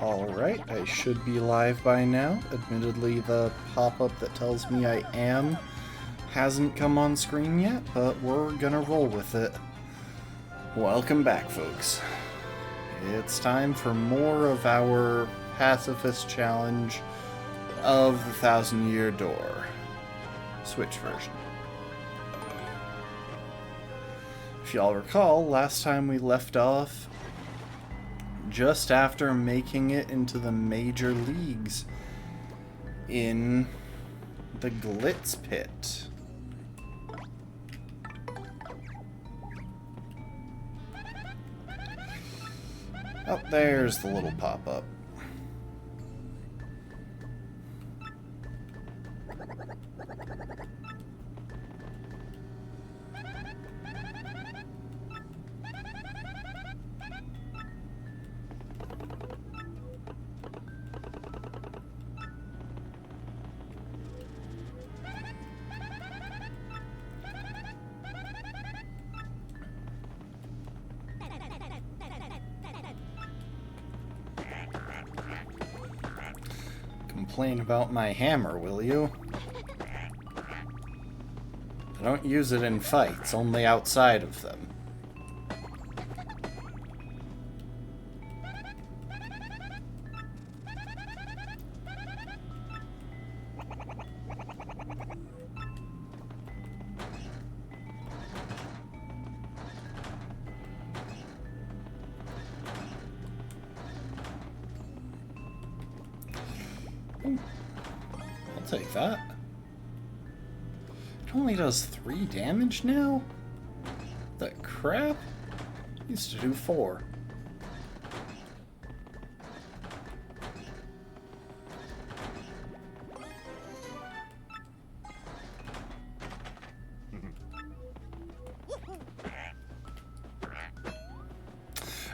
Alright, I should be live by now. Admittedly, the pop-up that tells me I am hasn't come on screen yet, but we're gonna roll with it. Welcome back, folks. It's time for more of our Pacifist challenge of the Thousand-Year Door. Switch version. If y'all recall, last time we left off just after making it into the major leagues in the Glitz Pit. Oh, there's the little pop-up. Complain about my hammer, will you? I don't use it in fights, only outside of them. I'll take that. It only does 3 damage now? The crap? It used to do 4.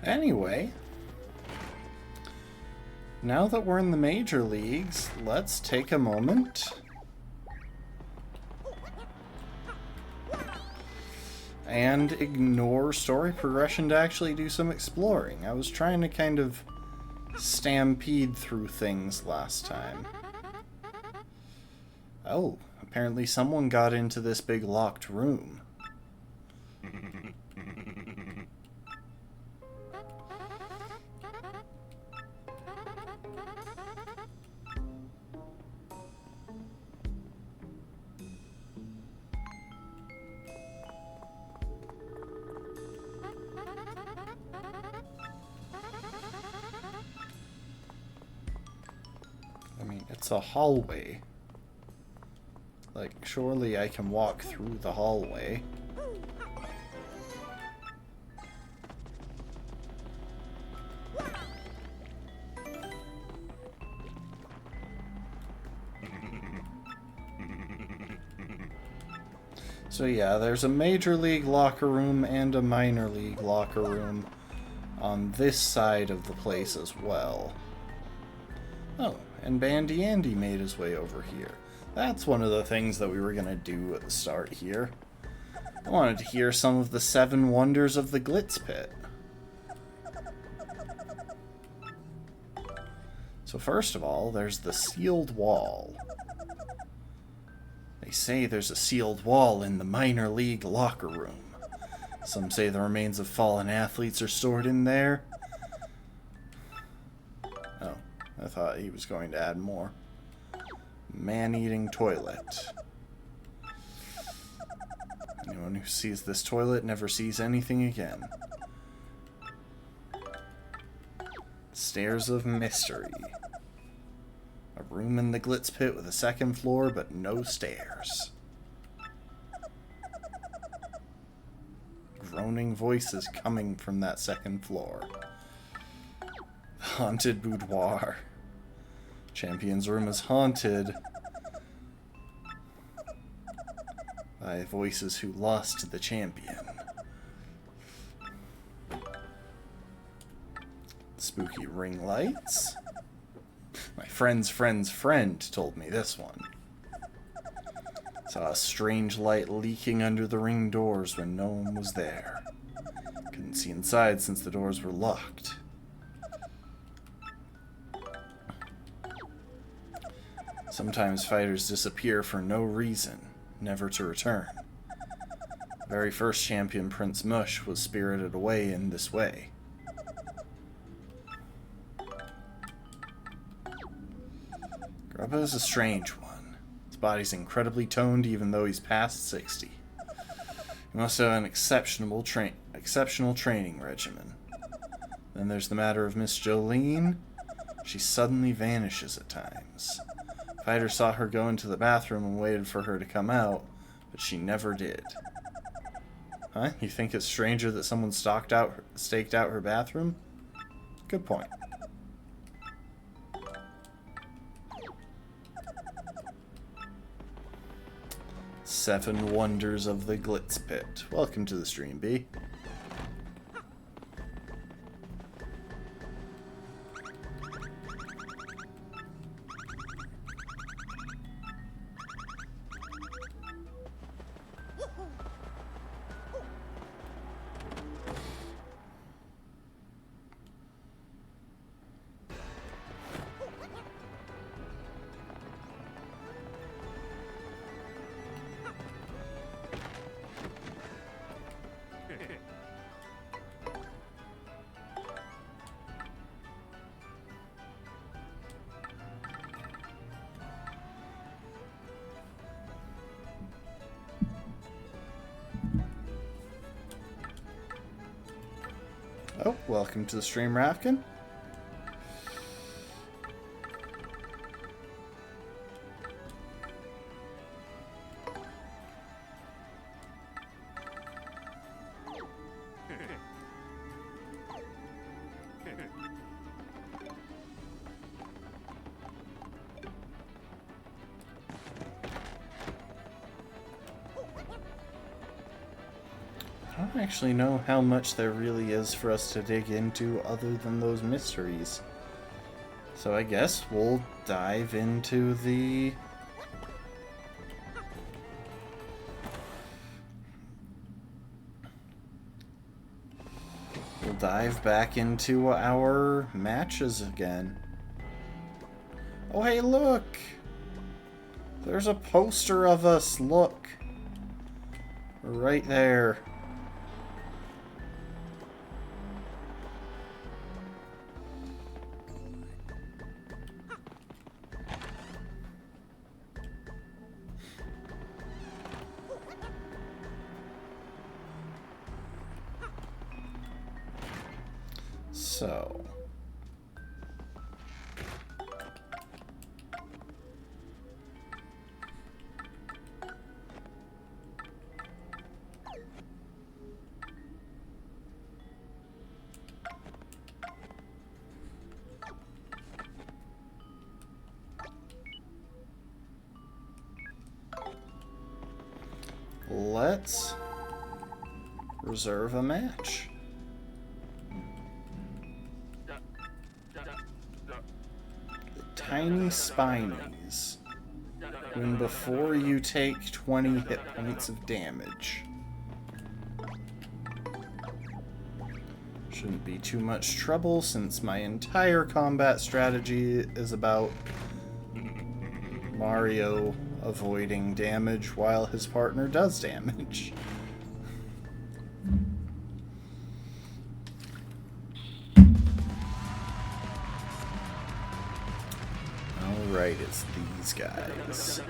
Anyway, now that we're in the major leagues, let's take a moment and ignore story progression to actually do some exploring. I was trying to kind of stampede through things last time. Oh, apparently someone got into this big locked room. It's a hallway. Like, surely I can walk through the hallway. So yeah, there's a major league locker room and a minor league locker room on this side of the place as well. Oh, and Bandy Andy made his way over here. That's one of the things that we were going to do at the start here. I wanted to hear some of the 7 wonders of the Glitz Pit. So first of all, there's the sealed wall. They say there's a sealed wall in the minor league locker room. Some say the remains of fallen athletes are stored in there. Oh. I thought he was going to add more. Man-eating toilet. Anyone who sees this toilet never sees anything again. Stairs of mystery. A room in the Glitz Pit with a 2nd floor, but no stairs. Groaning voices coming from that 2nd floor. Haunted boudoir. Champion's room is haunted by voices who lost the champion. Spooky ring lights. My friend's friend's friend told me this one. Saw a strange light leaking under the ring doors when no one was there. Couldn't see inside since the doors were locked. Sometimes fighters disappear for no reason, never to return. The very first champion, Prince Mush, was spirited away in this way. Grubba is a strange one. His body's incredibly toned even though he's past 60. He must have an exceptional training regimen. Then there's the matter of Miss Jolene. She suddenly vanishes at times. Fighter saw her go into the bathroom and waited for her to come out, but she never did. Huh? You think it's stranger that someone staked out her bathroom? Good point. Seven Wonders of the Glitz Pit. Welcome to the stream, B. Oh, welcome to the stream, Rafkin. I don't actually know how much there really is for us to dig into other than those mysteries. So I guess we'll dive into the... We'll dive back into our matches again. Oh, hey, look! There's a poster of us, look! Right there. So, let's reserve a match. Tiny Spinies. When before you take 20 hit points of damage. Shouldn't be too much trouble since my entire combat strategy is about Mario avoiding damage while his partner does damage. Alright, it's these guys.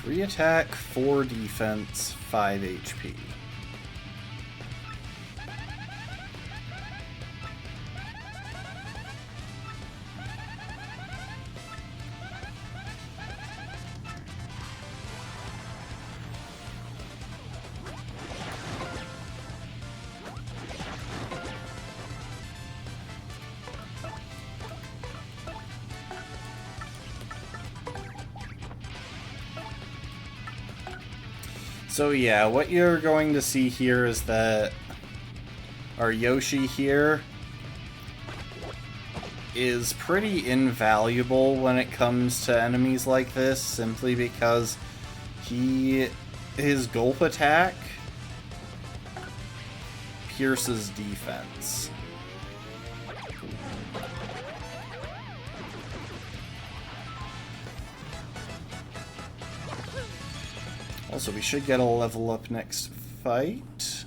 Three attack, 4 defense, 5 HP. So yeah, what you're going to see here is that our Yoshi here is pretty invaluable when it comes to enemies like this, simply because his gulp attack pierces defense. Also, we should get a level up next fight.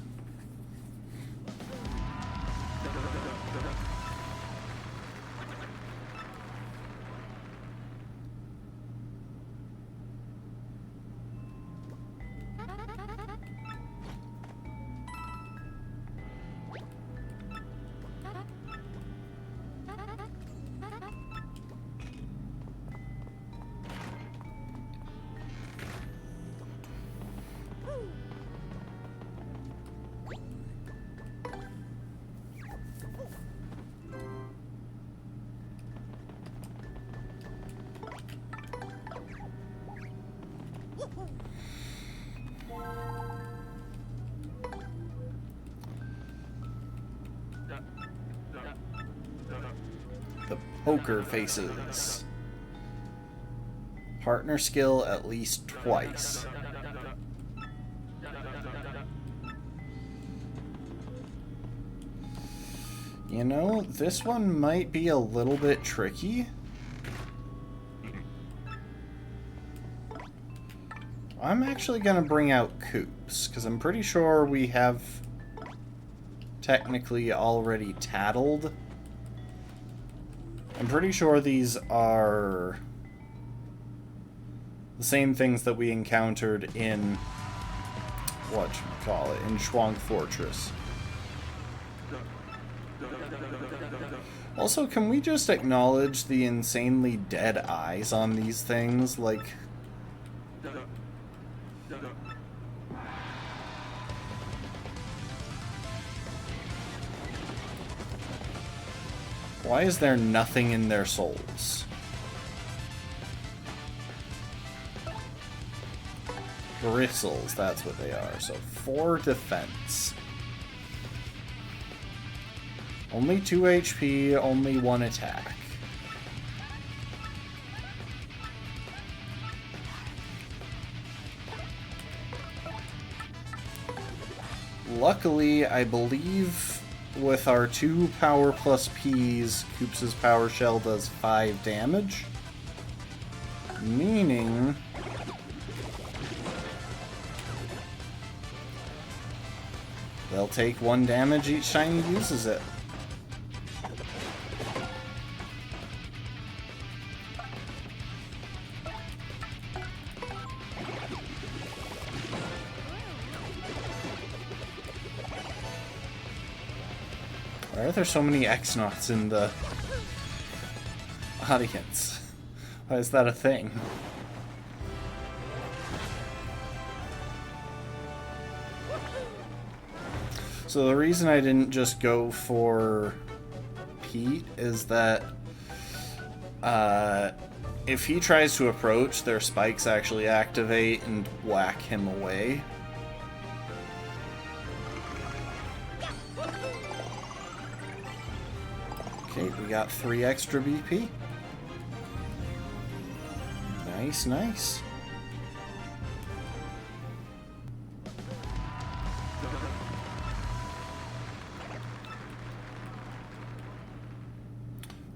The poker faces. Partner skill at least twice. You know, this one might be a little bit tricky. I'm actually going to bring out Coops, because I'm pretty sure we have technically already tattled. I'm pretty sure these are the same things that we encountered in, whatchamacallit, in Schwang Fortress. Also, can we just acknowledge the insanely dead eyes on these things? Like, why is there nothing in their souls? Bristles, that's what they are. So 4 defense. Only 2 HP, only 1 attack. Luckily, I believe with our 2 power plus Ps, Coops' power shell does 5 damage. Meaning they'll take 1 damage each time he uses it. Why are there so many X-Nauts in the audience? Why is that a thing? So the reason I didn't just go for Pete is that if he tries to approach, their spikes actually activate and whack him away. Okay, we got 3 extra BP. Nice, nice.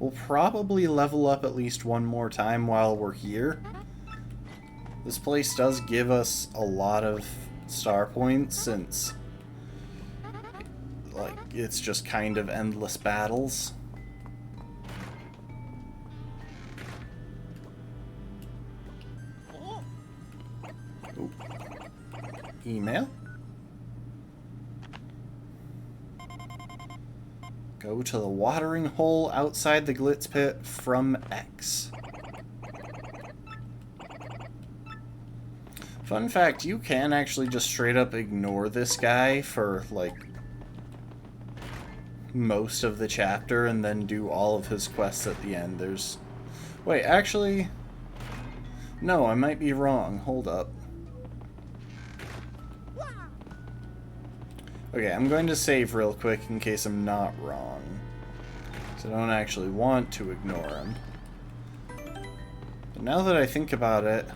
We'll probably level up at least 1 more time while we're here. This place does give us a lot of star points since, like, it's just kind of endless battles. Ooh. Email. Go to the watering hole outside the Glitz Pit from X. Fun fact, you can actually just straight up ignore this guy for, like, most of the chapter and then do all of his quests at the end. There's... Wait, actually... No, I might be wrong. Hold up. Okay, I'm going to save real quick in case I'm not wrong. So I don't actually want to ignore him. But now that I think about it,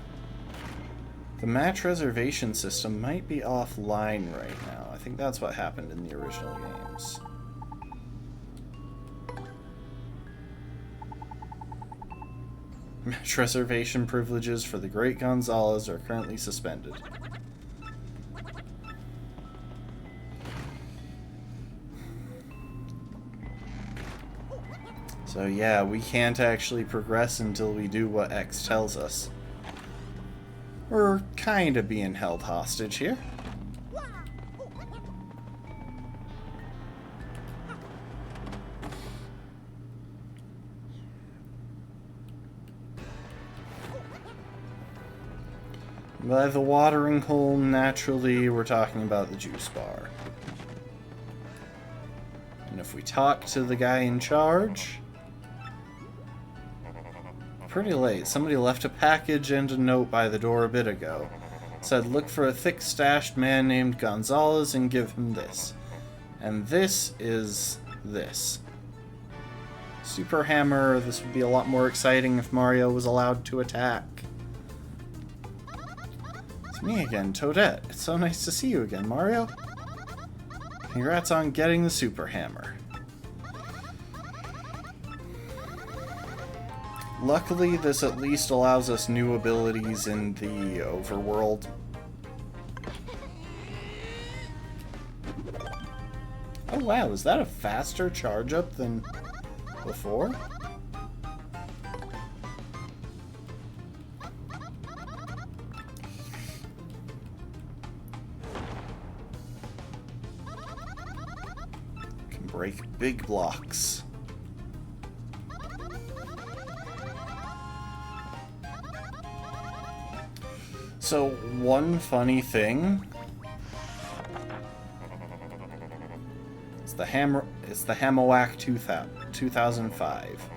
the match reservation system might be offline right now. I think that's what happened in the original games. Match reservation privileges for the Great Gonzalez are currently suspended. So yeah, we can't actually progress until we do what X tells us. We're kind of being held hostage here. By the watering hole, naturally, we're talking about the juice bar. And if we talk to the guy in charge... Pretty late. Somebody left a package and a note by the door a bit ago. It said, look for a thick-stashed man named Gonzalez and give him this. And this is this. Super Hammer. This would be a lot more exciting if Mario was allowed to attack. It's me again, Toadette. It's so nice to see you again, Mario. Congrats on getting the Super Hammer. Luckily, this at least allows us new abilities in the overworld. Oh wow, is that a faster charge up than before? Can break big blocks. So, one funny thing is the hammer. It's the Hammerwhack 2005.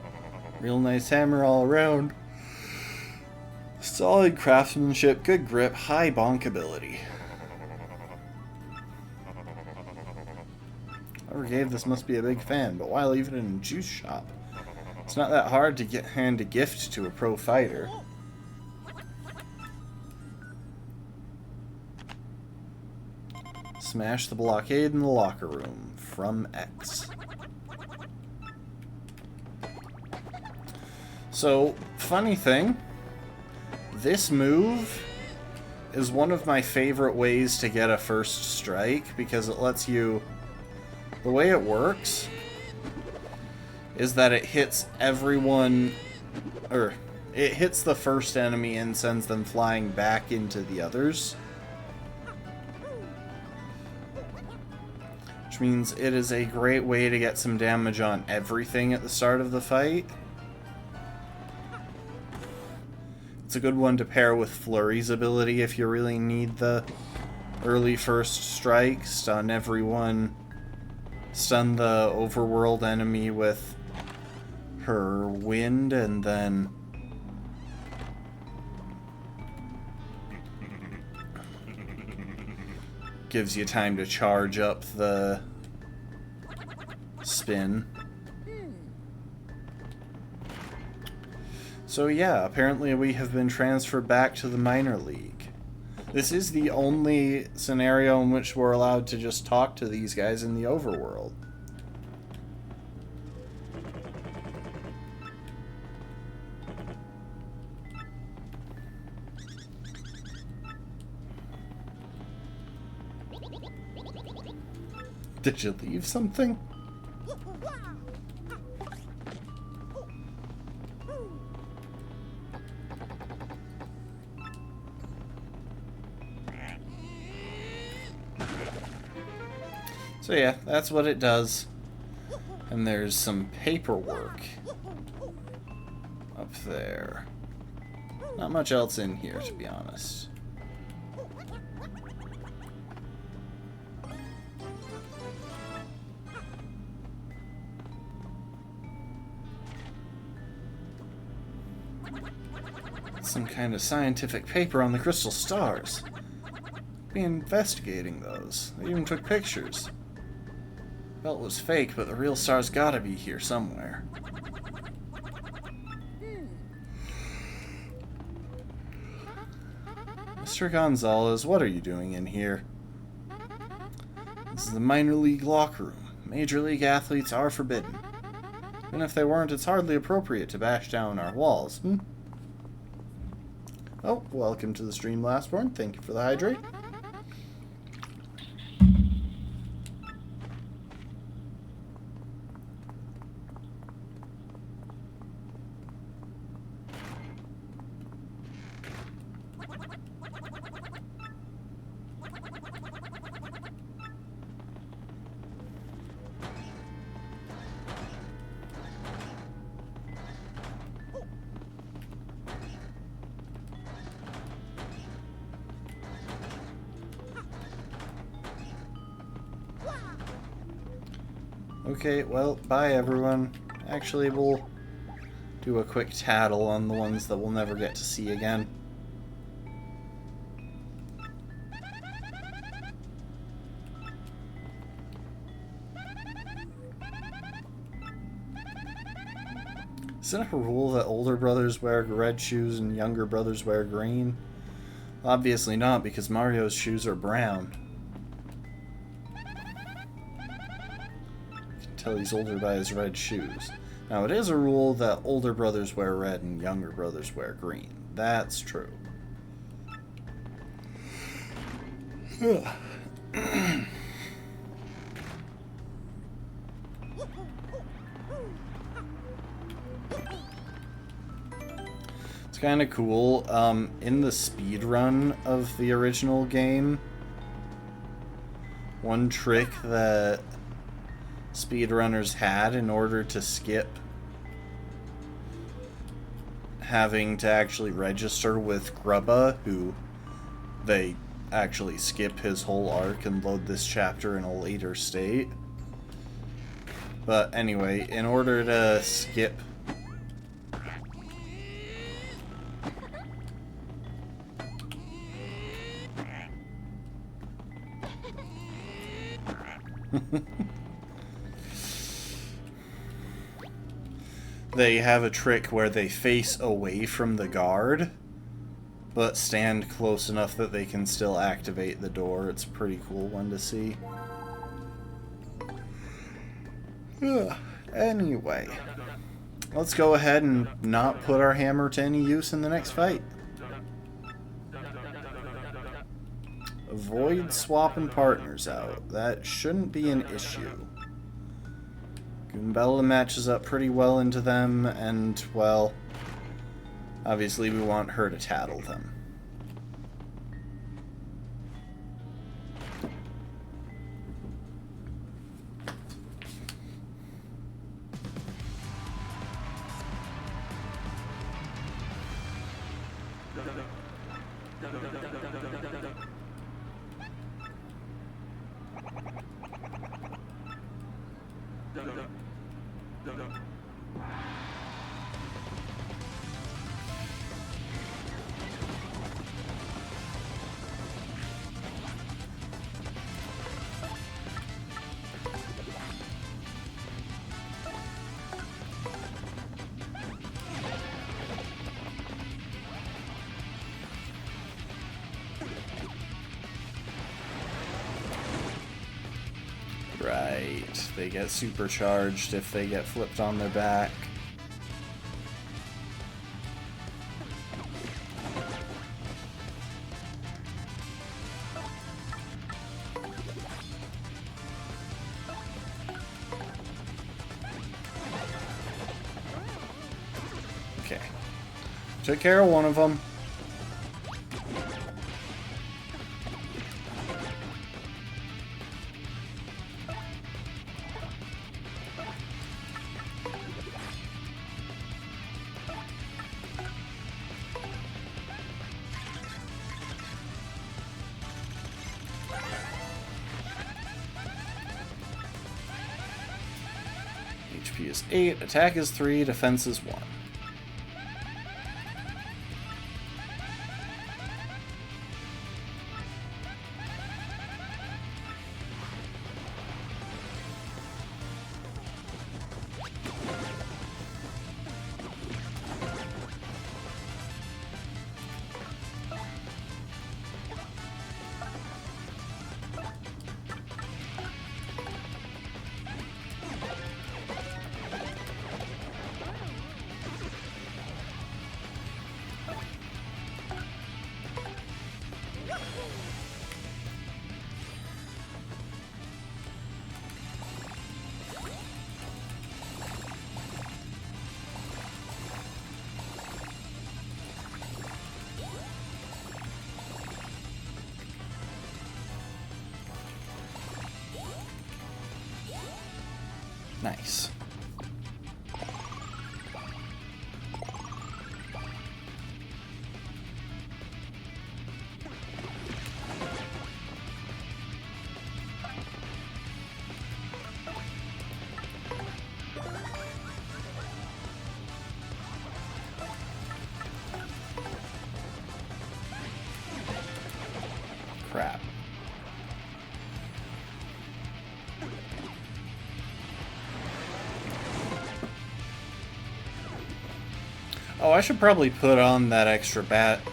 Real nice hammer all around. Solid craftsmanship, good grip, high bonkability. Whoever gave this must be a big fan, but why leave it in a juice shop? It's not that hard to hand a gift to a pro fighter. Smash the blockade in the locker room. From X. So, funny thing, this move is one of my favorite ways to get a first strike because it lets you... The way it works is that it hits everyone... Or, it hits the first enemy and sends them flying back into the others. Which means it is a great way to get some damage on everything at the start of the fight. It's a good one to pair with Flurry's ability if you really need the early first strike. Stun everyone. Stun the overworld enemy with her wind, and then gives you time to charge up the spin. So yeah, apparently we have been transferred back to the minor league. This is the only scenario in which we're allowed to just talk to these guys in the overworld. Did you leave something? So yeah, that's what it does. And there's some paperwork up there. Not much else in here, to be honest. Some kind of scientific paper on the crystal stars. be investigating those. They even took pictures. Belt was fake, but the real star's gotta be here somewhere. Mr. Gonzalez, what are you doing in here? This is the minor league locker room. Major league athletes are forbidden. Even if they weren't, it's hardly appropriate to bash down our walls. Oh, welcome to the stream, Lastborn. Thank you for the hydrate. Okay, well, bye everyone. Actually, we'll do a quick tattle on the ones that we'll never get to see again. Isn't it a rule that older brothers wear red shoes and younger brothers wear green? Obviously not, because Mario's shoes are brown. Tell he's older by his red shoes. Now, it is a rule that older brothers wear red and younger brothers wear green. That's true. It's kind of cool. In the speedrun of the original game, one trick that speedrunners had in order to skip having to actually register with Grubba, who they actually skip his whole arc and load this chapter in a later state. But anyway, in order to skip they have a trick where they face away from the guard, but stand close enough that they can still activate the door. It's a pretty cool one to see. Anyway, let's go ahead and not put our hammer to any use in the next fight. Avoid swapping partners out. That shouldn't be an issue. Goombella matches up pretty well into them, and, well, obviously we want her to tattle them. Right, they get supercharged if they get flipped on their back. Okay, took care of one of them. HP is 8, attack is 3, defense is 1. Nice. Crap. Oh, I should probably put on that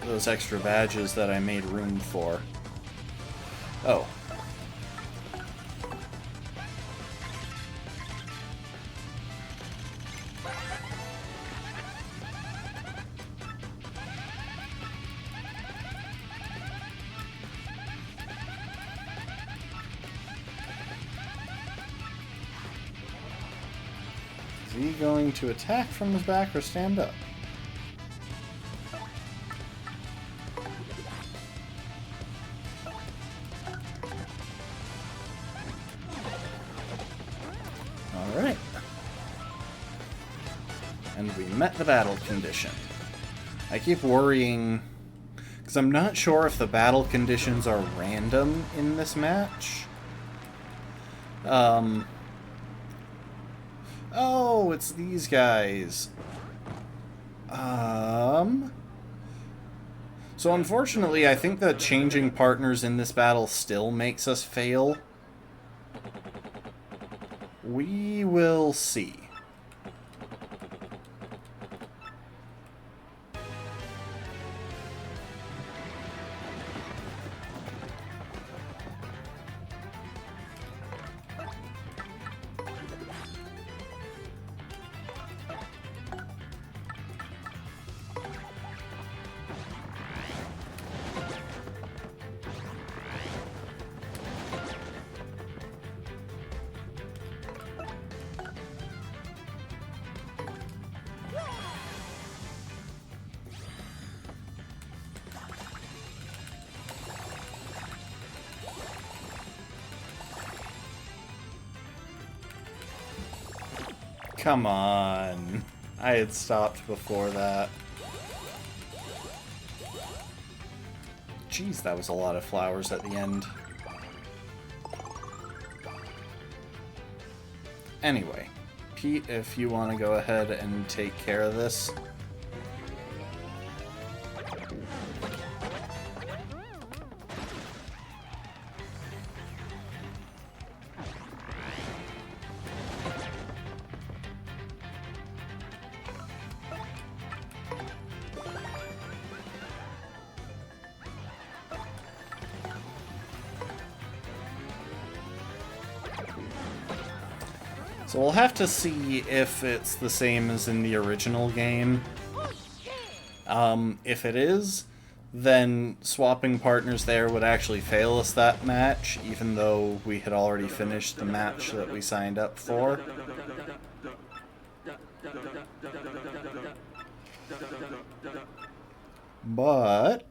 those extra badges that I made room for. Oh. Is he going to attack from his back or stand up? Alright. And we met the battle condition. I keep worrying, because I'm not sure if the battle conditions are random in this match. Oh, it's these guys. So unfortunately, I think that changing partners in this battle still makes us fail. We will see. Come on. I had stopped before that. Jeez, that was a lot of flowers at the end. Anyway, Pete, if you want to go ahead and take care of this. So we'll have to see if it's the same as in the original game. If it is, then swapping partners there would actually fail us that match, even though we had already finished the match that we signed up for. But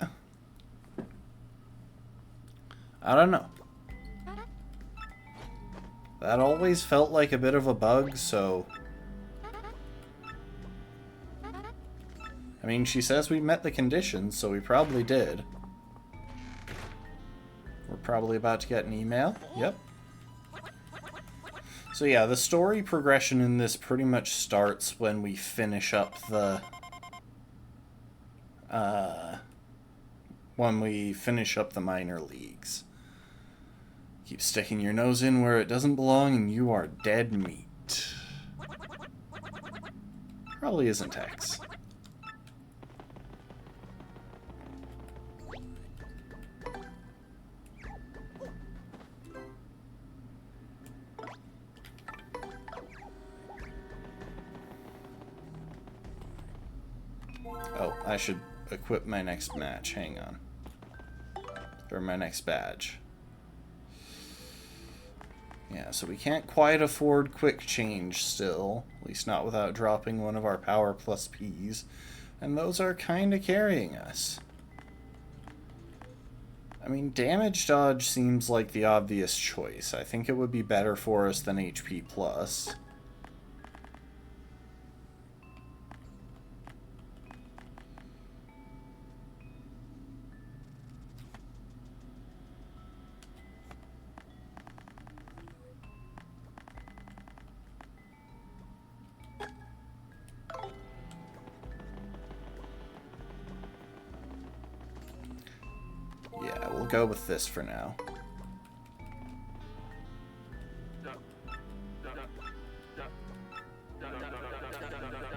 I don't know. That always felt like a bit of a bug, so... I mean, she says we met the conditions, so we probably did. We're probably about to get an email. Yep. So yeah, the story progression in this pretty much starts when we finish up the... minor leagues. Keep sticking your nose in where it doesn't belong and you are dead meat. Probably isn't X. Oh, I should equip my next match. Hang on. Or my next badge. Yeah, so we can't quite afford quick change still. At least not without dropping one of our power plus Ps. And those are kind of carrying us. I mean, damage dodge seems like the obvious choice. I think it would be better for us than HP plus. go with this for now.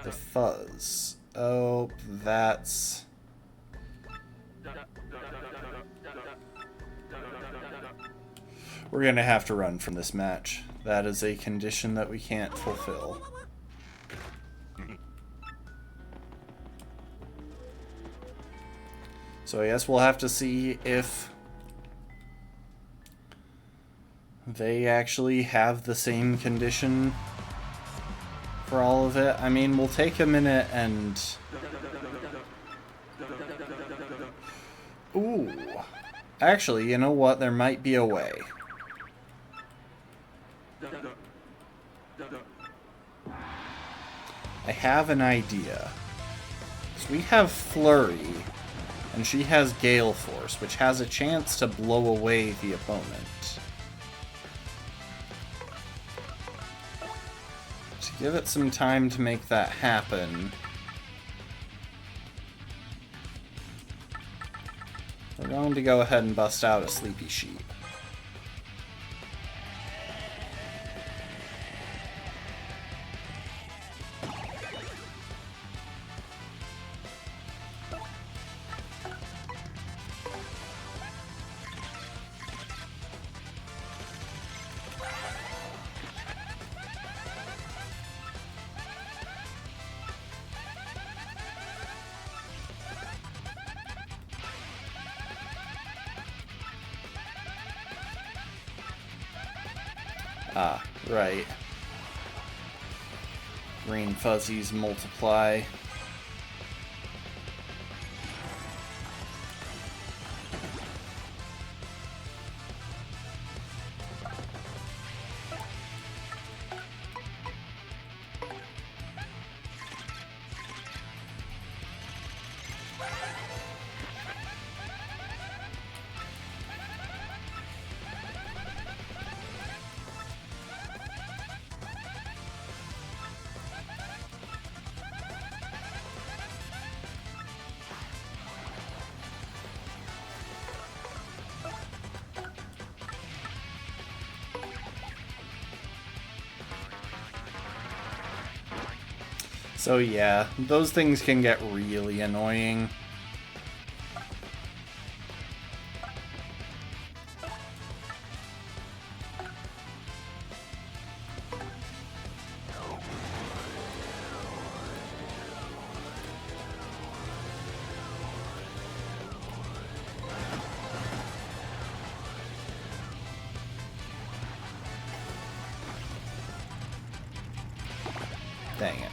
The fuzz. Oh, that's... We're gonna have to run from this match. That is a condition that we can't fulfill. So I guess we'll have to see if they actually have the same condition for all of it. I mean, we'll take a minute and... Ooh. Actually, you know what? There might be a way. I have an idea. So we have Flurry, and she has Gale Force, which has a chance to blow away the opponent. To give it some time to make that happen, we're going to go ahead and bust out a Sleepy Sheep. Ah, right. Green fuzzies multiply. So yeah, those things can get really annoying. Dang it.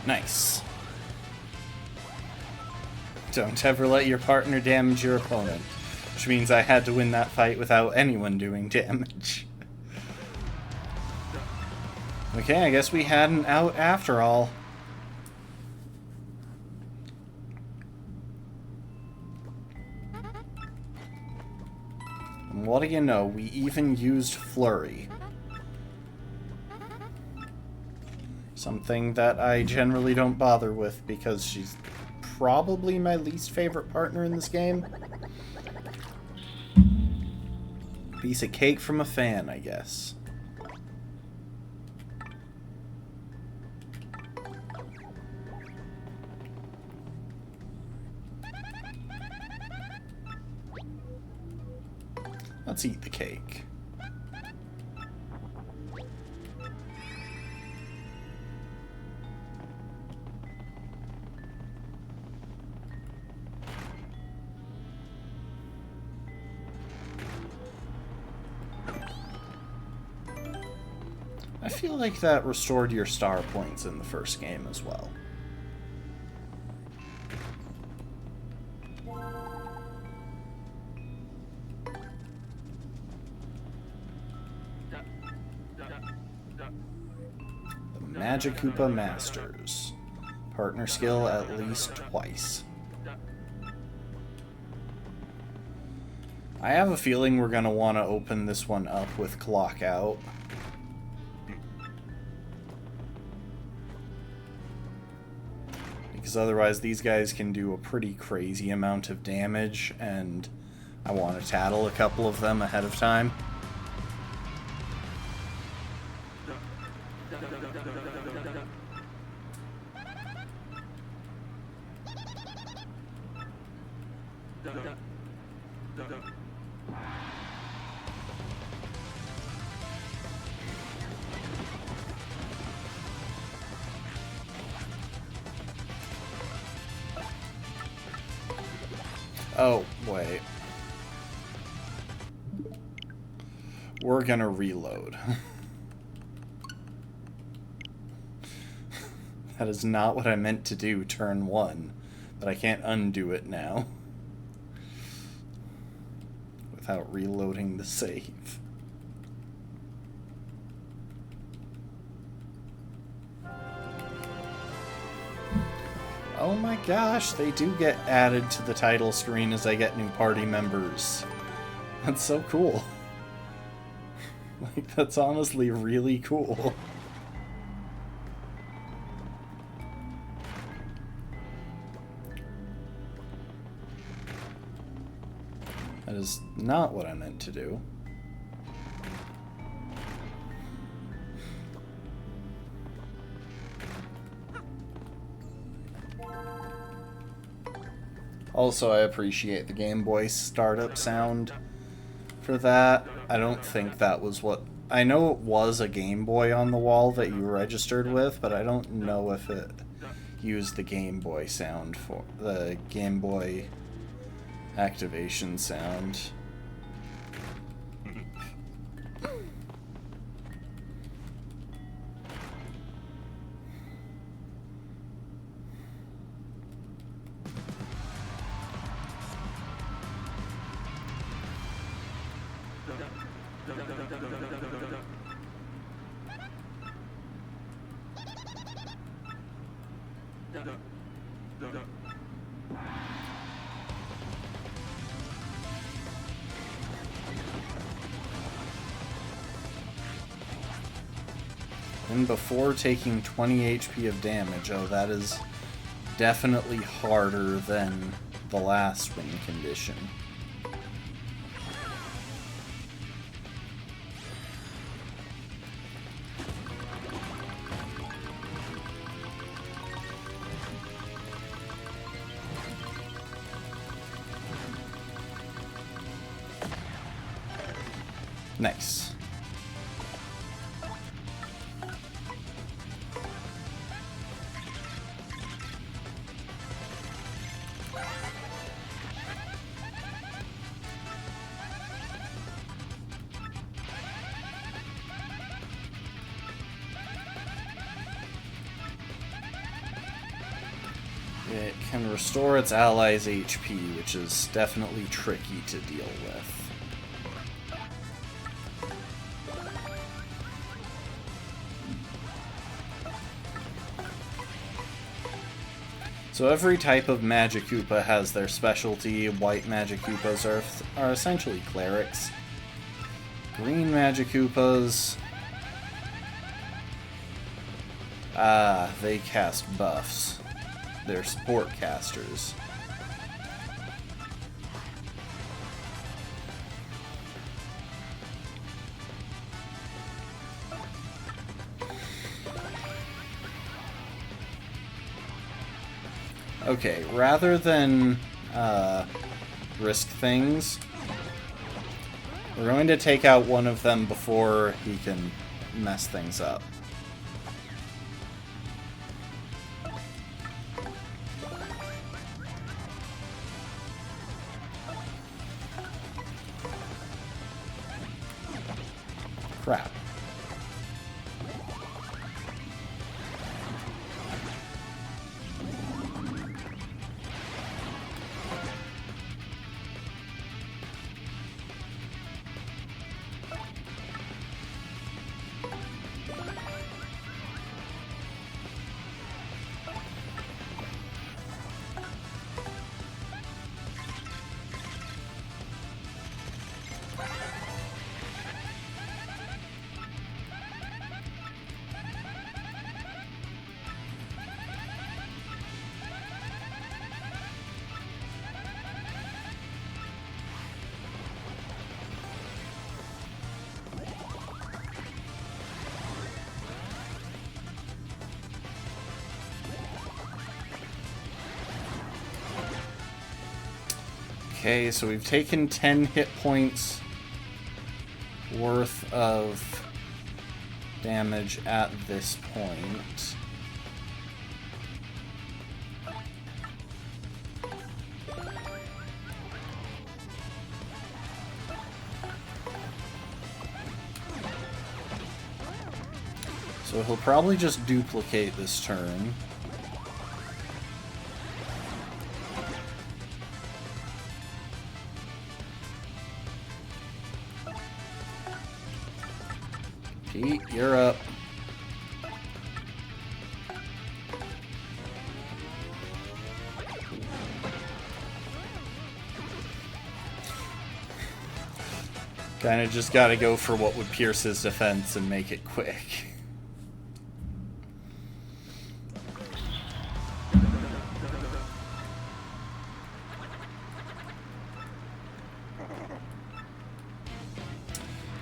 Nice. Don't ever let your partner damage your opponent. Which means I had to win that fight without anyone doing damage. Okay, I guess we had an out after all. And what do you know, we even used Flurry. Something that I generally don't bother with because she's probably my least favorite partner in this game. Piece of cake from a fan, I guess. Let's eat the cake. I feel like that restored your star points in the first game as well. The Magic Koopa Masters. Partner skill at least twice. I have a feeling we're going to want to open this one up with Clock Out. Because otherwise these guys can do a pretty crazy amount of damage, and I want to tattle a couple of them ahead of time. Oh, wait. We're gonna reload. That is not what I meant to do turn one, but I can't undo it now without reloading the save. Oh my gosh, they do get added to the title screen as I get new party members. That's so cool. Like, that's honestly really cool. That is not what I meant to do. Also, I appreciate the Game Boy startup sound for that. I don't think that was what... I know it was a Game Boy on the wall that you registered with, but I don't know if it used the Game Boy sound for... the Game Boy activation sound. And before taking 20 HP of damage, oh, that is definitely harder than the last win condition. Nice. It can restore its allies' HP, which is definitely tricky to deal with. So every type of Magic Koopa has their specialty. White Magic Koopas are essentially clerics. Green Magic Koopas... they cast buffs. They're support casters. Okay, rather than risk things, We're going to take out one of them before he can mess things up. Crap. Okay, so we've taken 10 hit points worth of damage at this point. So he'll probably just duplicate this turn. Pete, you're up. Kinda just gotta go for what would pierce his defense and make it quick.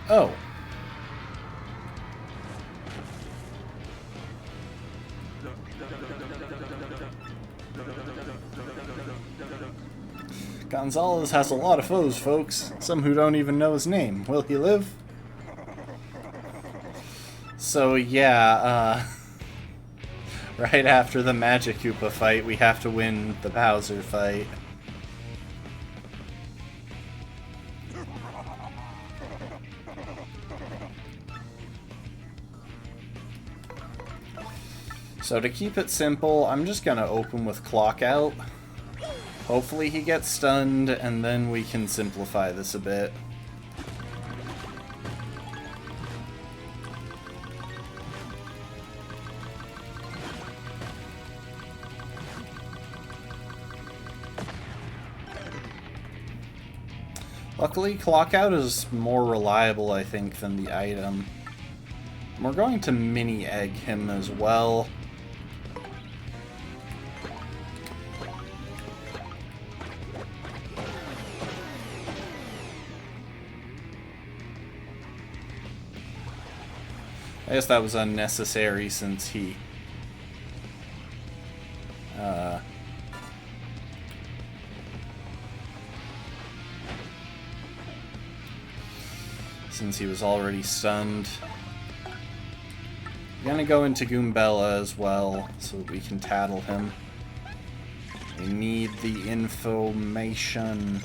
Oh. Gonzalez has a lot of foes, folks. Some who don't even know his name. Will he live? So, yeah, right after the Magic Koopa fight, we have to win the Bowser fight. So to keep it simple, I'm just gonna open with Clock Out. Hopefully he gets stunned, and then we can simplify this a bit. Luckily, Clock Out is more reliable, I think, than the item. We're going to mini-egg him as well. I guess that was unnecessary since he was already stunned. I'm gonna go into Goombella as well so that we can tattle him. We need the information.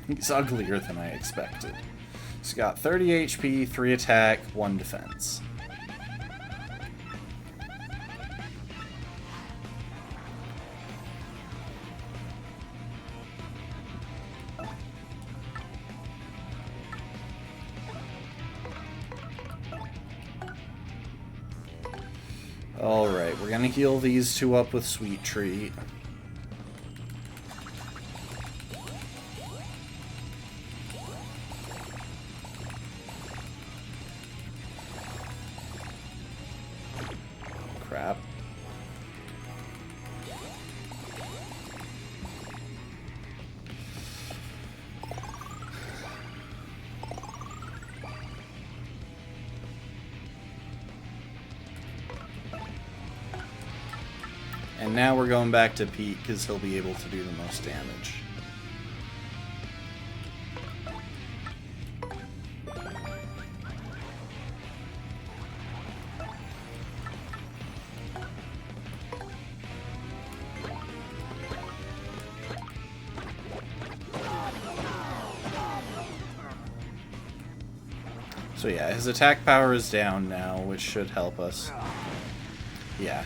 He's uglier than I expected. He's got 30 HP, 3 attack, 1 defense. Alright, we're gonna heal these two up with Sweet Treat. Crap. and now we're going back to Pete because he'll be able to do the most damage. So yeah, his attack power is down now, which should help us. Yeah.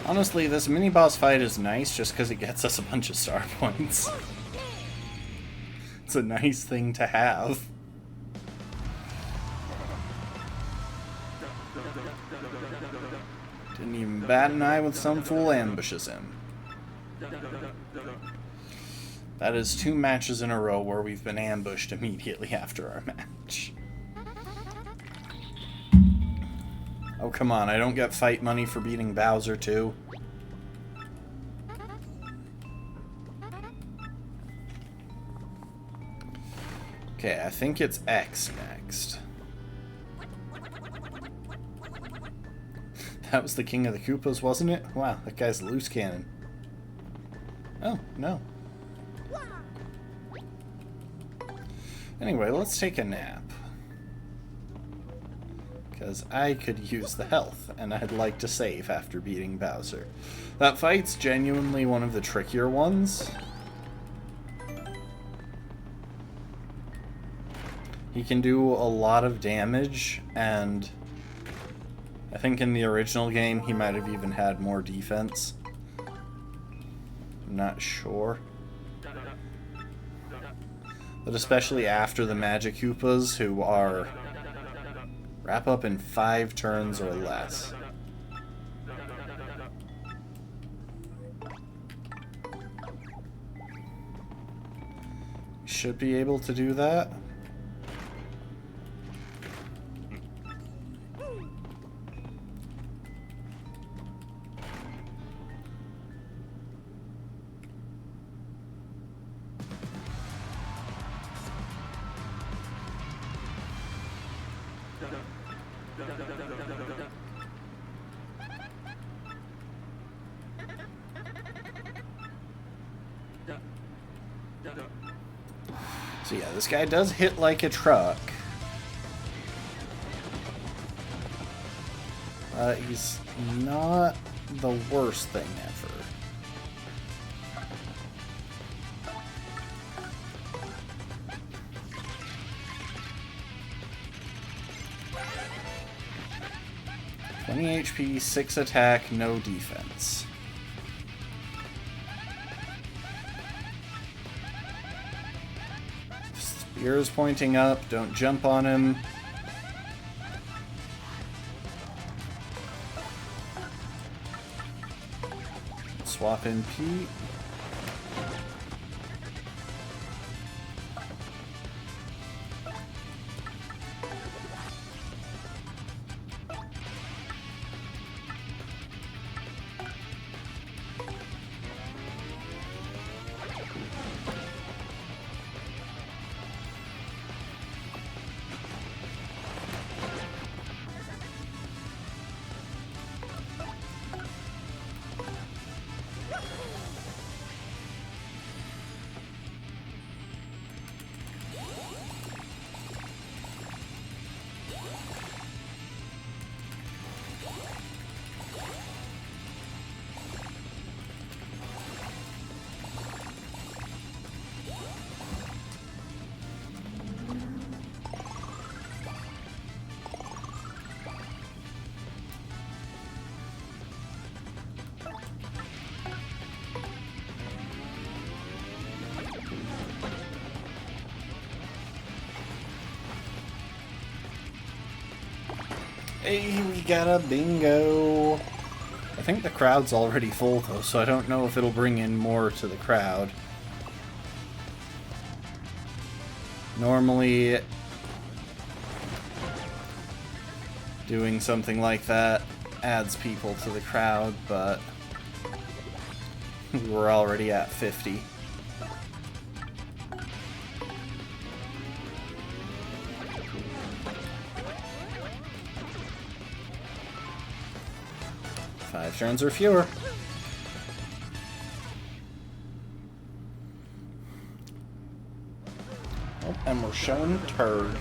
Honestly, this mini-boss fight is nice just because it gets us a bunch of star points. It's a nice thing to have. Didn't even bat an eye with some fool ambushes him. That is 2 matches in a row where we've been ambushed immediately after our match. Oh, come on, I don't get fight money for beating Bowser, too. Okay, I think it's X next. That was the King of the Koopas, wasn't it? Wow, that guy's a loose cannon. Oh, no. Anyway, let's take a nap. Because I could use the health, and I'd like to save after beating Bowser. That fight's genuinely one of the trickier ones. He can do a lot of damage, and I think in the original game he might have even had more defense. I'm not sure. But especially after the Magic Koopas, who are wrap up in 5 turns or less. Should be able to do that. So yeah, this guy does hit like a truck. He's not the worst thing ever. "20 HP, 6 attack, no defense." Spear is pointing up, don't jump on him. Swap in Pete. Hey, we got a bingo! I think the crowd's already full, though, so I don't know if it'll bring in more to the crowd. Normally, doing something like that adds people to the crowd, but we're already at 50. Five turns or fewer. Oh, and we're showing Turg.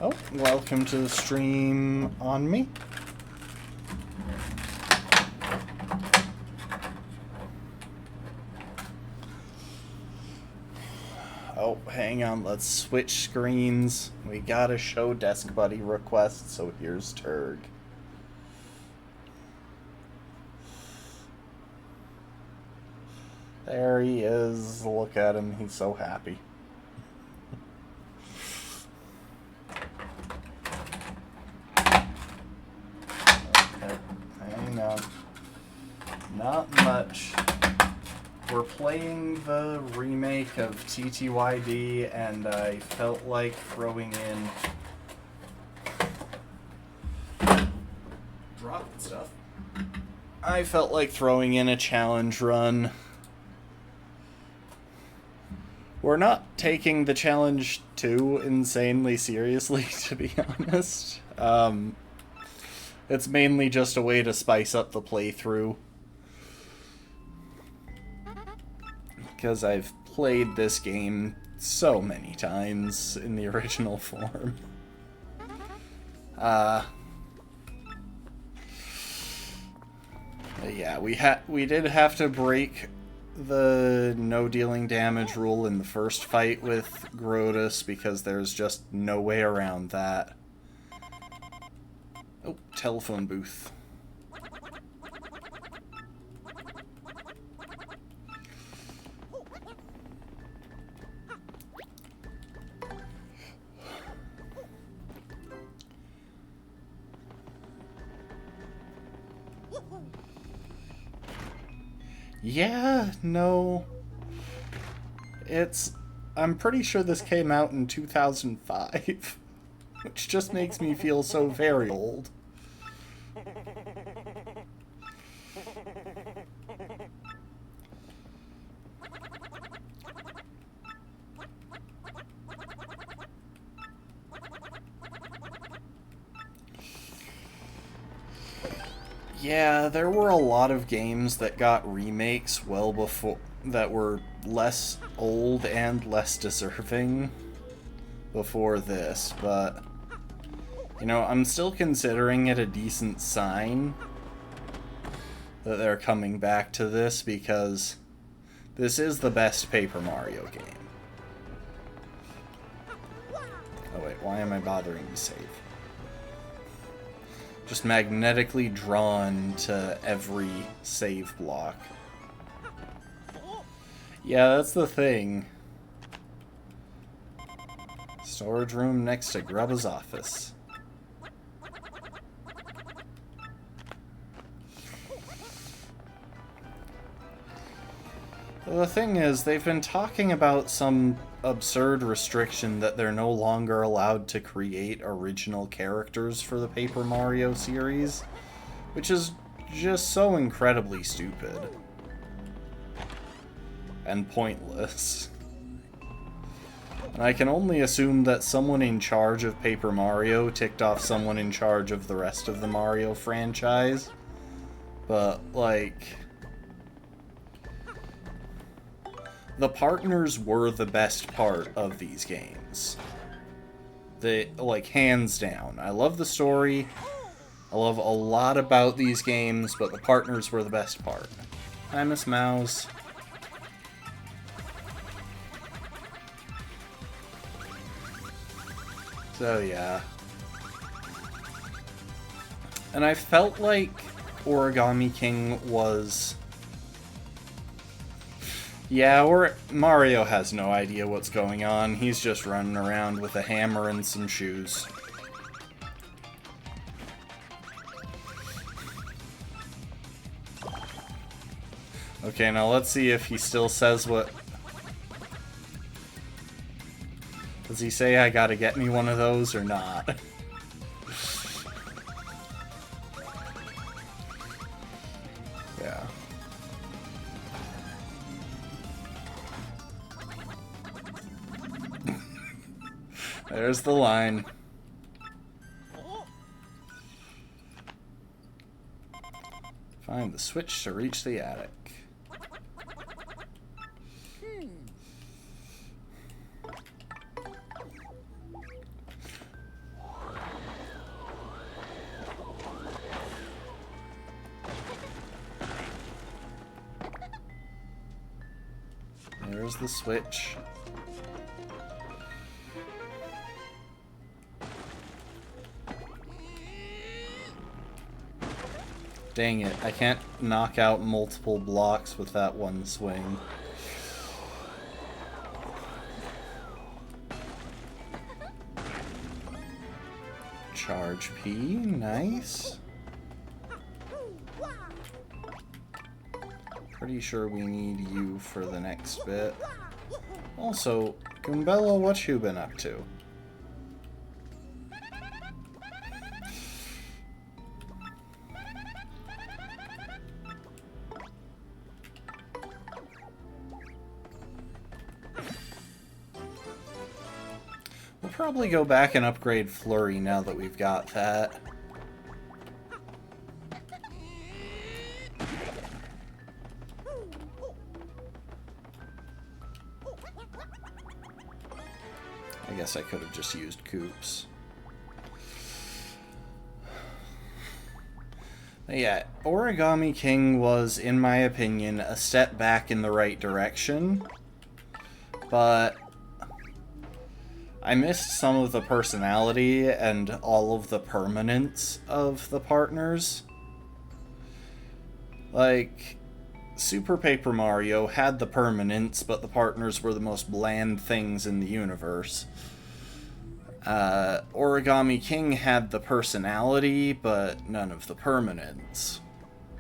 Oh, welcome to the stream on me. Oh, hang on, let's switch screens. We gotta show Desk Buddy request, so here's Turg. There he is. Look at him, he's so happy. Okay, hang on. Not much. We're playing the remake of TTYD, and I felt like throwing in... Dropping stuff. I felt like throwing in a challenge run. We're not taking the challenge too insanely seriously, to be honest. It's mainly just a way to spice up the playthrough. Because I've played this game so many times in the original form. Yeah, we did have to break the no dealing damage rule in the first fight with Grotus because there's just no way around that. Oh, telephone booth. Yeah, no. I'm pretty sure this came out in 2005, which just makes me feel so very old. Yeah, there were a lot of games that got remakes well before that were less old and less deserving before this, but you know, I'm still considering it a decent sign that they're coming back to this because this is the best Paper Mario game. Oh wait, why am I bothering to save? Just magnetically drawn to every save block. Yeah, that's the thing. Storage room next to Grubba's office. The thing is, they've been talking about some absurd restriction that they're no longer allowed to create original characters for the Paper Mario series, which is just so incredibly stupid and pointless. And I can only assume that someone in charge of Paper Mario ticked off someone in charge of the rest of the Mario franchise, but like... The partners were the best part of these games. Like, hands down. I love the story. I love a lot about these games, but the partners were the best part. Hi, Miss Mouse. So, yeah. And I felt like Origami King was Yeah, Mario has no idea what's going on. He's just running around with a hammer and some shoes. Okay, now let's see if he still says what... Does he say I gotta get me one of those or not? Yeah. There's the line. Find the switch to reach the attic. There's the switch. Dang it, I can't knock out multiple blocks with that one swing. Charge P, nice. Pretty sure we need you for the next bit. Also, Goombella, what you been up to? We'll probably go back and upgrade Flurry now that we've got that. I guess I could have just used Koops. But yeah, Origami King was, in my opinion, a step back in the right direction. But I missed some of the personality and all of the permanence of the partners. Like, Super Paper Mario had the permanence, but the partners were the most bland things in the universe. Origami King had the personality, but none of the permanence.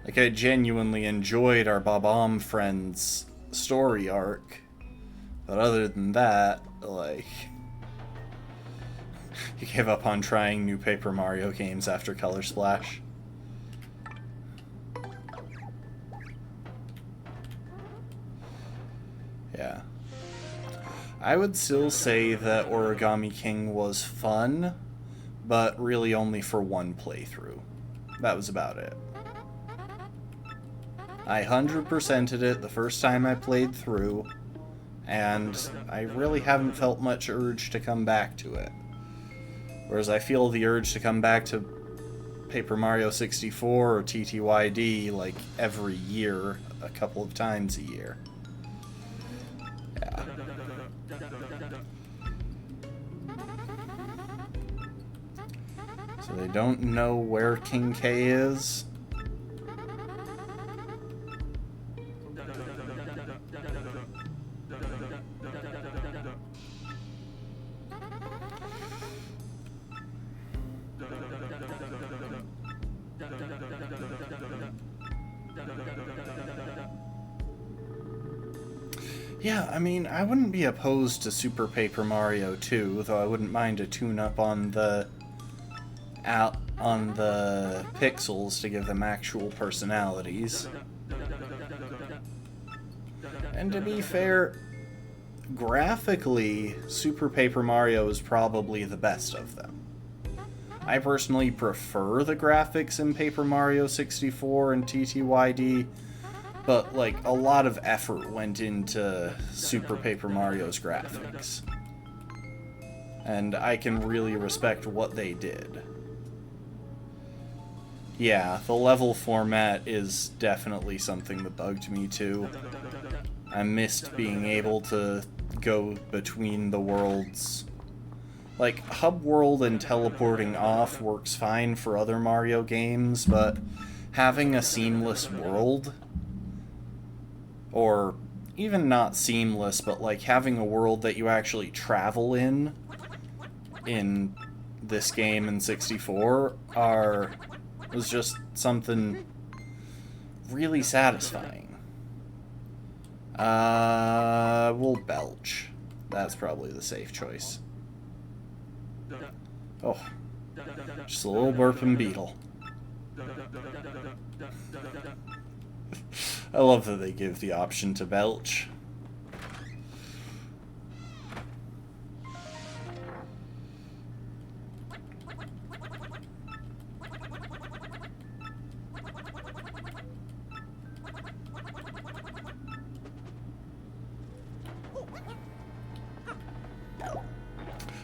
Like, I genuinely enjoyed our Bob-omb friend's story arc. But other than that, like... he gave up on trying new Paper Mario games after Color Splash. Yeah. I would still say that Origami King was fun, but really only for one playthrough. That was about it. I 100%ed it the first time I played through, and I really haven't felt much urge to come back to it. Whereas I feel the urge to come back to Paper Mario 64 or TTYD like every year, a couple of times a year. Yeah. So they don't know where King K is. Yeah, I mean, I wouldn't be opposed to Super Paper Mario 2, though I wouldn't mind a tune-up on the pixels to give them actual personalities. And to be fair, graphically, Super Paper Mario is probably the best of them. I personally prefer the graphics in Paper Mario 64 and TTYD, but, like, a lot of effort went into Super Paper Mario's graphics. And I can really respect what they did. Yeah, the level format is definitely something that bugged me too. I missed being able to go between the worlds. Like, hub world and teleporting off works fine for other Mario games, but having a seamless world, or even not seamless, but like having a world that you actually travel in this game in 64 was just something really satisfying. We'll belch. That's probably the safe choice. Oh, just a little burping beetle. I love that they give the option to belch.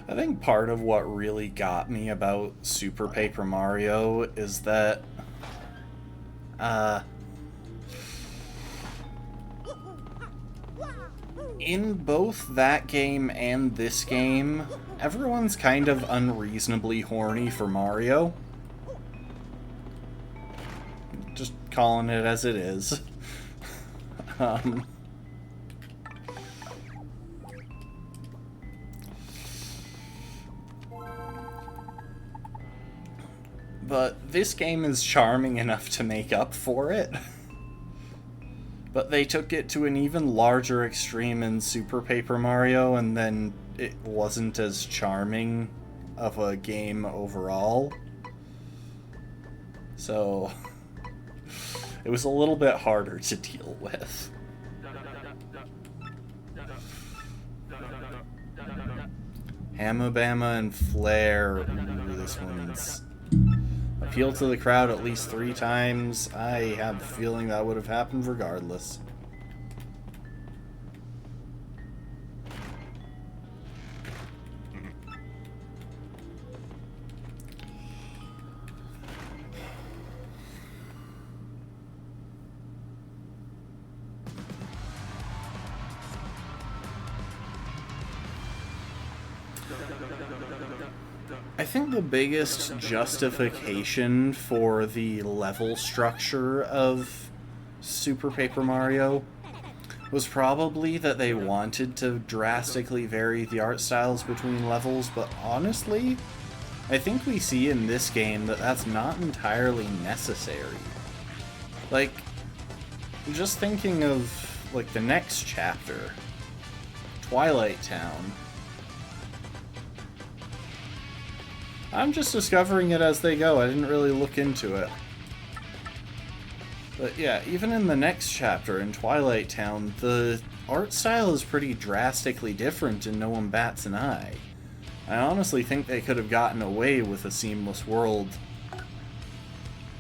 I think part of what really got me about Super Paper Mario is that in both that game and this game, everyone's kind of unreasonably horny for Mario. Just calling it as it is. But this game is charming enough to make up for it. But they took it to an even larger extreme in Super Paper Mario, and then it wasn't as charming of a game overall. So it was a little bit harder to deal with. Hamma Bamma and Flare. Ooh, this one's... Appeal to the crowd at least 3 times. I have a feeling that would have happened regardless. I think the biggest justification for the level structure of Super Paper Mario was probably that they wanted to drastically vary the art styles between levels, but honestly, I think we see in this game that that's not entirely necessary. Like, just thinking of, like, the next chapter, Twilight Town. I'm just discovering it as they go. I didn't really look into it. But yeah, even in the next chapter, in Twilight Town, the art style is pretty drastically different and no one bats an eye. I honestly think they could have gotten away with a seamless world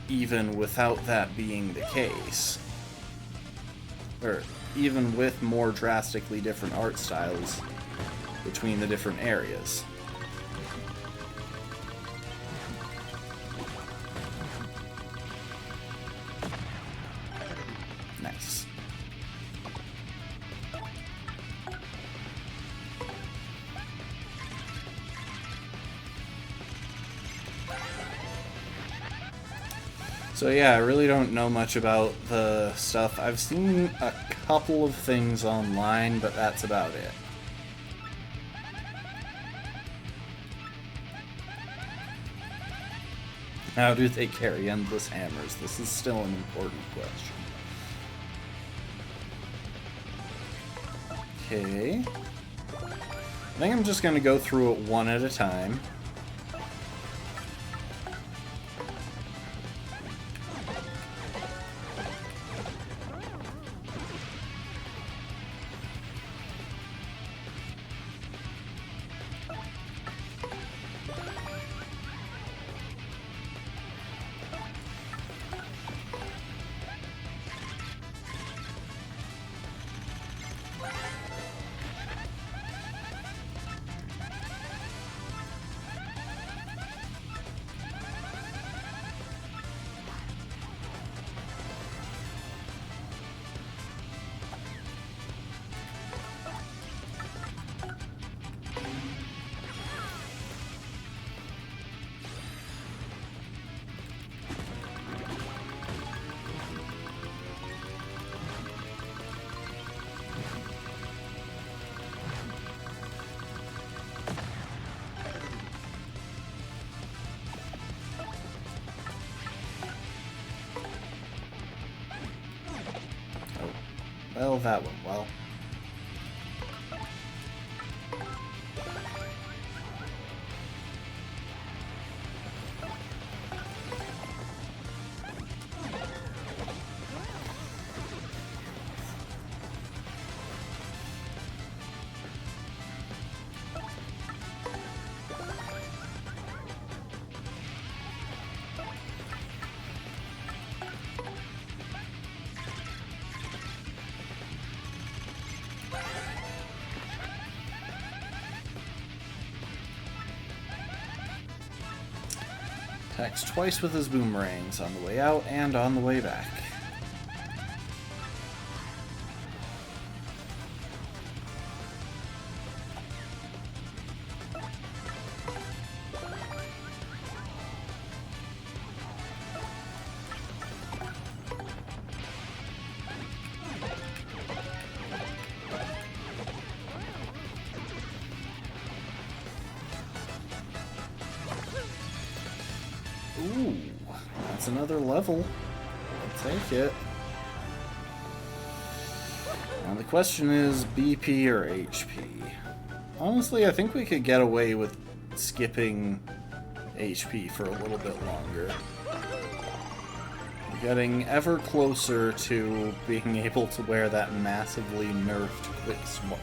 even without that being the case. Or even with more drastically different art styles between the different areas. Nice. So yeah, I really don't know much about the stuff. I've seen a couple of things online, but that's about it. How do they carry endless hammers? This is still an important question. Okay. I think I'm just going to go through it one at a time. Well, that went well. Attacks twice with his boomerangs, on the way out and on the way back. Ooh, that's another level. I'll take it. Now the question is BP or HP. Honestly, I think we could get away with skipping HP for a little bit longer. We're getting ever closer to being able to wear that massively nerfed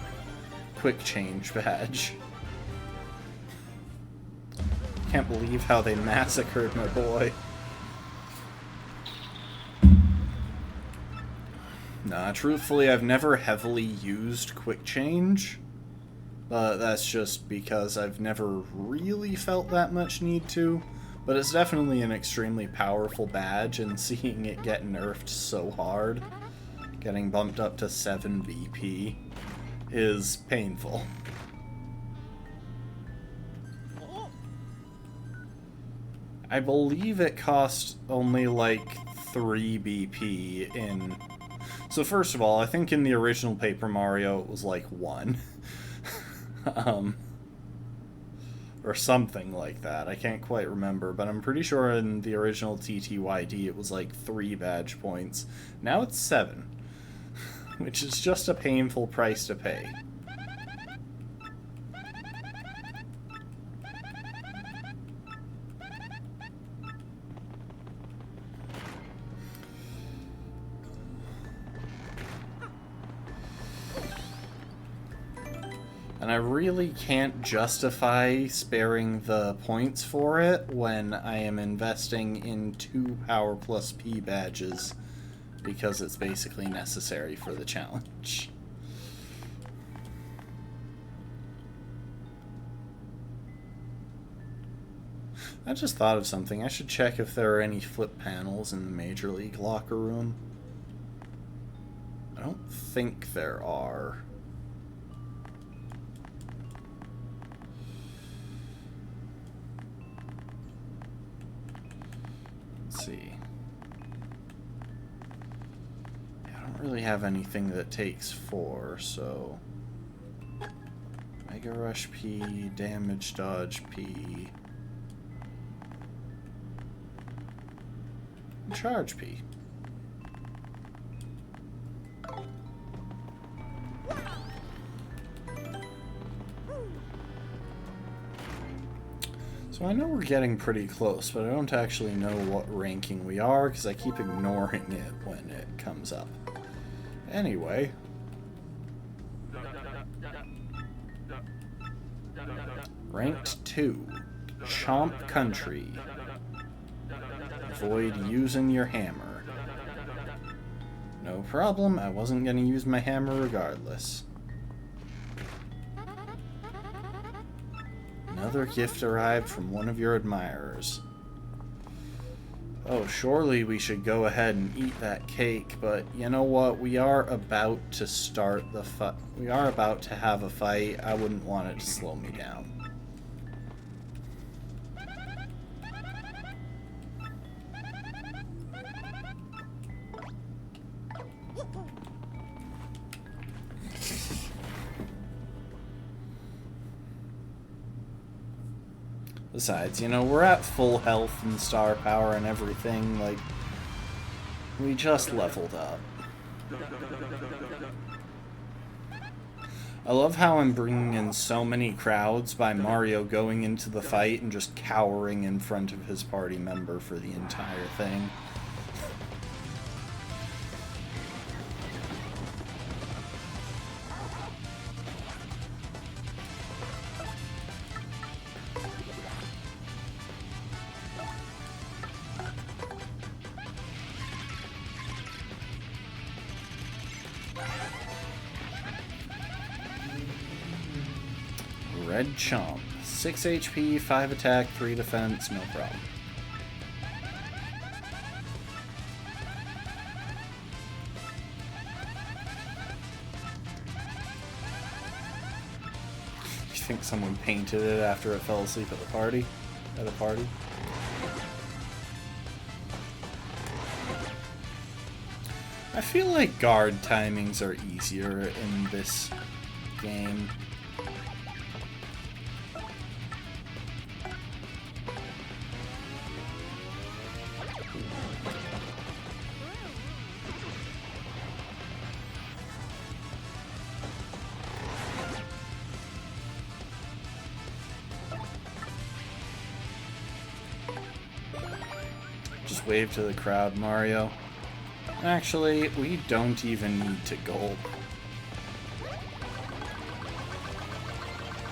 quick change badge. Can't believe how they massacred my boy. Nah, truthfully, I've never heavily used quick change, but that's just because I've never really felt that much need to. But it's definitely an extremely powerful badge, and seeing it get nerfed so hard, getting bumped up to 7 BP, is painful. I believe it cost only like 3 BP in... So first of all, I think in the original Paper Mario it was like 1. Or something like that. I can't quite remember, but I'm pretty sure in the original TTYD it was like 3 badge points. Now it's 7. Which is just a painful price to pay. And I really can't justify sparing the points for it when I am investing in 2 Power Plus P badges, because it's basically necessary for the challenge. I just thought of something. I should check if there are any flip panels in the Major League locker room. I don't think there are. See. I don't really have anything that takes 4, so Mega Rush P, Damage Dodge P, and Charge P. So I know we're getting pretty close, but I don't actually know what ranking we are, because I keep ignoring it when it comes up. Anyway. Ranked 2. Chomp Country. Avoid using your hammer. No problem, I wasn't going to use my hammer regardless. Another gift arrived from one of your admirers. Oh, surely we should go ahead and eat that cake, but you know what? We are about to start the fight. We are about to have a fight. I wouldn't want it to slow me down. Besides, you know, we're at full health and star power and everything, like, we just leveled up. I love how I'm bringing in so many crowds by Mario going into the fight and just cowering in front of his party member for the entire thing. Red Chomp. 6 HP, 5 attack, 3 defense, no problem. You think someone painted it after it fell asleep at the party? At a party? I feel like guard timings are easier in this game. Just wave to the crowd, Mario. Actually, we don't even need to gulp.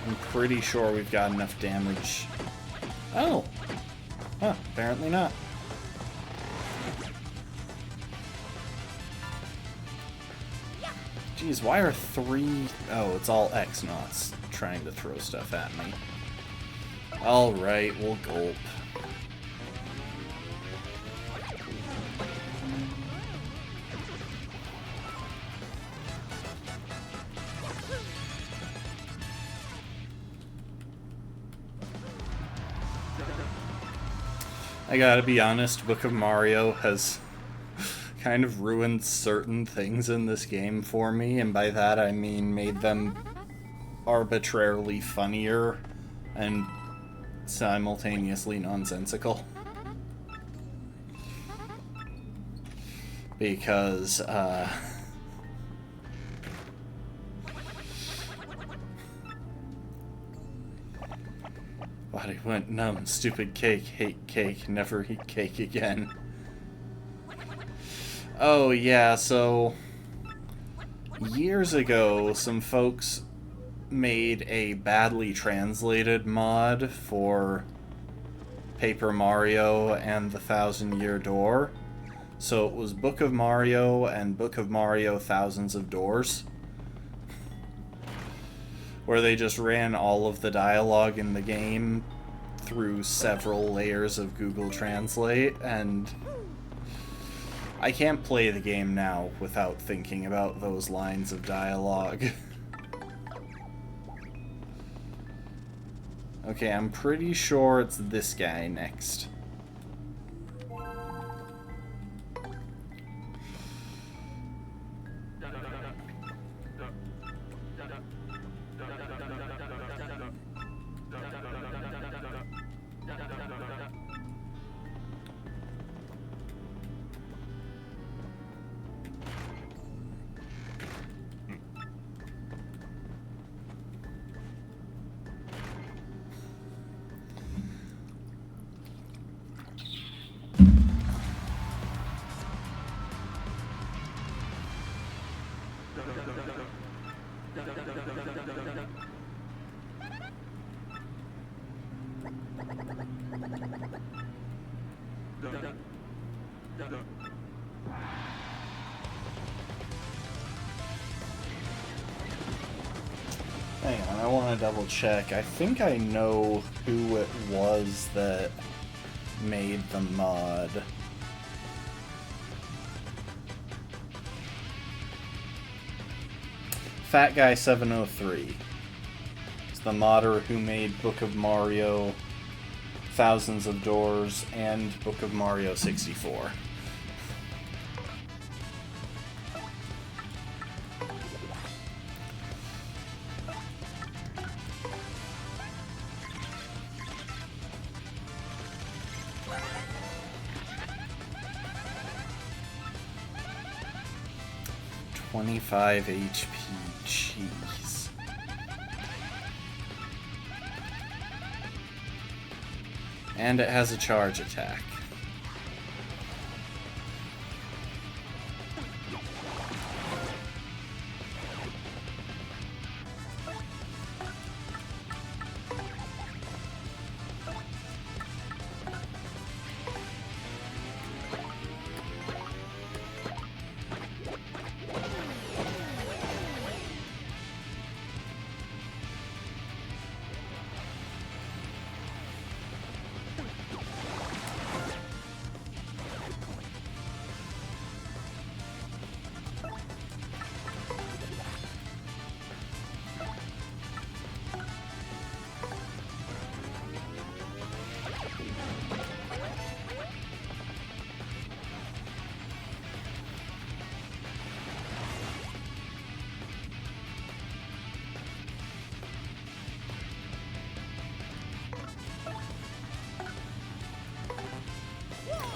I'm pretty sure we've got enough damage. Oh! Huh, apparently not. Geez, why are 3... Oh, it's all X-Nauts trying to throw stuff at me. Alright, we'll gulp. I gotta be honest, Book of Mario has kind of ruined certain things in this game for me, and by that I mean made them arbitrarily funnier and simultaneously nonsensical. Because, body went numb. Stupid cake. Hate cake. Never eat cake again. Oh, yeah, so... years ago, some folks made a badly translated mod for Paper Mario and the Thousand Year Door. So it was Book of Mario and Book of Mario Thousands of Doors, where they just ran all of the dialogue in the game through several layers of Google Translate, and I can't play the game now without thinking about those lines of dialogue. Okay, I'm pretty sure it's this guy next. Hang on, I want to double check. I think I know who it was that made the mod. Fat Guy 703. It's the modder who made Book of Mario Thousands of Doors and Book of Mario 64. 25 HP, jeez. And it has a charge attack.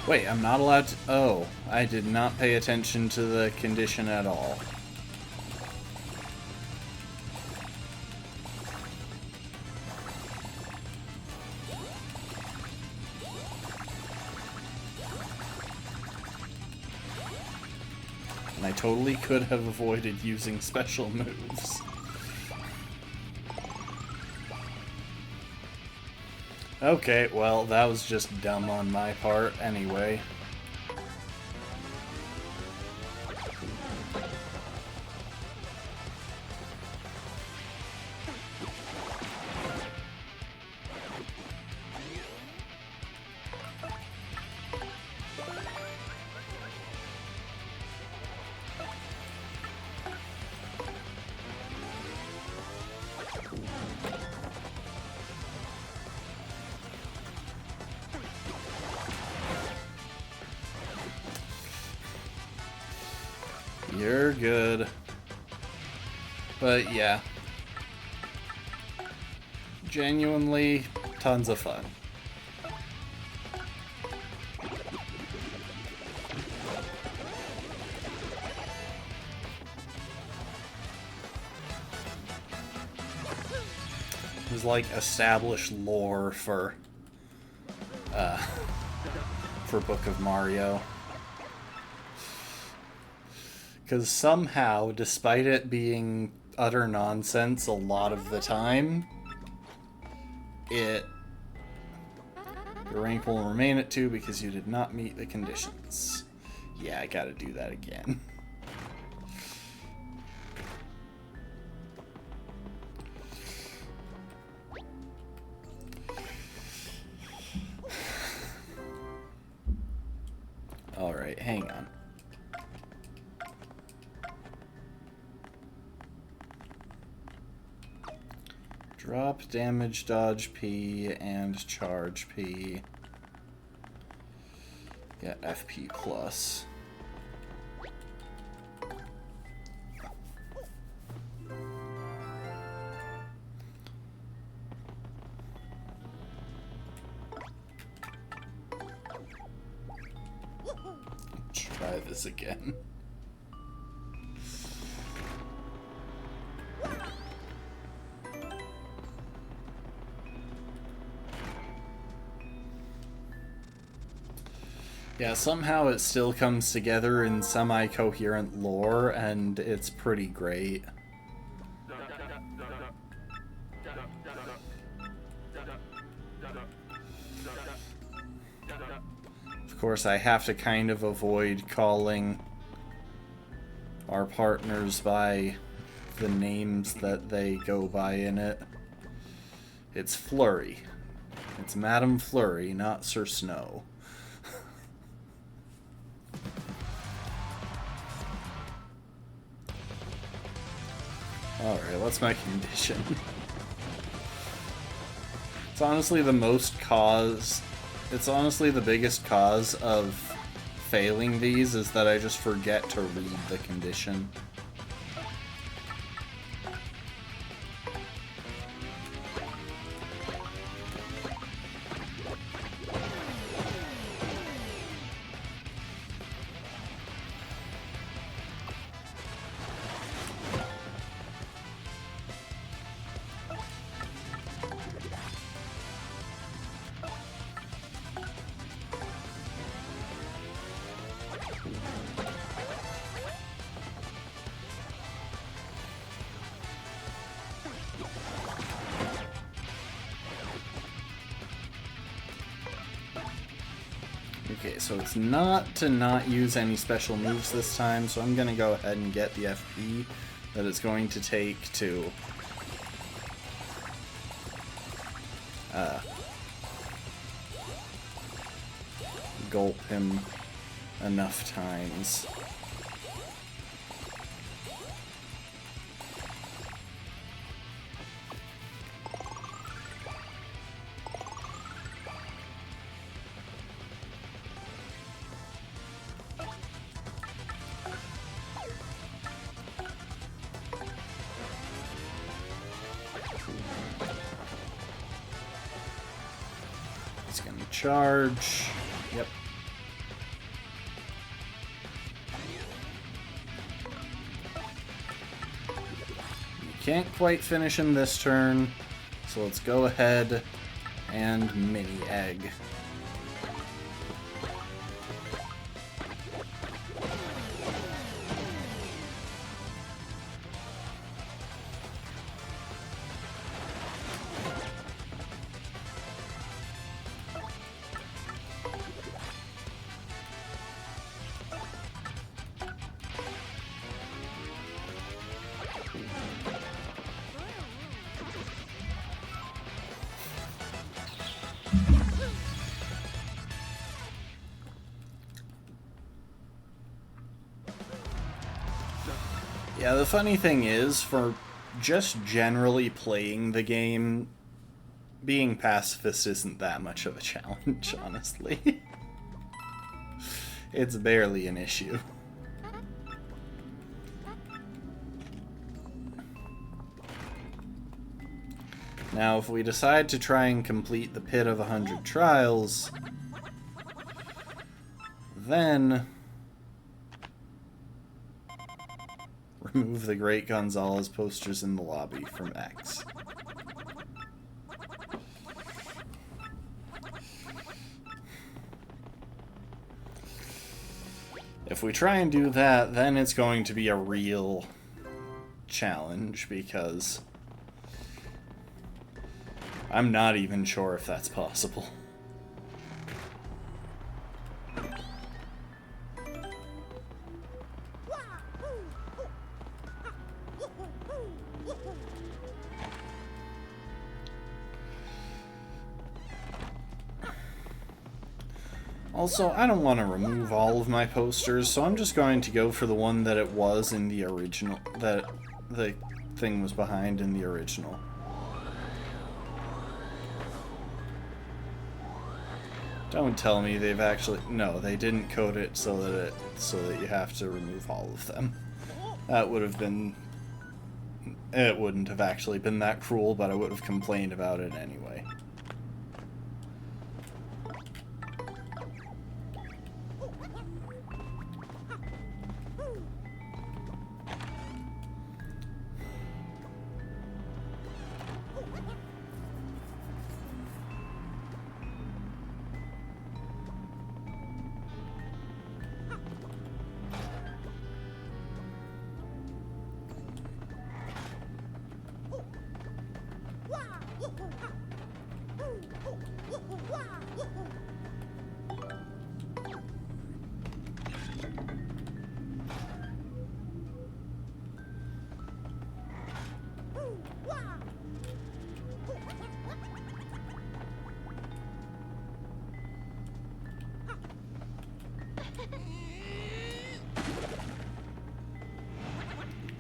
Wait, I'm not allowed to... Oh, I did not pay attention to the condition at all. And I totally could have avoided using special moves. Okay, well, that was just dumb on my part anyway. You're good. But yeah. Genuinely, tons of fun. There's like established lore for Book of Mario. Because somehow, despite it being utter nonsense a lot of the time, your rank will remain at 2 because you did not meet the conditions. Yeah, I gotta do that again. Alright, hang on. Drop, damage, dodge P, and charge P. Get FP plus. Try this again. Yeah, somehow it still comes together in semi-coherent lore, and it's pretty great. Of course, I have to kind of avoid calling our partners by the names that they go by in it. It's Flurry. It's Madame Flurry, not Sir Snow. Alright, what's my condition? It's honestly the biggest cause of failing these is that I just forget to read the condition. Okay, so it's not to not use any special moves this time, so I'm going to go ahead and get the FP that it's going to take to gulp him enough times. It's gonna charge. Yep. You can't quite finish him this turn, so let's go ahead and mini egg. Yeah, the funny thing is, for just generally playing the game, being pacifist isn't that much of a challenge, honestly. It's barely an issue. Now, if we decide to try and complete the Pit of 100 Trials, then remove the Great Gonzalez posters in the lobby from X. If we try and do that, then it's going to be a real challenge, because I'm not even sure if that's possible. Also, I don't want to remove all of my posters, so I'm just going to go for the one that it was in the original, that the thing was behind in the original. Don't tell me they've actually... No, they didn't code it so that you have to remove all of them. That would have been... It wouldn't have actually been that cruel, but I would have complained about it anyway.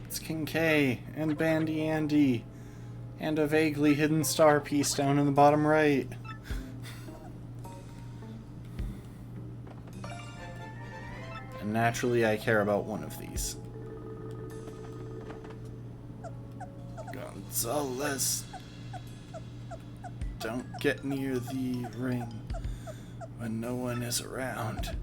It's King K and Bandy Andy and a vaguely hidden star piece down in the bottom right. And naturally I care about one of these. Gonzalez, don't get near the ring when no one is around.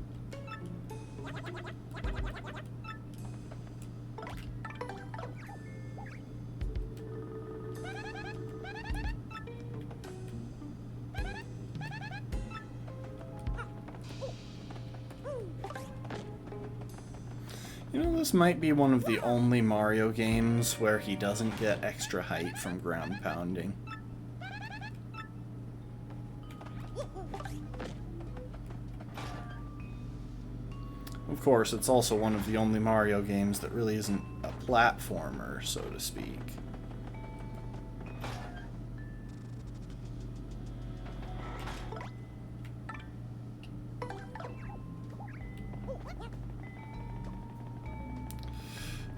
You know, this might be one of the only Mario games where he doesn't get extra height from ground pounding. Of course, it's also one of the only Mario games that really isn't a platformer, so to speak.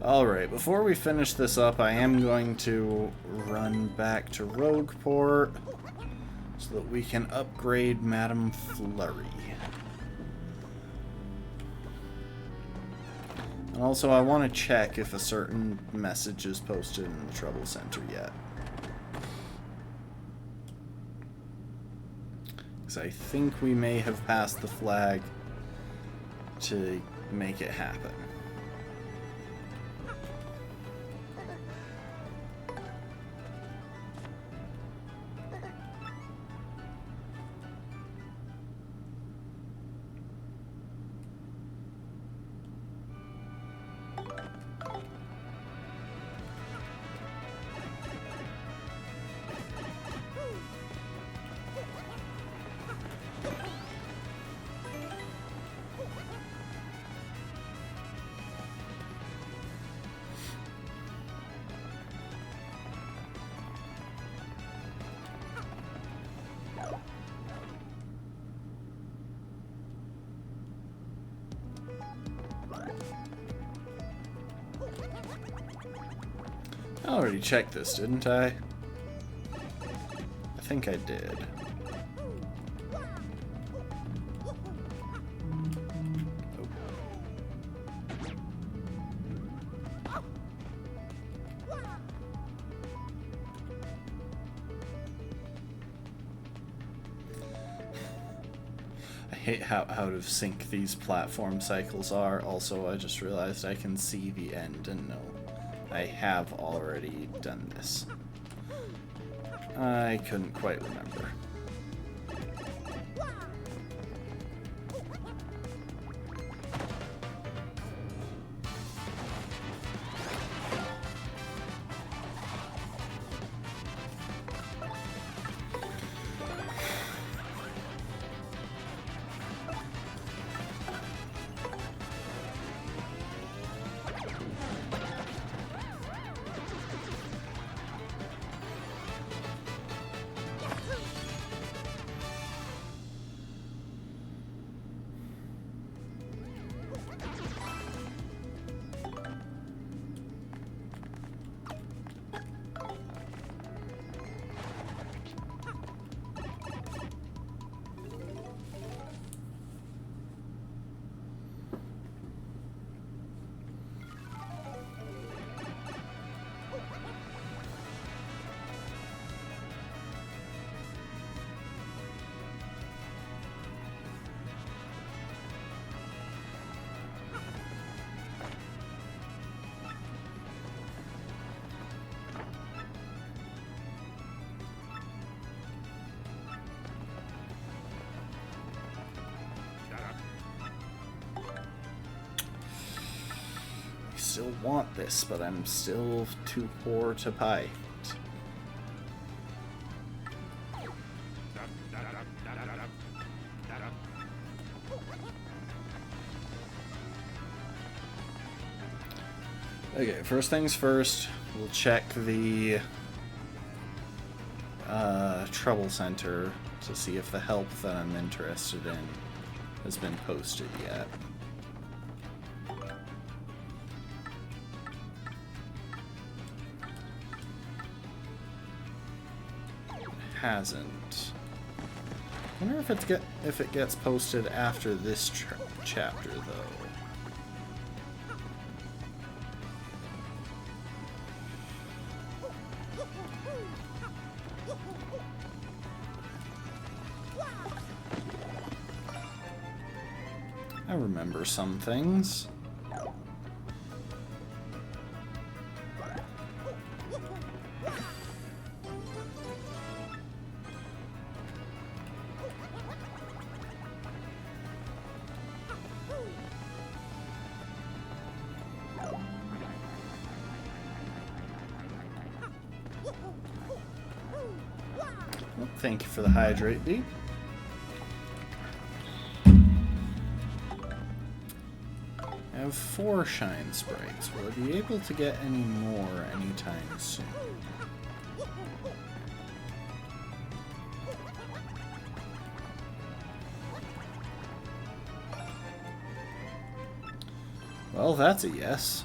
Alright, before we finish this up, I am going to run back to Rogueport so that we can upgrade Madame Flurry. And also, I want to check if a certain message is posted in the Trouble Center yet. Because I think we may have passed the flag to make it happen. I already checked this, didn't I? I think I did. Oh. I hate how out of sync these platform cycles are. Also, I just realized I can see the end and no. I have already done this. I couldn't quite remember. Still want this, but I'm still too poor to buy it. Okay, first things first, we'll check the Trouble Center to see if the help that I'm interested in has been posted yet. Hasn't. I wonder if it gets posted after this chapter, though. I remember some things. Well, thank you for the hydrate, D. have 4 shine sprites. Will I be able to get any more anytime soon? Well, that's a yes.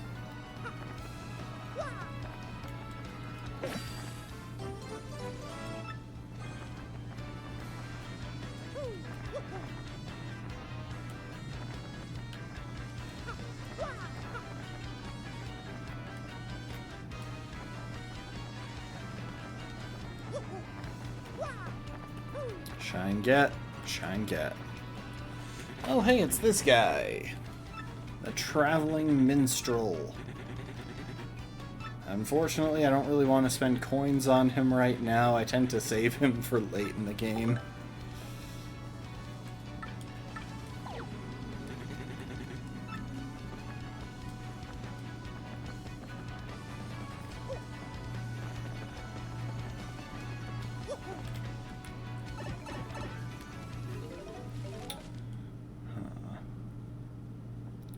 Shine get, shine get. Oh hey, it's this guy. A traveling minstrel. Unfortunately, I don't really want to spend coins on him right now. I tend to save him for late in the game.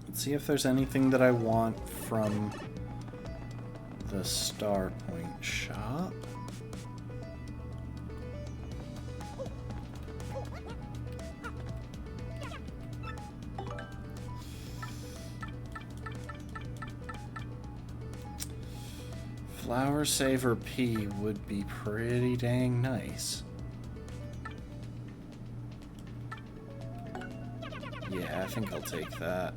Let's see if there's anything that I want from the Star Point shop. Flower Saver P would be pretty dang nice. Yeah, I think I'll take that.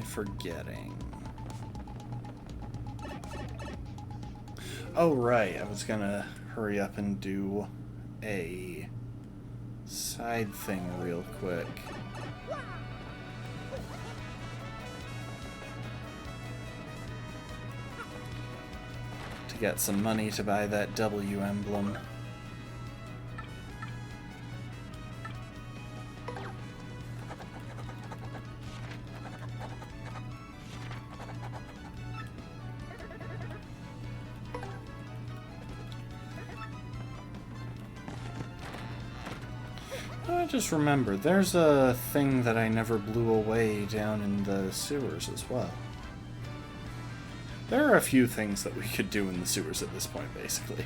Forgetting. Oh, right. I was gonna hurry up and do a side thing real quick. To get some money to buy that W emblem. I just remembered, there's a thing that I never blew away down in the sewers as well. There are a few things that we could do in the sewers at this point, basically.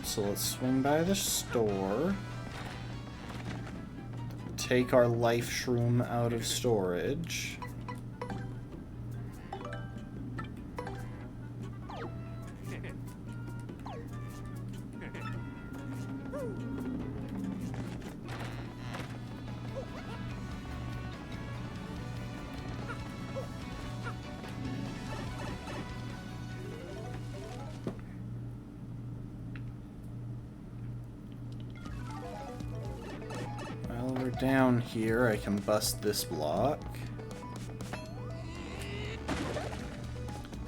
So let's swing by the store. Take our life shroom out of storage. Down here, I can bust this block.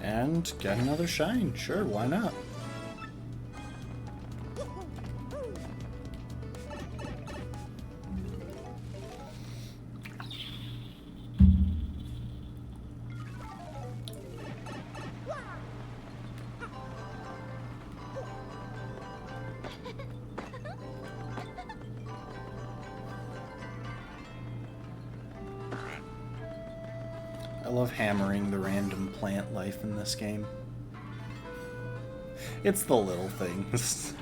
And get another shine. Sure, why not? I love hammering the random plant life in this game. It's the little things.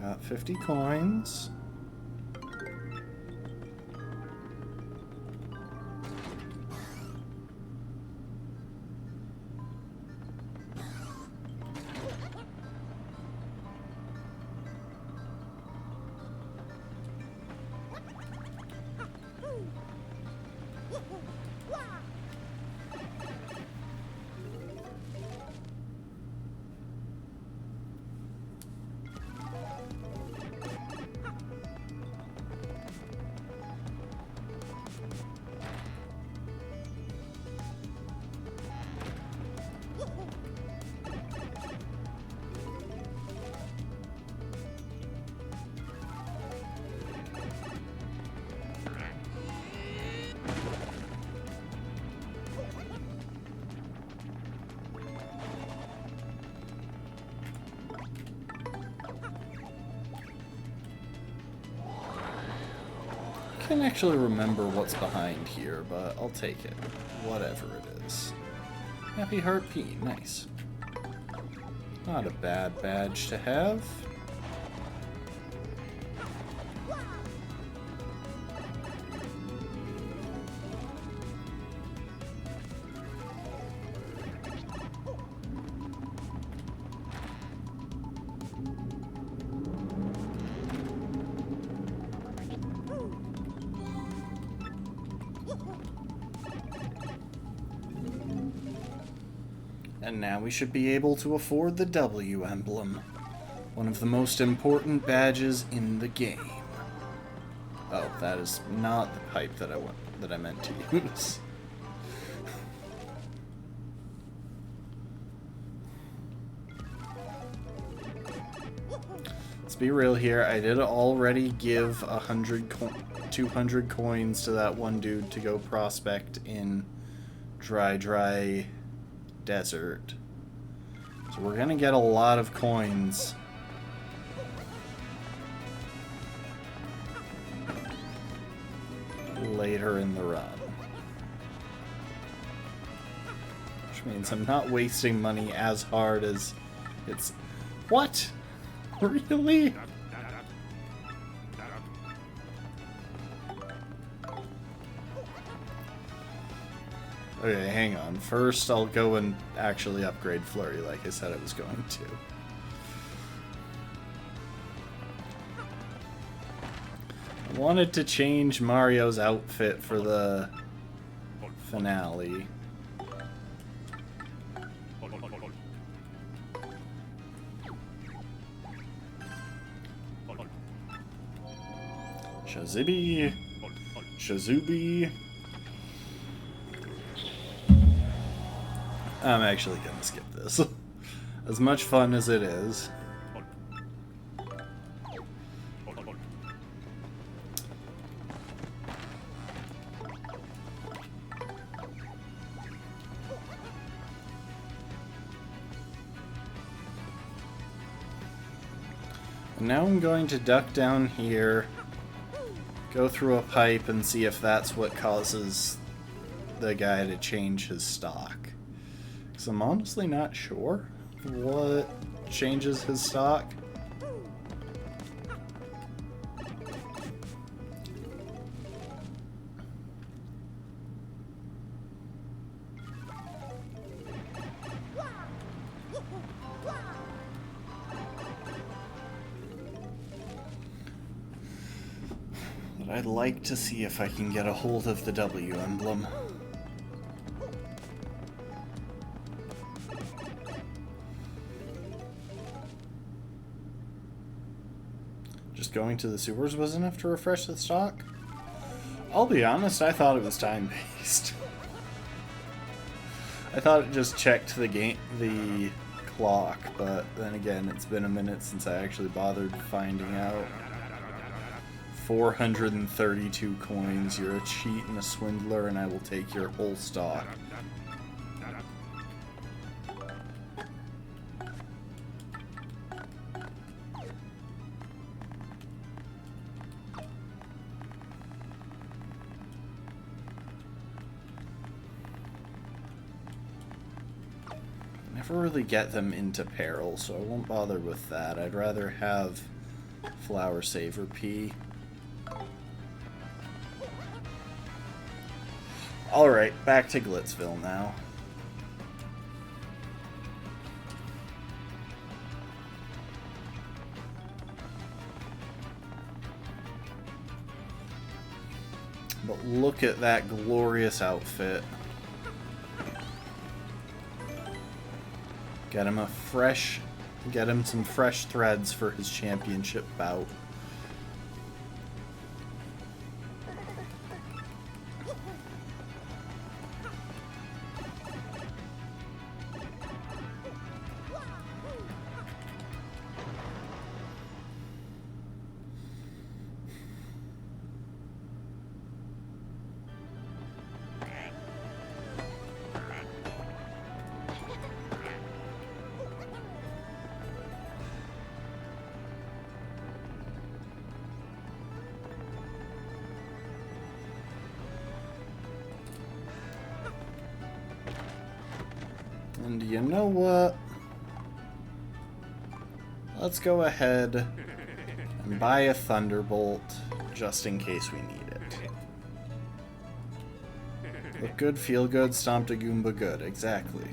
Got 50 coins. can't actually remember what's behind here, but I'll take it. Whatever it is. Happy Heart P. Nice. Not a bad badge to have. And now we should be able to afford the W emblem. One of the most important badges in the game. Oh, that is not the pipe that I meant to use. Let's be real here. I did already give 200 coins to that one dude to go prospect in dry desert. So we're gonna get a lot of coins. Later in the run. Which means I'm not wasting money as hard as it's... What? Really? Okay, hang on. First, I'll go and actually upgrade Flurry like I said I was going to. I wanted to change Mario's outfit for the finale. Shazibi. Shazubi. I'm actually gonna skip this. As much fun as it is. And now I'm going to duck down here, go through a pipe, and see if that's what causes the guy to change his stock. Because I'm honestly not sure what changes his stock. But I'd like to see if I can get a hold of the W emblem. Just going to the sewers was enough to refresh the stock? I'll be honest, I thought it was time-based. I thought it just checked the clock, but then again, it's been a minute since I actually bothered finding out. 432 coins, you're a cheat and a swindler, and I will take your whole stock. Never really get them into peril, so I won't bother with that. I'd rather have Flower Saver P. Alright, back to Glitzville now. But look at that glorious outfit. Get him some fresh threads for his championship bout. And you know what? Let's go ahead and buy a Thunderbolt just in case we need it. Look good, feel good, stomp a Goomba good. Exactly.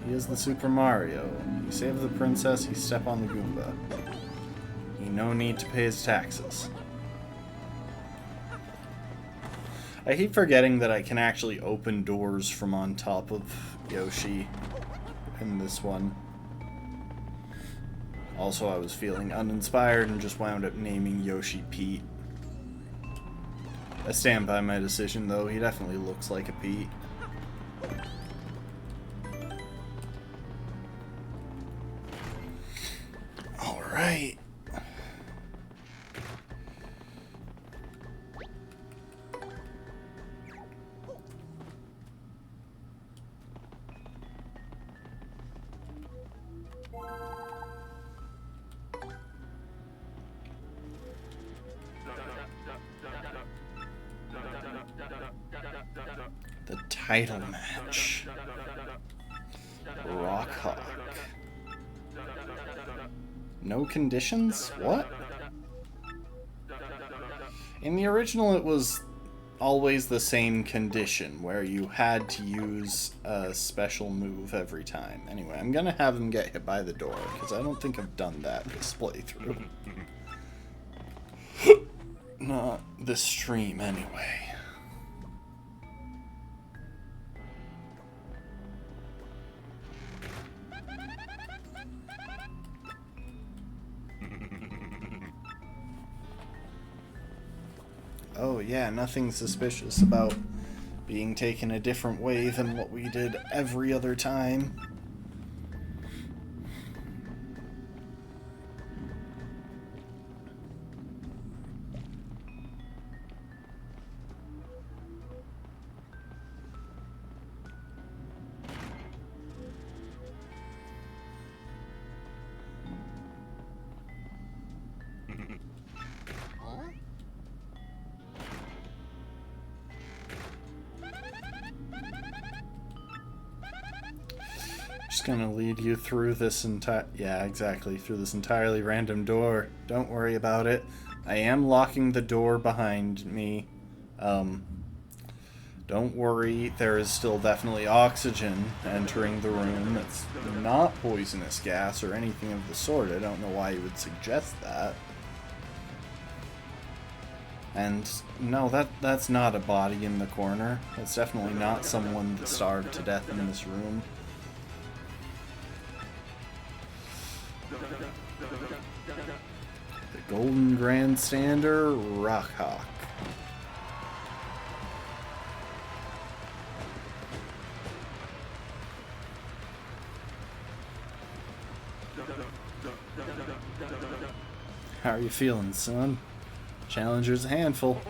He is the Super Mario. You save the princess, you step on the Goomba. You no need to pay his taxes. I keep forgetting that I can actually open doors from on top of Yoshi in this one. Also, I was feeling uninspired and just wound up naming Yoshi Pete. I stand by my decision, though. He definitely looks like a Pete. Alright. The title match. Rock Hawk. No conditions? What? In the original, it was always the same condition, where you had to use a special move every time. Anyway, I'm gonna have him get hit by the door, because I don't think I've done that this playthrough. Not this stream, anyway. Oh yeah, nothing suspicious about being taken a different way than what we did every other time. Just gonna lead you through this through this entirely random door. Don't worry about it. I am locking the door behind me. Don't worry, there is still definitely oxygen entering the room. It's not poisonous gas or anything of the sort. I don't know why you would suggest that. And no, that's not a body in the corner. That's definitely not someone that starved to death in this room. The Golden Grandstander, Rock Hawk. How are you feeling, son? Challenger's a handful.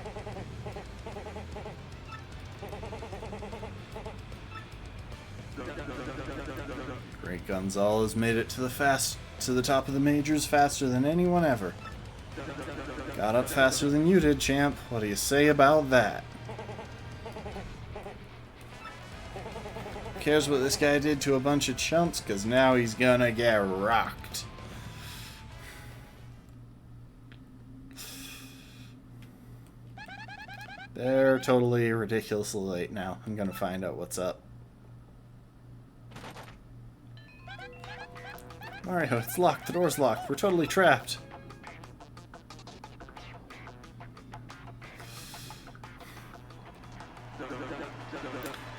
Great Gonzalez made it to the top of the majors faster than anyone ever. Got up faster than you did, champ. What do you say about that? Who cares what this guy did to a bunch of chumps, because now he's gonna get rocked. They're totally ridiculously late now. I'm gonna find out what's up. Mario, it's locked. The door's locked. We're totally trapped.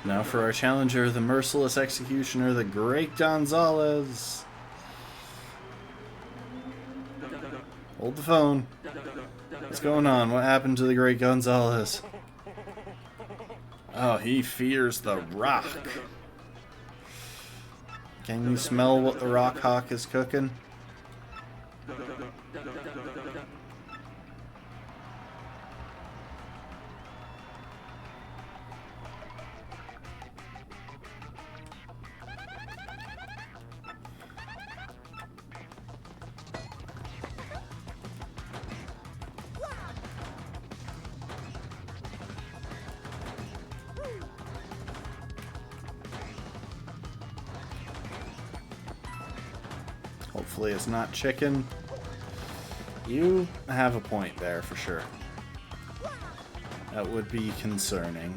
Now for our challenger, the merciless executioner, the Great Gonzalez. Hold the phone. What's going on? What happened to the Great Gonzalez? Oh, he fears the rock. Can you smell what the Rock Hawk is cooking? Hopefully it's not chicken. You have a point there for sure. That would be concerning.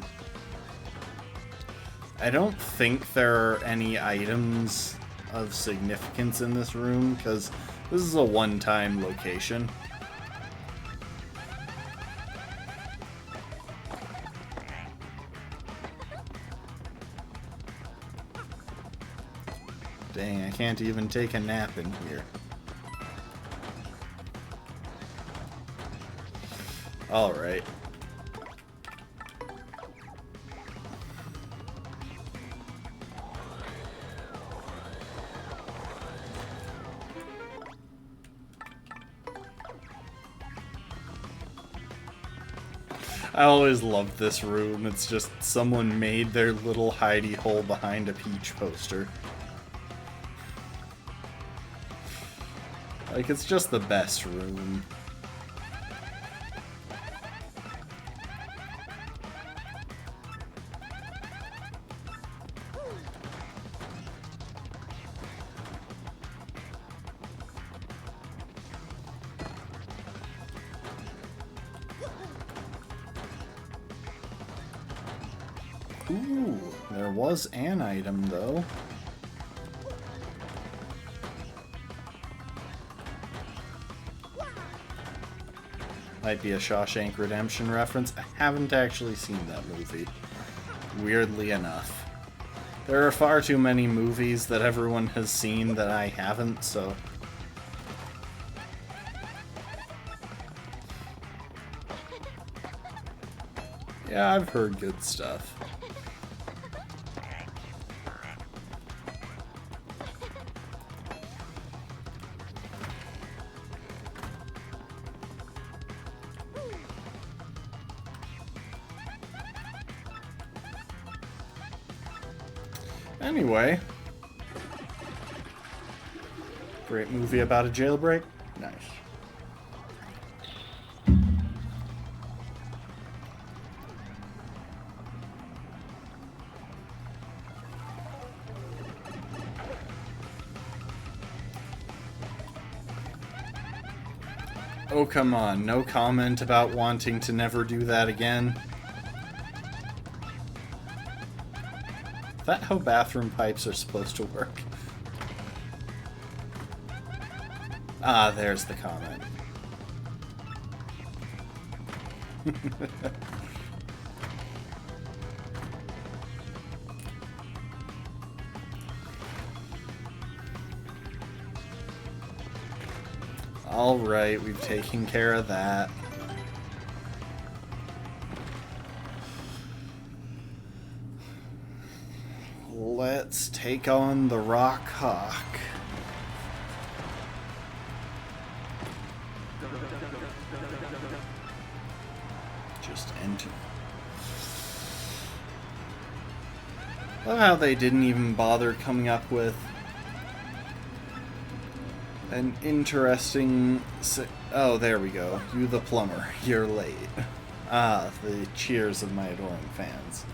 I don't think there are any items of significance in this room, because this is a one-time location. Dang, I can't even take a nap in here. Alright. I always loved this room. It's just someone made their little hidey hole behind a Peach poster. Like, it's just the best room. Ooh, there was an item, though. Might be a Shawshank Redemption reference. I haven't actually seen that movie, weirdly enough. There are far too many movies that everyone has seen that I haven't, so... Yeah, I've heard good stuff. Anyway, great movie about a jailbreak. Nice. Oh, come on. No comment about wanting to never do that again. Is that how bathroom pipes are supposed to work? Ah, there's the comment. Alright, we've taken care of that. Let's take on the Rock Hawk. Just enter. Love how they didn't even bother coming up with an interesting... Oh, there we go. You the plumber. You're late. Ah, the cheers of my adoring fans.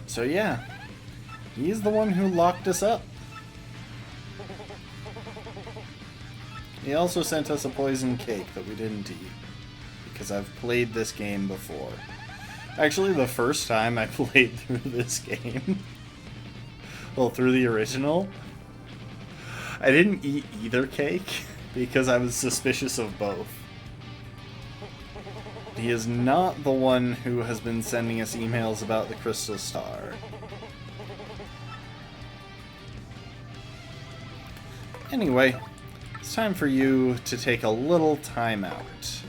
So yeah, he's the one who locked us up. He also sent us a poison cake that we didn't eat, because I've played this game before. Actually, the first time I played through this game, well, through the original, I didn't eat either cake because I was suspicious of both. He is not the one who has been sending us emails about the Crystal Star. Anyway, it's time for you to take a little time out.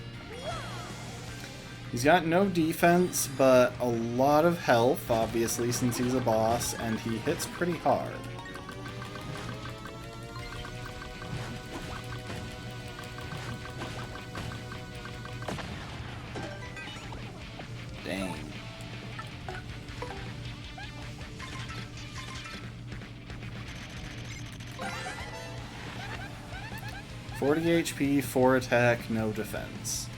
He's got no defense, but a lot of health, obviously, since he's a boss, and he hits pretty hard. 40 HP, 4 attack, no defense.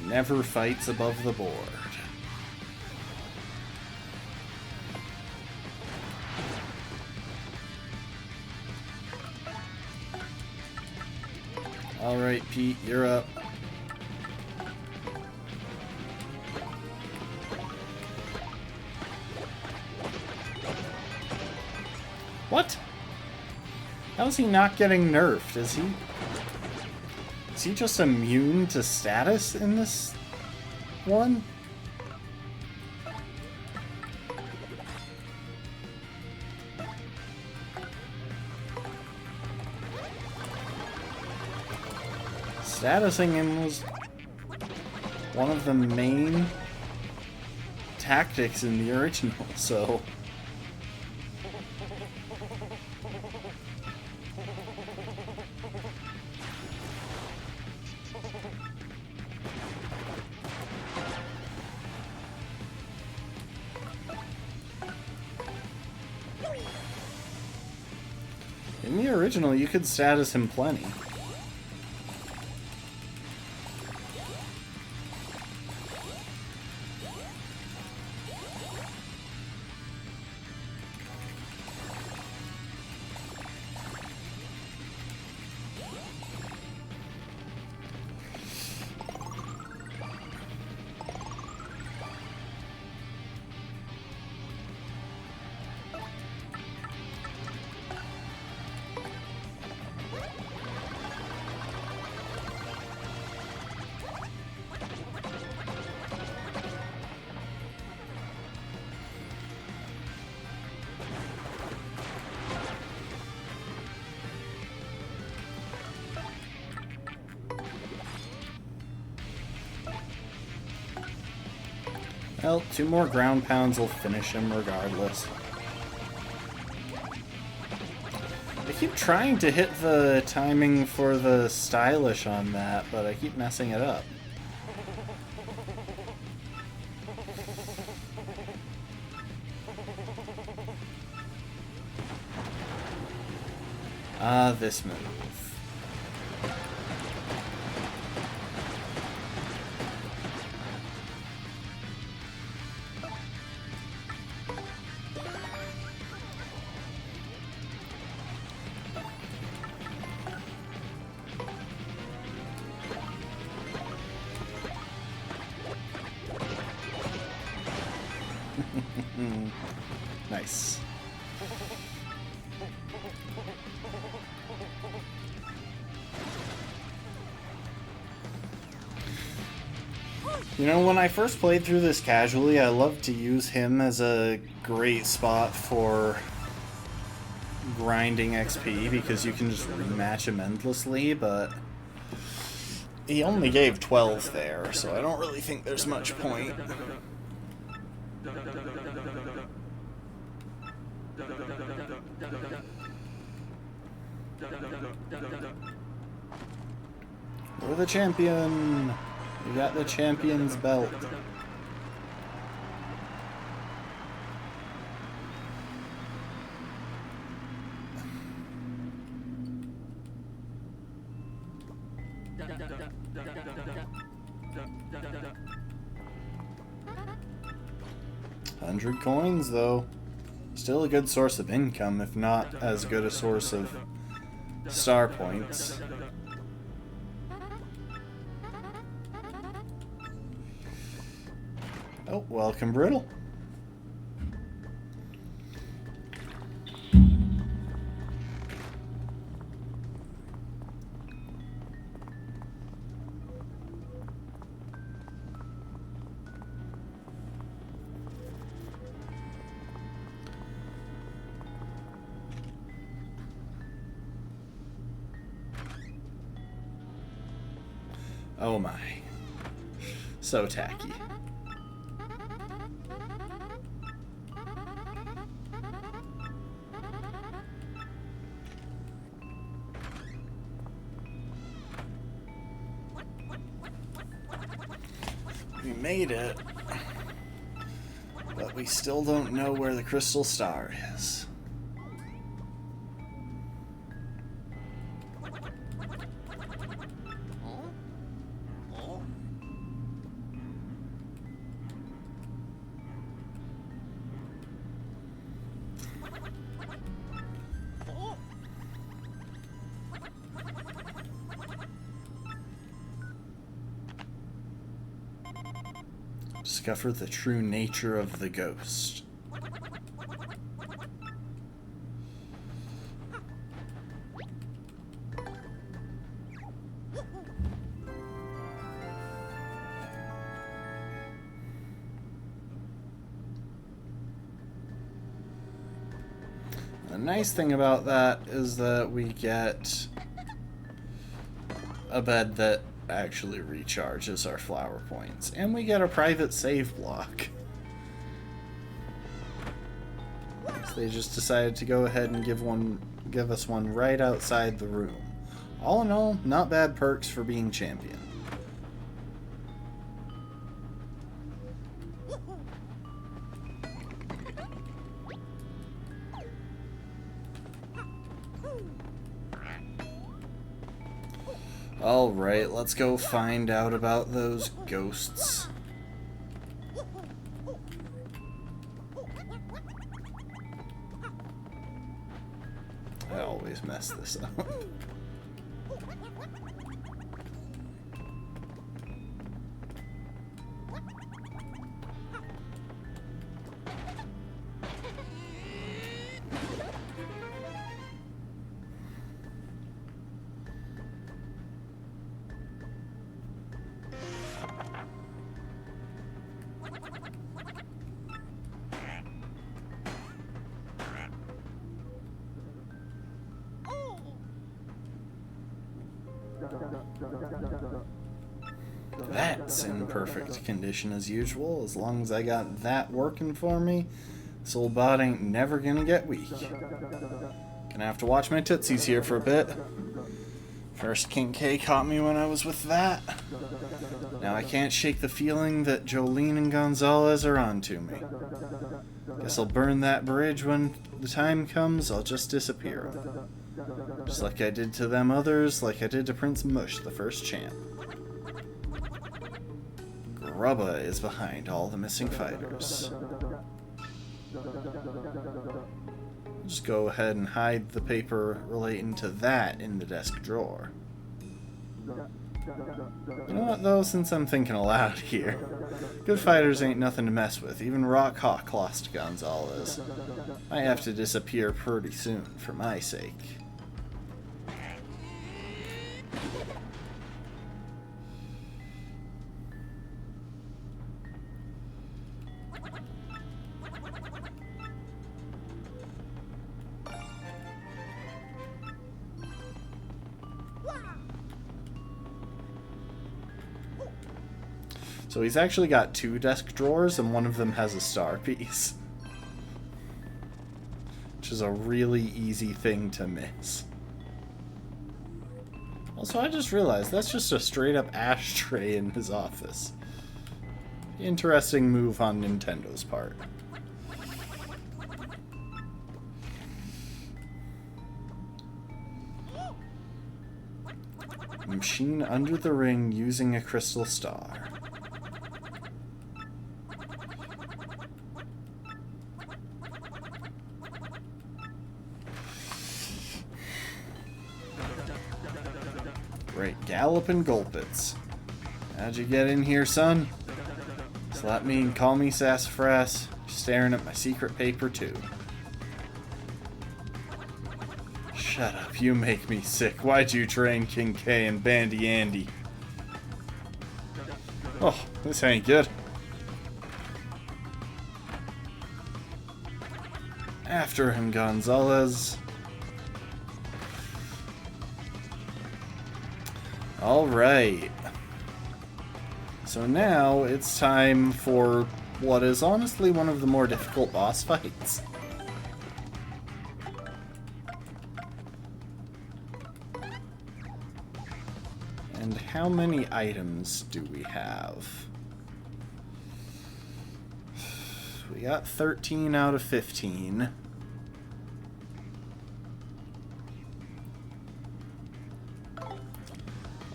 Never fights above the board. Alright, Pete, you're up. What? How is he not getting nerfed? Is he just immune to status in this one? Statusing him was one of the main tactics in the original, so... In the original, you could status him plenty. Well, 2 more ground pounds will finish him regardless. I keep trying to hit the timing for the stylish on that, but I keep messing it up. This move. Nice. You know, when I first played through this casually, I loved to use him as a great spot for grinding XP because you can just rematch him endlessly, but he only gave 12 there, so I don't really think there's much point. We're the champion! We got the champion's belt. $100 though. Still a good source of income, if not as good a source of star points. Oh, welcome, Brittle. Oh my. So tacky. We made it. But we still don't know where the crystal star is. Discover the true nature of the ghost. The nice thing about that is that we get a bed that actually recharges our flower points, and we get a private save block. So they just decided to go ahead and give us one right outside the room. All in all, not bad perks for being champion. Alright, let's go find out about those ghosts. I always mess this up. That's in perfect condition as usual. As long as I got that working for me, this old bot ain't never gonna get weak. Gonna have to watch my tootsies here for a bit. First King K caught me when I was with that. Now I can't shake the feeling that Jolene and Gonzalez are onto me. Guess I'll burn that bridge when the time comes. I'll just disappear. Just like I did to them others, like I did to Prince Mush, the first champ. Grubba is behind all the missing fighters. Just go ahead and hide the paper relating to that in the desk drawer. You know what, though, since I'm thinking aloud here, good fighters ain't nothing to mess with. Even Rock Hawk lost Gonzalez. I have to disappear pretty soon, for my sake. So he's actually got 2 desk drawers, and one of them has a star piece. Which is a really easy thing to miss. Also, I just realized that's just a straight-up ashtray in his office. Interesting move on Nintendo's part. Machine under the ring using a crystal star. Great Gallop and Gulpits. How'd you get in here, son? Slap me and call me sassafras. You're staring at my secret paper, too. Shut up, you make me sick. Why'd you train King K and Bandy Andy? Oh, this ain't good. After him, Gonzalez. Alright. So now it's time for what is honestly one of the more difficult boss fights. And how many items do we have? We got 13 out of 15.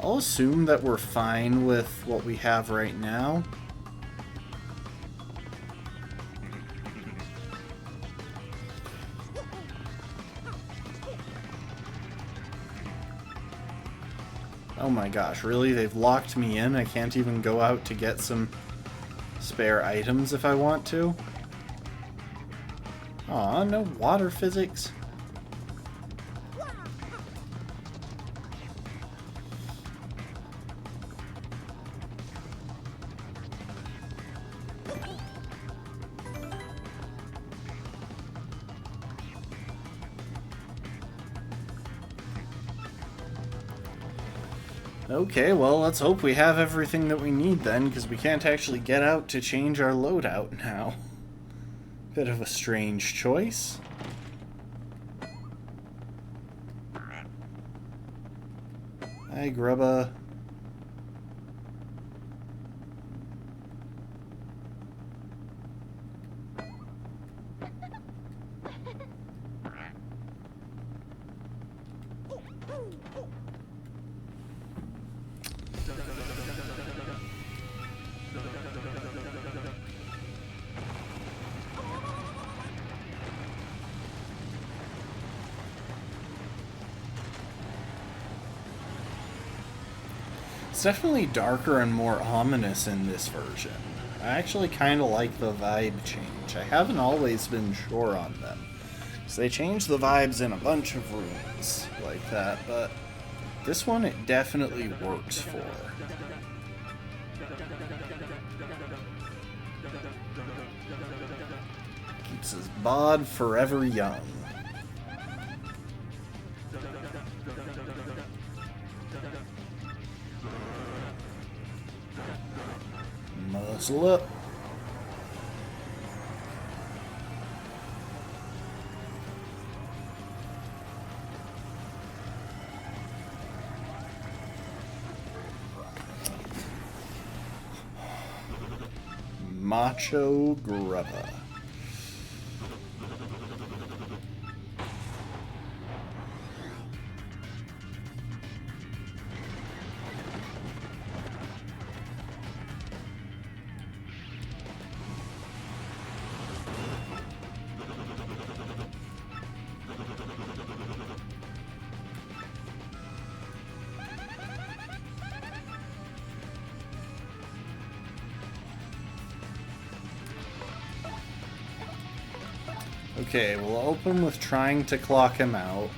I'll assume that we're fine with what we have right now. Oh my gosh, really? They've locked me in? I can't even go out to get some spare items if I want to? Aw, no water physics. Okay, well, let's hope we have everything that we need then, because we can't actually get out to change our loadout now. Bit of a strange choice. Hi, Grubba. It's definitely darker and more ominous in this version. I actually kind of like the vibe change. I haven't always been sure on them. So they changed the vibes in a bunch of rooms like that, but this one it definitely works for. Keeps his bod forever young. Muscle up. Macho Grubba. Okay, we'll open with trying to clock him out.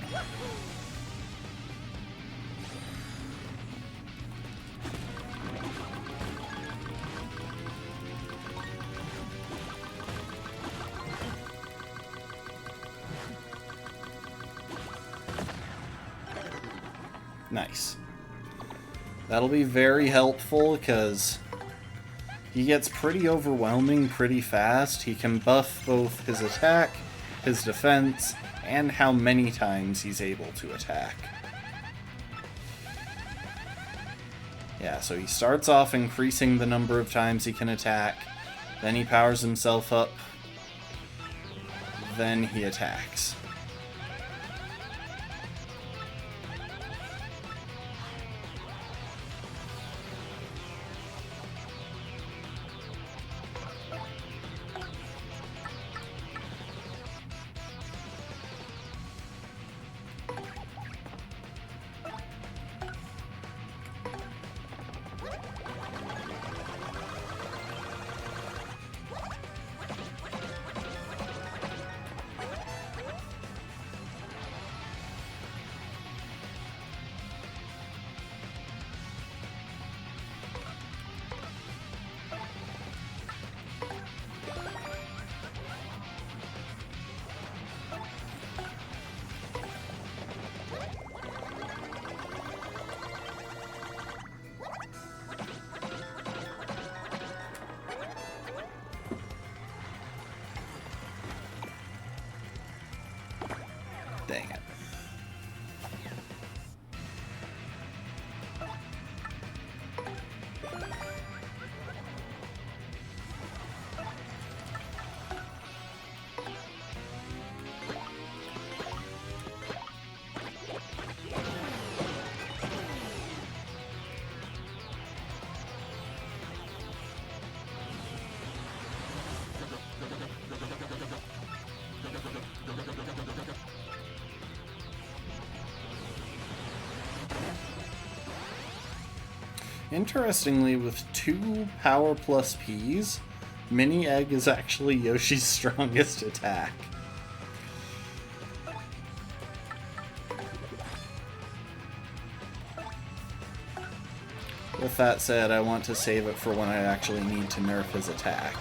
Nice. That'll be very helpful because he gets pretty overwhelming pretty fast. He can buff both his attack, his defense, and how many times he's able to attack. Yeah, so he starts off increasing the number of times he can attack, then he powers himself up, then he attacks. Interestingly, with 2 Power plus Ps, Mini Egg is actually Yoshi's strongest attack. With that said, I want to save it for when I actually need to nerf his attack.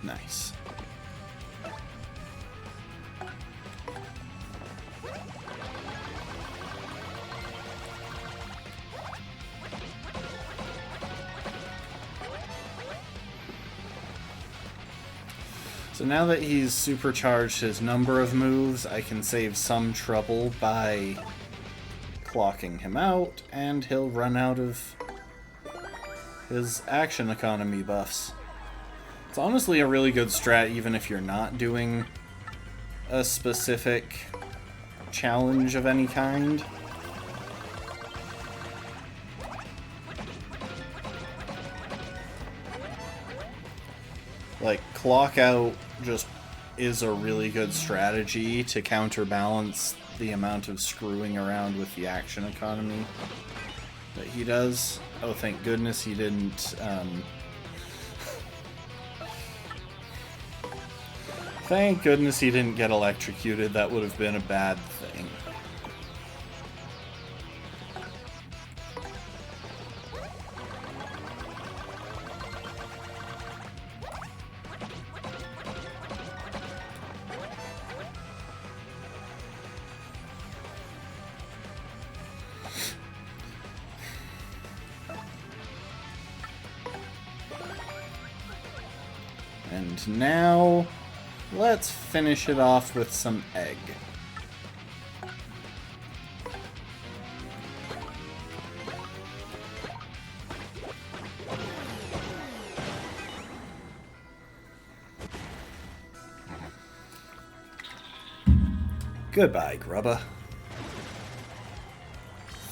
Nice. So now that he's supercharged his number of moves, I can save some trouble by clocking him out, and he'll run out of his action economy buffs. It's honestly a really good strat even if you're not doing a specific challenge of any kind. Like, clock out just is a really good strategy to counterbalance the amount of screwing around with the action economy that he does. Oh, thank goodness he didn't, thank goodness he didn't get electrocuted. That would have been a bad thing. And now, let's finish it off with some egg. Goodbye, Grubba.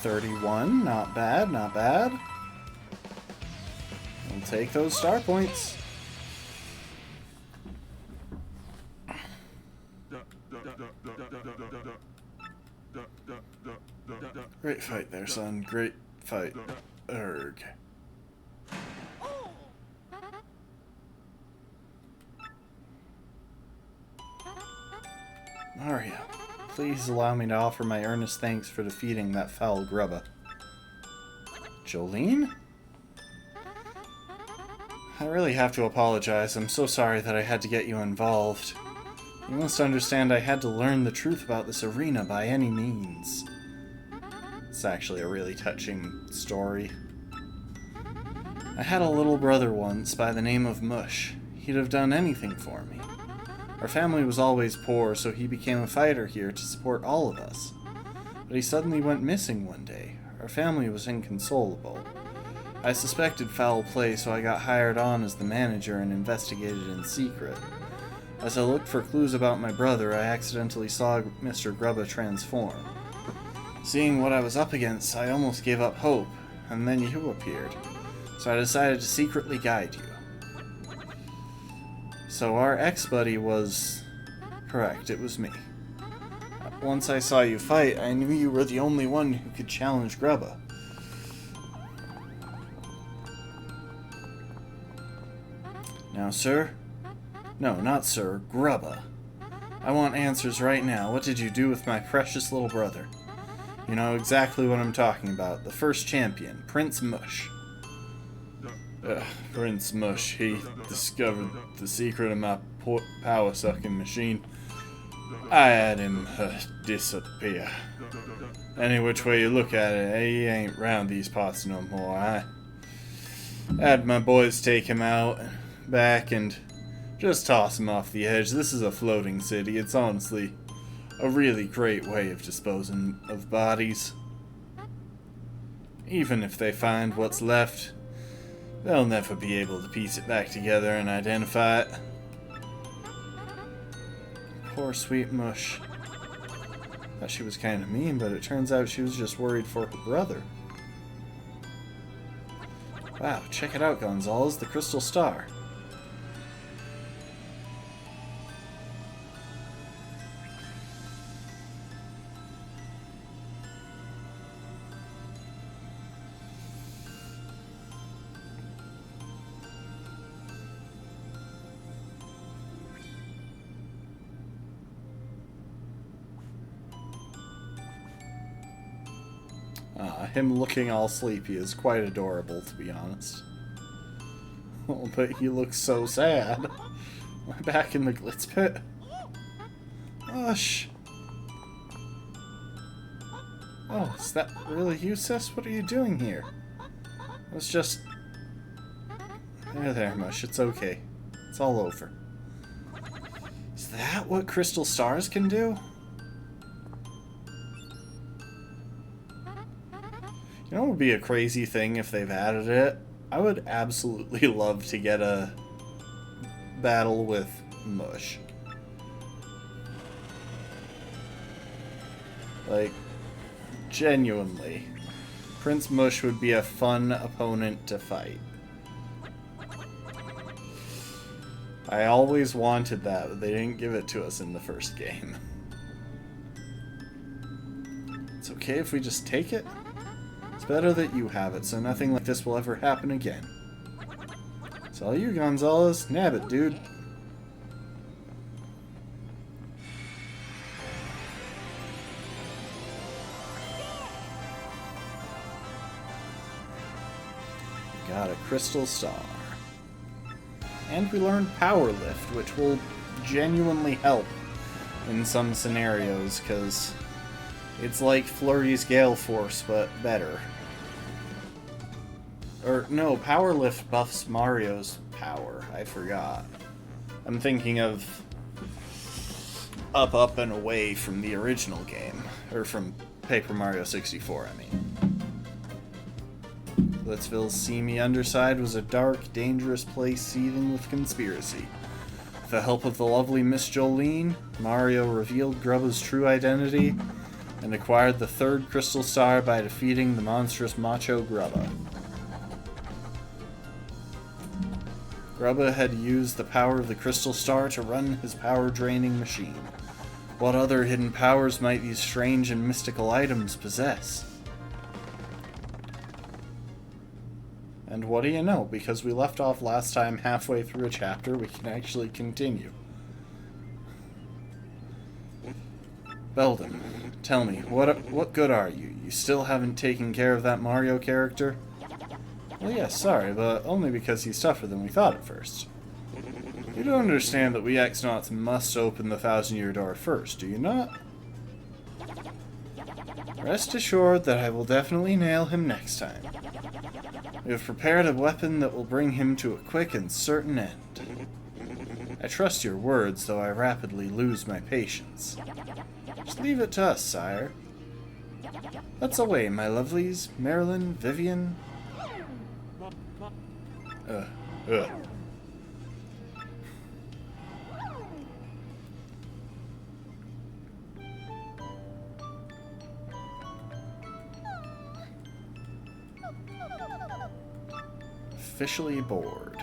31, not bad, not bad. We'll take those star points. Great fight there, son. Great fight. Erg. Mario, please allow me to offer my earnest thanks for defeating that foul Grubba. Jolene? I really have to apologize. I'm so sorry that I had to get you involved. You must understand I had to learn the truth about this arena by any means. It's actually a really touching story. I had a little brother once by the name of Mush. He'd have done anything for me. Our family was always poor, so he became a fighter here to support all of us. But he suddenly went missing one day. Our family was inconsolable. I suspected foul play, so I got hired on as the manager and investigated in secret. As I looked for clues about my brother, I accidentally saw Mr. Grubba transform. Seeing what I was up against, I almost gave up hope, and then you appeared. So I decided to secretly guide you. So our ex-buddy was... correct, it was me. Once I saw you fight, I knew you were the only one who could challenge Grubba. Now, sir, No, not sir. Grubba. I want answers right now. What did you do with my precious little brother? You know exactly what I'm talking about. The first champion, Prince Mush. Prince Mush, he discovered the secret of my power-sucking machine. I had him disappear. Any which way you look at it, he ain't round these parts no more. I had my boys take him out, back, and just toss him off the edge. This is a floating city. It's honestly a really great way of disposing of bodies. Even if they find what's left, they'll never be able to piece it back together and identify it. Poor sweet Mush. Thought she was kind of mean, but it turns out she was just worried for her brother. Wow, check it out, Gonzalez, the Crystal Star. Him looking all sleepy is quite adorable, to be honest. Oh, but he looks so sad. Am I back in the glitz pit? Hush! Oh, is that really you, sis? What are you doing here? It was just... There, Mush, it's okay. It's all over. Is that what crystal stars can do? You know what would be a crazy thing if they've added it? I would absolutely love to get a battle with Mush. Like, genuinely. Prince Mush would be a fun opponent to fight. I always wanted that, but they didn't give it to us in the first game. It's okay if we just take it? It's better that you have it, so nothing like this will ever happen again. It's all you, Gonzalez. Nab it, dude. Got a crystal star. And we learned Power Lift, which will genuinely help in some scenarios, because it's like Flurry's Gale Force, but better. Or, no, Power Lift buffs Mario's power. I forgot. I'm thinking of Up, Up, and Away from the original game. Or from Paper Mario 64, I mean. Blitzville's seamy underside was a dark, dangerous place seething with conspiracy. With the help of the lovely Miss Jolene, Mario revealed Grubba's true identity and acquired the third crystal star by defeating the monstrous Macho Grubba. Grubba had used the power of the crystal star to run his power-draining machine. What other hidden powers might these strange and mystical items possess? And what do you know? Because we left off last time halfway through a chapter, we can actually continue. Belden, tell me, what good are you? You still haven't taken care of that Mario character? Well, yes, sorry, but only because he's tougher than we thought at first. You don't understand that we X-Nauts must open the 1,000-year door first, do you not? Rest assured that I will definitely nail him next time. We have prepared a weapon that will bring him to a quick and certain end. I trust your words, though I rapidly lose my patience. Just leave it to us, sire. Let's away, my lovelies. Marilyn, Vivian. Officially bored.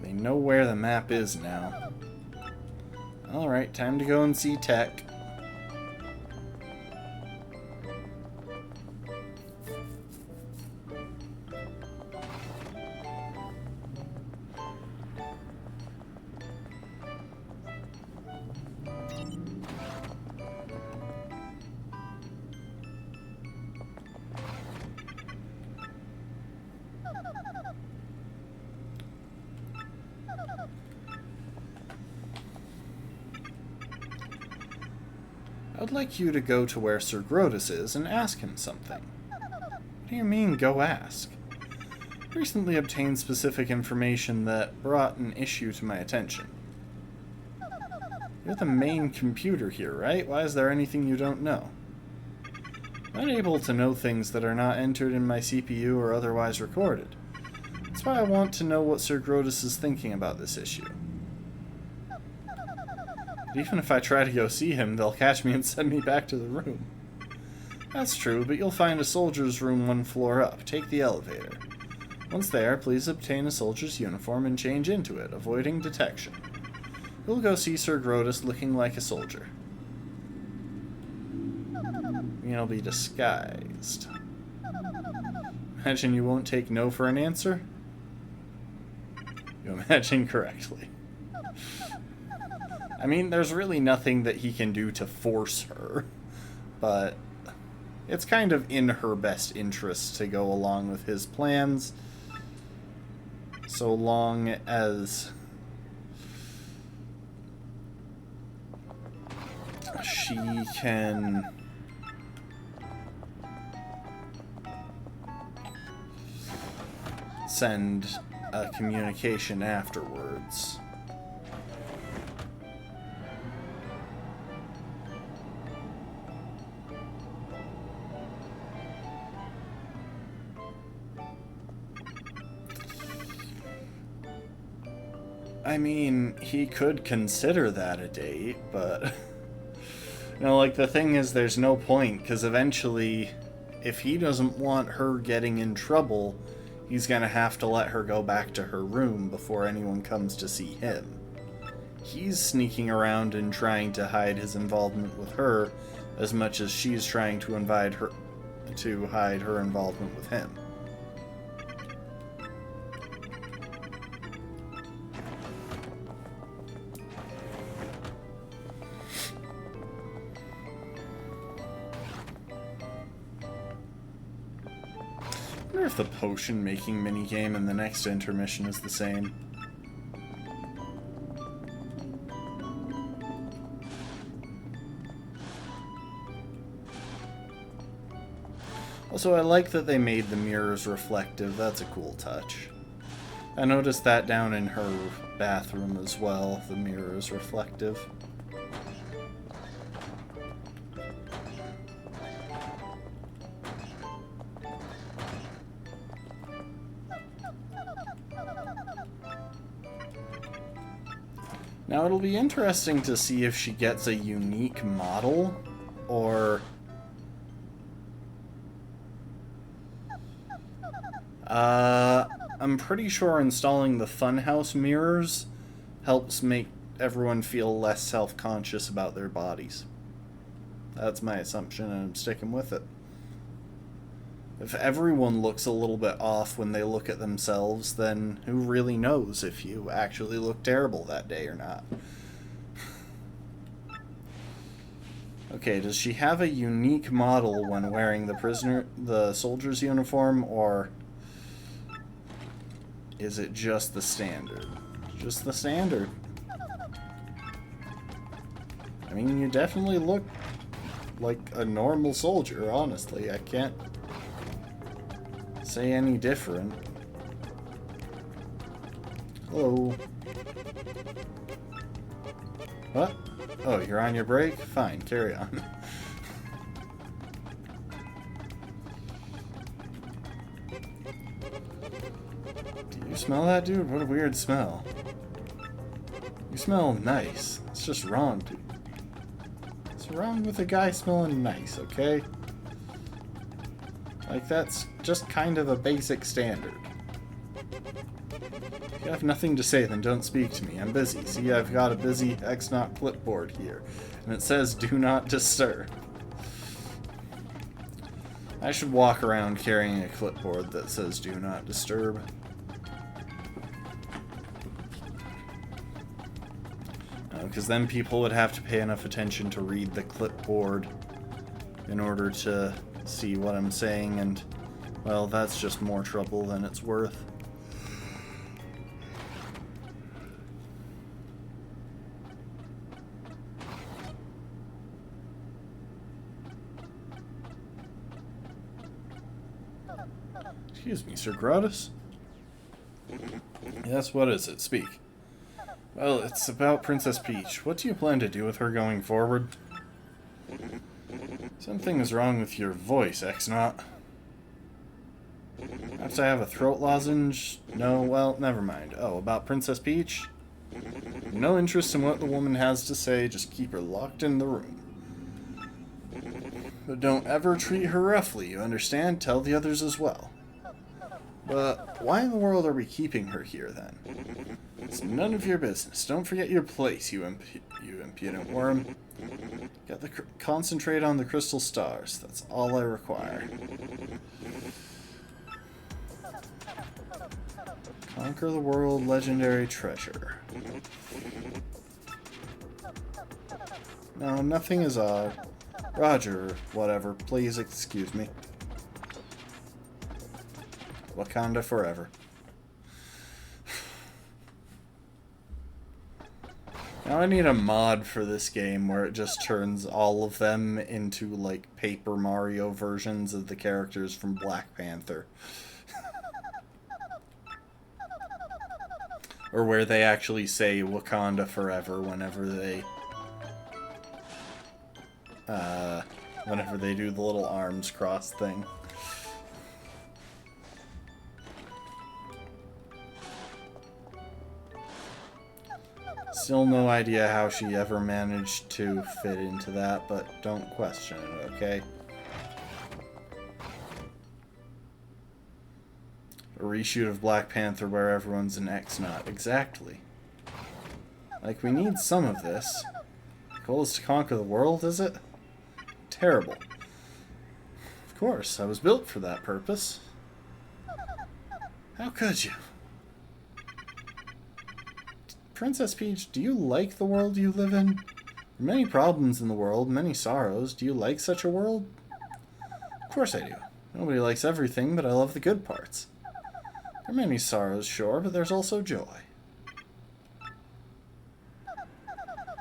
They know where the map is now. Alright, time to go and see Tech. I'd like you to go to where Sir Grotus is and ask him something. What do you mean, go ask? Recently obtained specific information that brought an issue to my attention. You're the main computer here, right? Why is there anything you don't know? I'm not able to know things that are not entered in my CPU or otherwise recorded. That's why I want to know what Sir Grotus is thinking about this issue. But even if I try to go see him, they'll catch me and send me back to the room. That's true, but you'll find a soldier's room 1 floor up. Take the elevator. Once there, please obtain a soldier's uniform and change into it, avoiding detection. You'll go see Sir Grotus looking like a soldier. You'll be disguised. Imagine you won't take no for an answer? You imagine correctly. I mean, there's really nothing that he can do to force her, but it's kind of in her best interest to go along with his plans, so long as she can send a communication afterwards. I mean, he could consider that a date, but you know, like, the thing is, there's no point, because eventually, if he doesn't want her getting in trouble, he's gonna have to let her go back to her room before anyone comes to see him. He's sneaking around and trying to hide his involvement with her as much as she's trying to hide her involvement with him. I wonder if the potion making minigame in the next intermission is the same. Also, I like that they made the mirrors reflective. That's a cool touch. I noticed that down in her bathroom as well. The mirror is reflective. Now, it'll be interesting to see if she gets a unique model, or I'm pretty sure installing the funhouse mirrors helps make everyone feel less self-conscious about their bodies. That's my assumption, and I'm sticking with it. If everyone looks a little bit off when they look at themselves, then who really knows if you actually look terrible that day or not? Okay, does she have a unique model when wearing the soldier's uniform, or is it just the standard? Just the standard. I mean, you definitely look like a normal soldier, honestly. I can't say any different. Hello. What? Oh, you're on your break? Fine, carry on. Do you smell that, dude? What a weird smell. You smell nice. It's just wrong, dude. What's wrong with a guy smelling nice, okay? Like, that's just kind of a basic standard. If you have nothing to say, then don't speak to me. I'm busy. See, I've got a busy X-Not clipboard here, and it says, do not disturb. I should walk around carrying a clipboard that says, do not disturb. Because then people would have to pay enough attention to read the clipboard in order to see what I'm saying, and, well, that's just more trouble than it's worth. Excuse me, Sir Gratus? Yes, what is it? Speak. Well, it's about Princess Peach. What do you plan to do with her going forward? Something is wrong with your voice, X-Not. Perhaps I have a throat lozenge? No, well, never mind. Oh, about Princess Peach? No interest in what the woman has to say, just keep her locked in the room. But don't ever treat her roughly, you understand? Tell the others as well. But why in the world are we keeping her here, then? It's none of your business. Don't forget your place, you impudent worm. Concentrate on the crystal stars. That's all I require. Conquer the world, legendary treasure. No, nothing is odd. Roger, whatever. Please excuse me. Wakanda forever. Now I need a mod for this game where it just turns all of them into, like, Paper Mario versions of the characters from Black Panther. Or where they actually say Wakanda forever whenever they do the little arms crossed thing. Still no idea how she ever managed to fit into that, but don't question it, okay? A reshoot of Black Panther where everyone's an X-Not. Exactly. Like, we need some of this. The goal is to conquer the world, is it? Terrible. Of course, I was built for that purpose. How could you? Princess Peach, do you like the world you live in? There are many problems in the world, many sorrows. Do you like such a world? Of course I do. Nobody likes everything, but I love the good parts. There are many sorrows, sure, but there's also joy.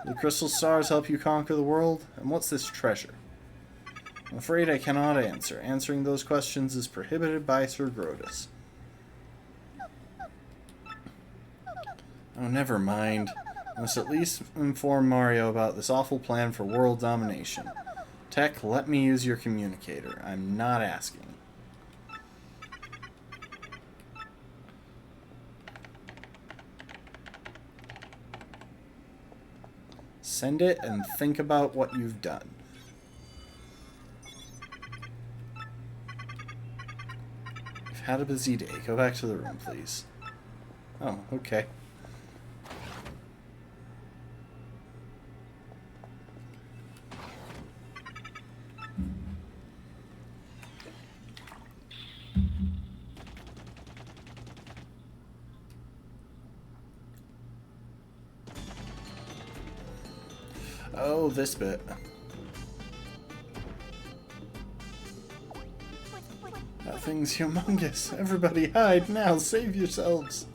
The crystal stars help you conquer the world? And what's this treasure? I'm afraid I cannot answer. Answering those questions is prohibited by Sir Gratus. Oh, never mind. I must at least inform Mario about this awful plan for world domination. Tech, let me use your communicator. I'm not asking. Send it and think about what you've done. I've had a busy day. Go back to the room, please. Oh, okay. Oh, this bit. That thing's humongous. Everybody hide now. Save yourselves.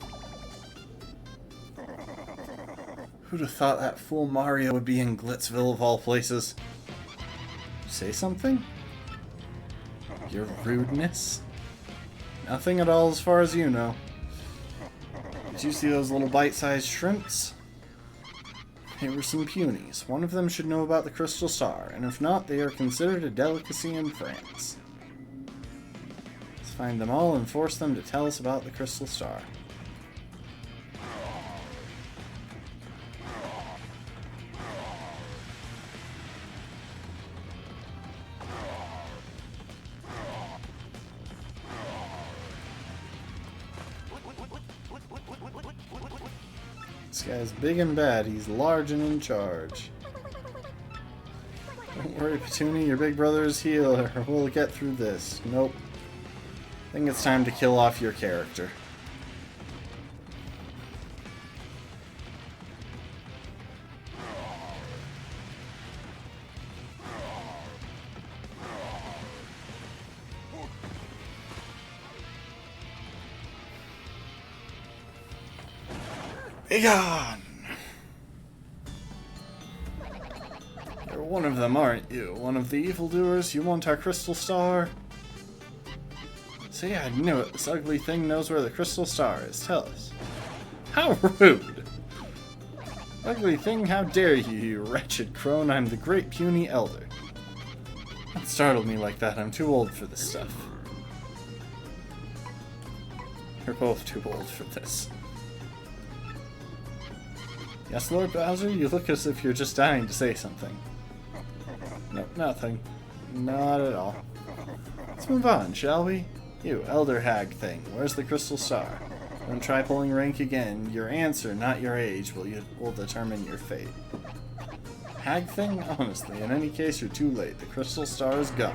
Who'd have thought that fool Mario would be in Glitzville of all places? Say something? Your rudeness? Nothing at all as far as you know. Did you see those little bite-sized shrimps? They were some punies. One of them should know about the crystal star, and if not, they are considered a delicacy in France. Let's find them all and force them to tell us about the crystal star. This guy's big and bad. He's large and in charge. Don't worry, Petunia. Your big brother is here. We'll get through this. Nope. I think it's time to kill off your character. Begone! You're one of them, aren't you? One of the evildoers? You want our crystal star? See, I knew it. This ugly thing knows where the crystal star is. Tell us. How rude! Ugly thing, how dare you, you wretched crone. I'm the great puny elder. Don't startle me like that. I'm too old for this stuff. You're both too old for this. Yes, Lord Bowser, you look as if you're just dying to say something. Nope, nothing. Not at all. Let's move on, shall we? You, elder hag thing, where's the crystal star? Don't try pulling rank again. Your answer, not your age, will determine your fate. Hag thing? Honestly, in any case, you're too late. The crystal star is gone.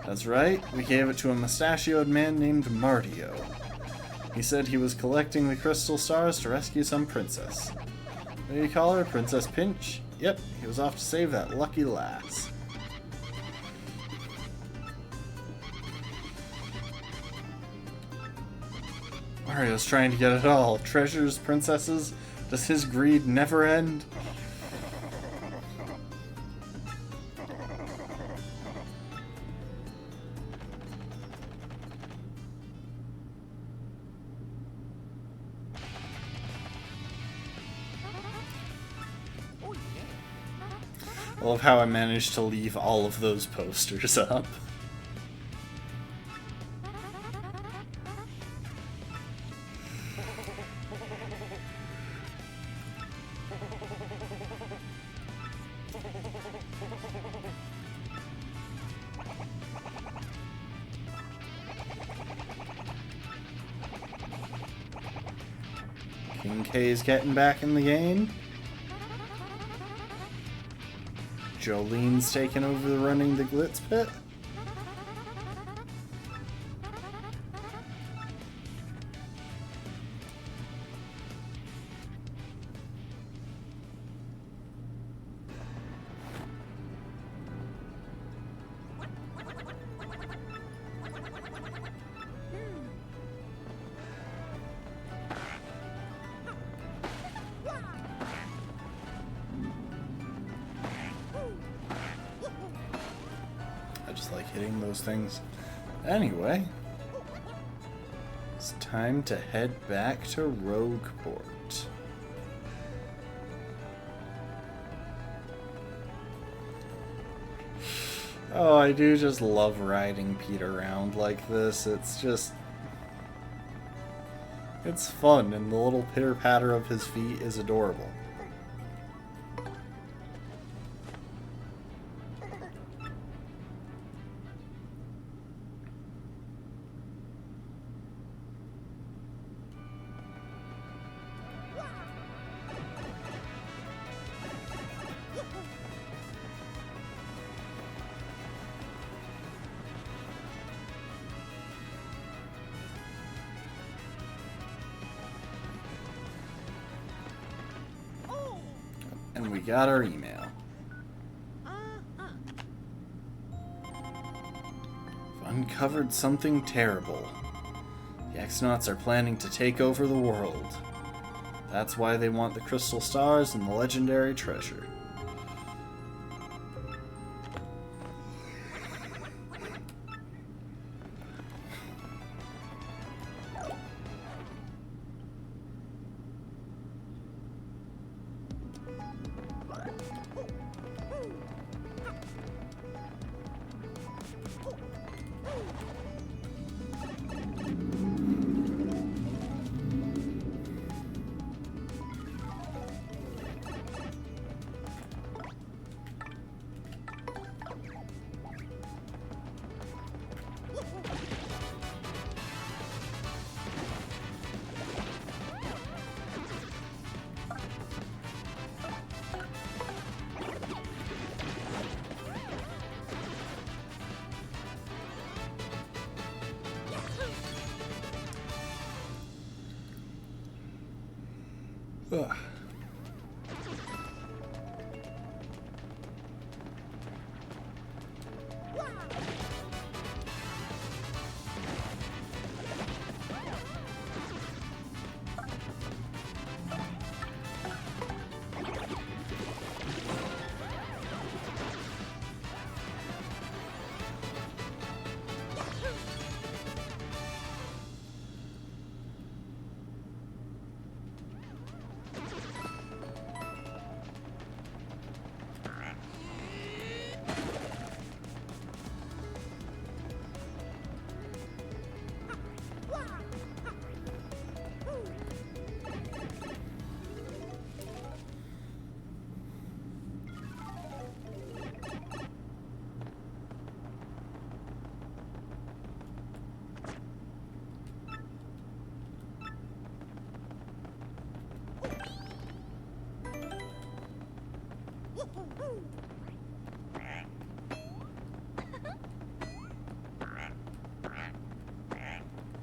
That's right, we gave it to a mustachioed man named Martio. He said he was collecting the crystal stars to rescue some princess. What do you call her? Princess Pinch? Yep, he was off to save that lucky lass. Mario's trying to get it all. Treasures, princesses. Does his greed never end? I love how I managed to leave all of those posters up. King K's getting back in the game. Jolene's taking over the running the Glitz Pit. Just like hitting those things. Anyway, it's time to head back to Rogueport. Oh, I do just love riding Pete around like this. It's just... it's fun, and the little pitter-patter of his feet is adorable. And we got our email. We've uncovered something terrible. The X-Nauts are planning to take over the world. That's why they want the crystal stars and the legendary treasure. Ugh.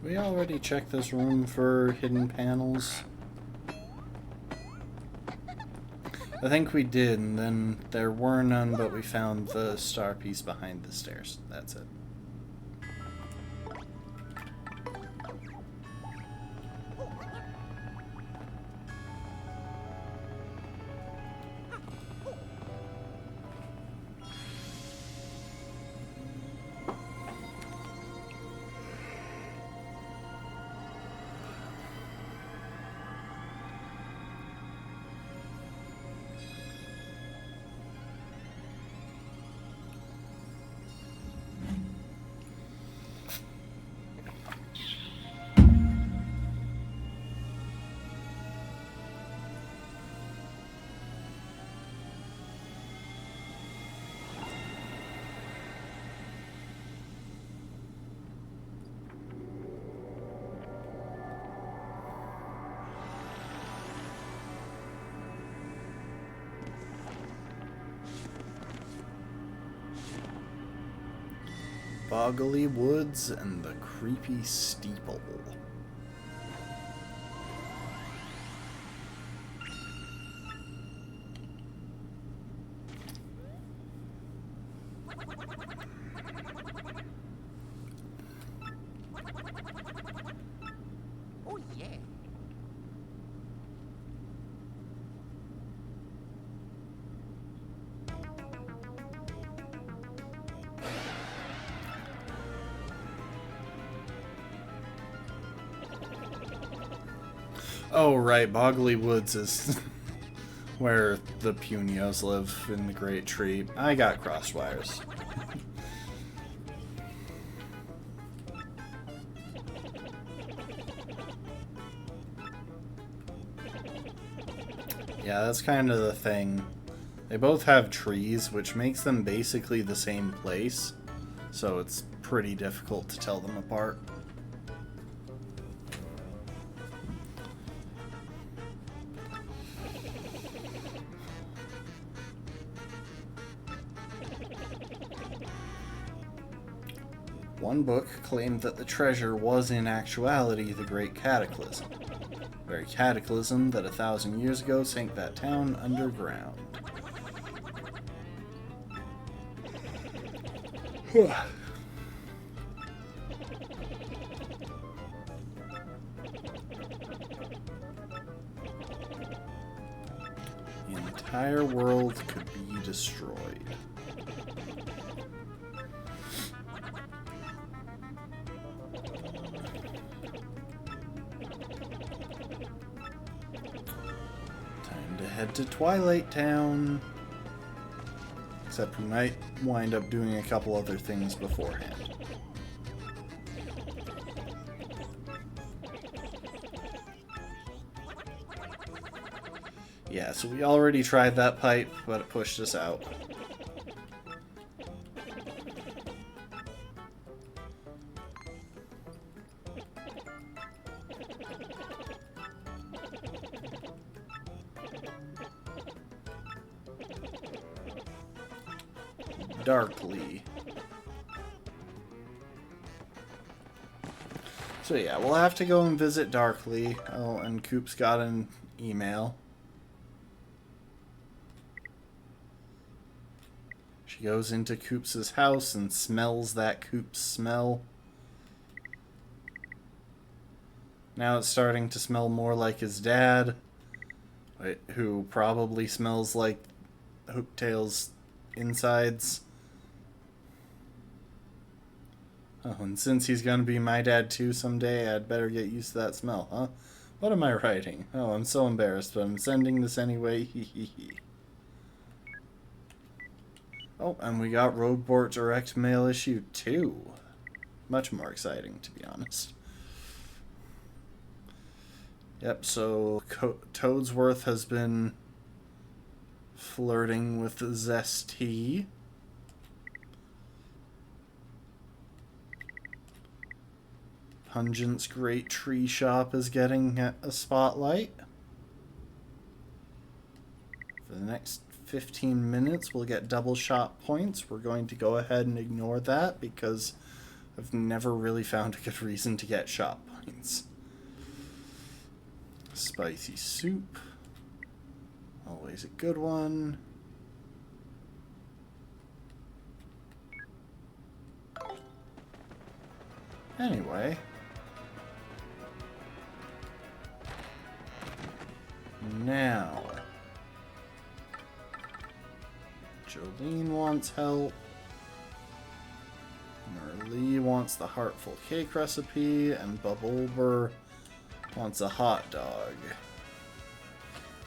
We already checked this room for hidden panels. I think we did, and then there were none, but we found the star piece behind the stairs. That's it. Boggly woods and the creepy steeple. Oh yeah. Oh, right, Boggly Woods is where the Punios live in the Great Tree. I got crosswires. Yeah, that's kind of the thing. They both have trees, which makes them basically the same place, so it's pretty difficult to tell them apart. One book claimed that the treasure was in actuality the Great Cataclysm. The very cataclysm that 1,000 years ago sank that town underground. The entire world could be destroyed. Time to head to Twilight Town. Except we might wind up doing a couple other things beforehand. Yeah, so we already tried that pipe, but it pushed us out. Darkly. So yeah, we'll have to go and visit Darkly. Oh, and Coop's got an email. She goes into Coop's house and smells that Coop's smell. Now it's starting to smell more like his dad, who probably smells like Hooktail's insides. Oh, and since he's gonna be my dad too someday, I'd better get used to that smell, huh? What am I writing? Oh, I'm so embarrassed, but I'm sending this anyway. Hee hee hee. Oh, and we got Rogueport Direct Mail issue 2. Much more exciting, to be honest. Yep, so Toadsworth has been flirting with Zesty. Pungent's Great Tree Shop is getting a spotlight for the next 15 minutes, we'll get double shot points. We're going to go ahead and ignore that because I've never really found a good reason to get shot points. Spicy soup. Always a good one. Anyway. Now. Jolene wants help. Merlee wants the heartful cake recipe, and Bubblber wants a hot dog.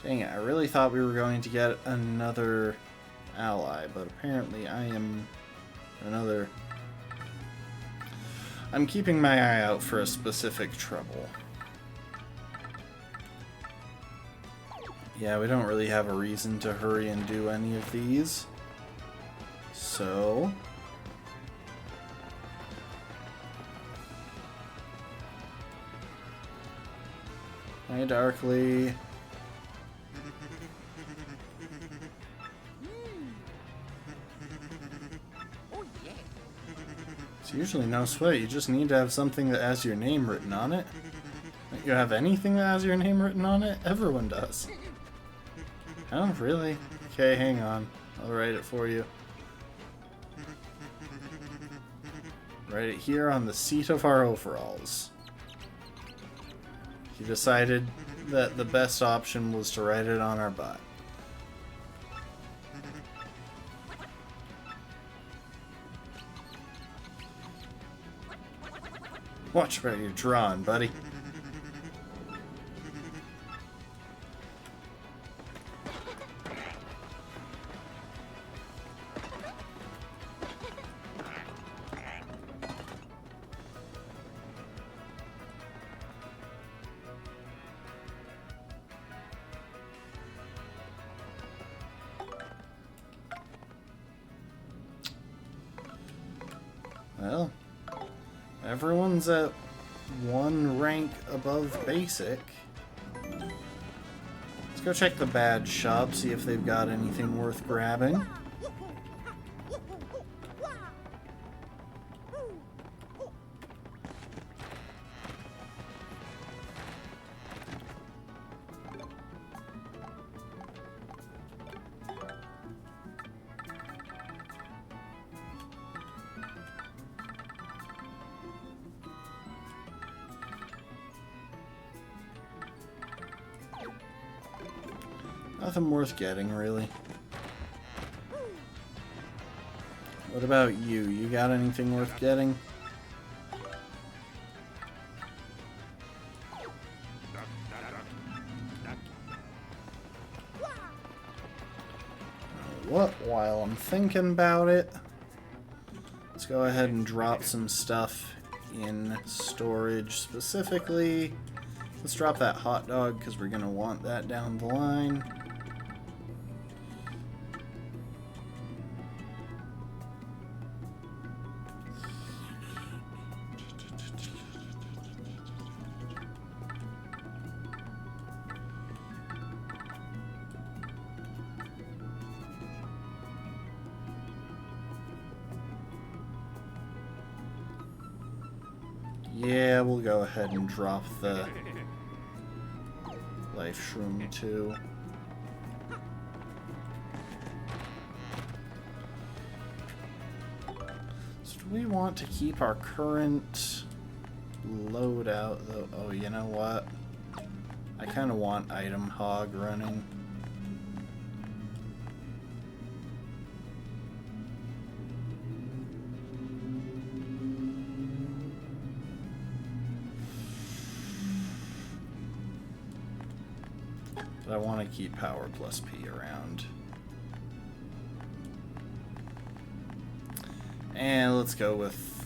Dang it, I really thought we were going to get another ally, but apparently I am another... I'm keeping my eye out for a specific trouble. Yeah, we don't really have a reason to hurry and do any of these. So... Hi, Darkly. It's usually no sweat. You just need to have something that has your name written on it. Don't you have anything that has your name written on it? Everyone does. Oh, really? Okay, hang on. I'll write it for you. Write it here on the seat of our overalls. He decided that the best option was to write it on our butt. Watch where you're drawing, buddy. Well, everyone's at one rank above basic. Let's go check the badge shop, see if they've got anything worth grabbing. Nothing worth getting, really. What about you? You got anything worth getting? What? While I'm thinking about it, let's go ahead and drop some stuff in storage. Specifically, let's drop that hot dog because we're going to want that down the line. Yeah, we'll go ahead and drop the life shroom too. So do we want to keep our current loadout though? Oh, you know what? I kind of want item hog running. But I want to keep power plus P around. And let's go with...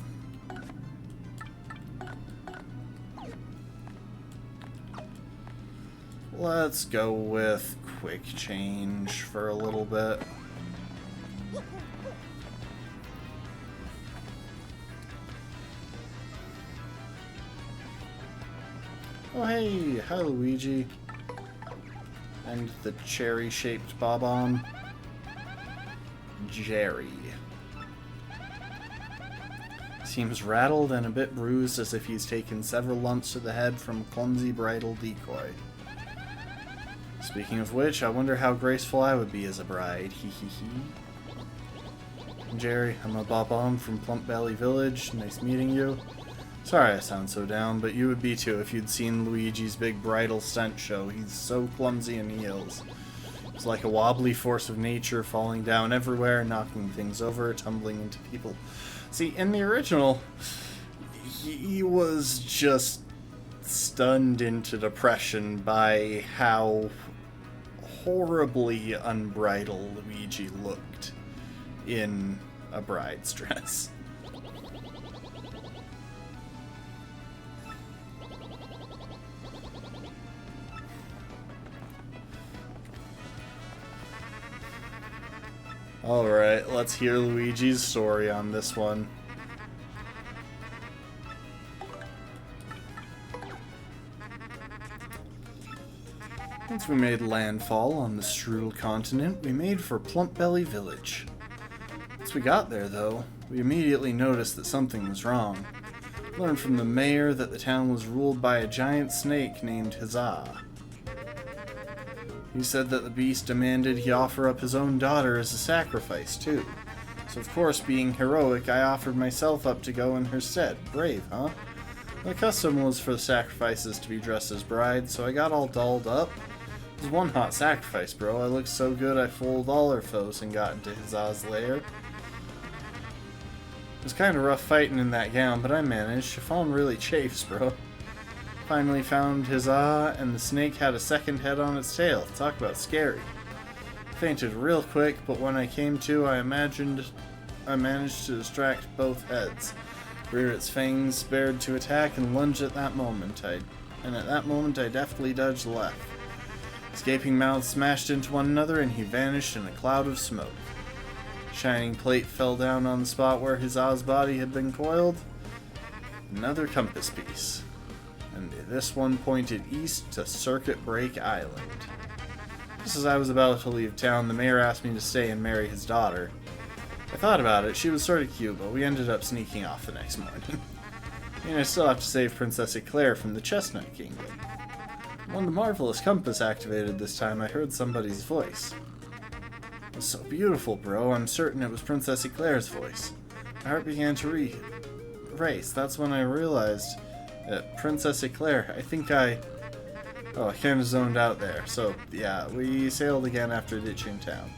Let's go with quick change for a little bit. Oh hey, hi Luigi. And the cherry-shaped Bob-omb. Jerry. Seems rattled and a bit bruised, as if he's taken several lumps to the head from a clumsy bridal decoy. Speaking of which, I wonder how graceful I would be as a bride. Hee hee hee. Jerry, I'm a Bob-omb from Plump Valley Village. Nice meeting you. Sorry I sound so down, but you would be too if you'd seen Luigi's big bridal stunt show. He's so clumsy in heels. It's like a wobbly force of nature, falling down everywhere, knocking things over, tumbling into people. See, in the original, he was just stunned into depression by how horribly unbridled Luigi looked in a bride's dress. Alright, let's hear Luigi's story on this one. Once we made landfall on the Strudel continent, we made for Plump Belly Village. Once we got there, though, we immediately noticed that something was wrong. Learned from the mayor that the town was ruled by a giant snake named Huzzah. He said that the beast demanded he offer up his own daughter as a sacrifice, too. So of course, being heroic, I offered myself up to go in her stead. Brave, huh? The custom was for the sacrifices to be dressed as brides, so I got all dolled up. It was one hot sacrifice, bro. I looked so good I fooled all our foes and got into Huzzah's lair. It was kind of rough fighting in that gown, but I managed. Chiffon really chafes, bro. Finally found Huzzah, and the snake had a second head on its tail. Talk about scary. Fainted real quick, but when I came to, I managed to distract both heads. Reared its fangs, bared to attack, and lunged at that moment. I deftly dodged left. Escaping mouths smashed into one another, and he vanished in a cloud of smoke. Shining plate fell down on the spot where Huzzah's body had been coiled. Another compass piece. And this one pointed east to Circuit Break Island. Just as I was about to leave town, the mayor asked me to stay and marry his daughter. I thought about it. She was sort of cute, but we ended up sneaking off the next morning. And I still have to save Princess Eclair from the Chestnut Kingdom. When the marvelous compass activated this time, I heard somebody's voice. It was so beautiful, bro. I'm certain it was Princess Eclair's voice. My heart began to race. That's when I realized that Princess Eclair, Oh, I kind of zoned out there. So, yeah, we sailed again after ditching town.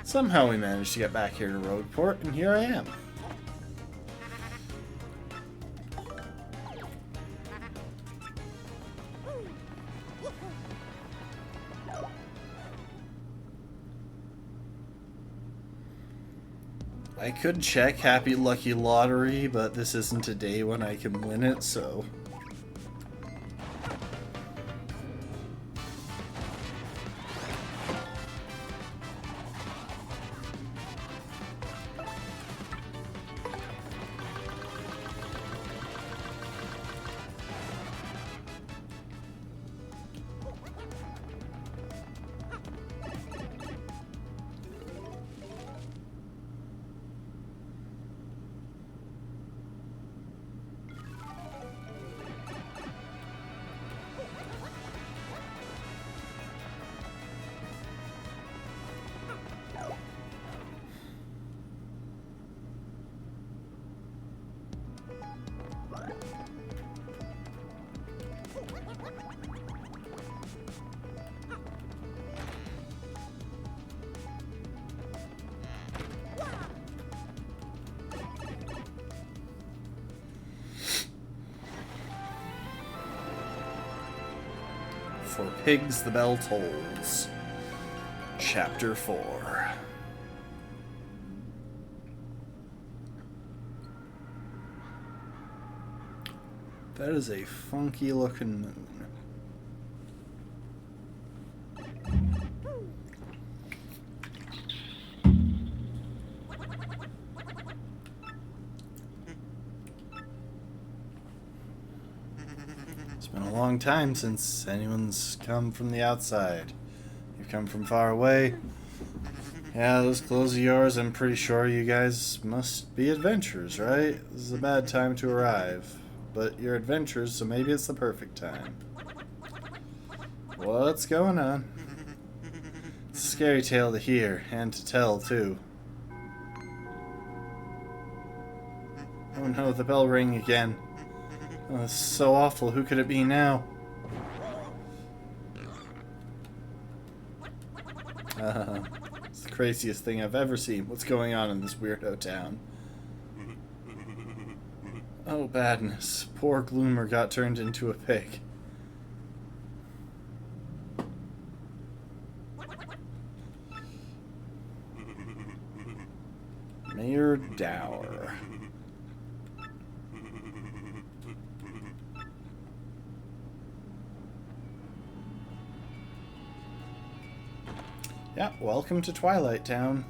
Somehow we managed to get back here to Rogueport, and here I am. I could check Happy Lucky Lottery, but this isn't a day when I can win it, so... For Pigs the Bell Tolls. Chapter 4. That is a funky looking moon. It's been a long time since anyone's come from the outside. You've come from far away. Yeah, those clothes of yours, I'm pretty sure you guys must be adventurers, right? This is a bad time to arrive. But you're adventurers, so maybe it's the perfect time. What's going on? It's a scary tale to hear, and to tell, too. Oh no, the bell rang again. Oh, this is so awful. Who could it be now? It's the craziest thing I've ever seen. What's going on in this weirdo town? Oh, badness. Poor Gloomer got turned into a pig. Mayor Dower. Yeah, welcome to Twilight Town.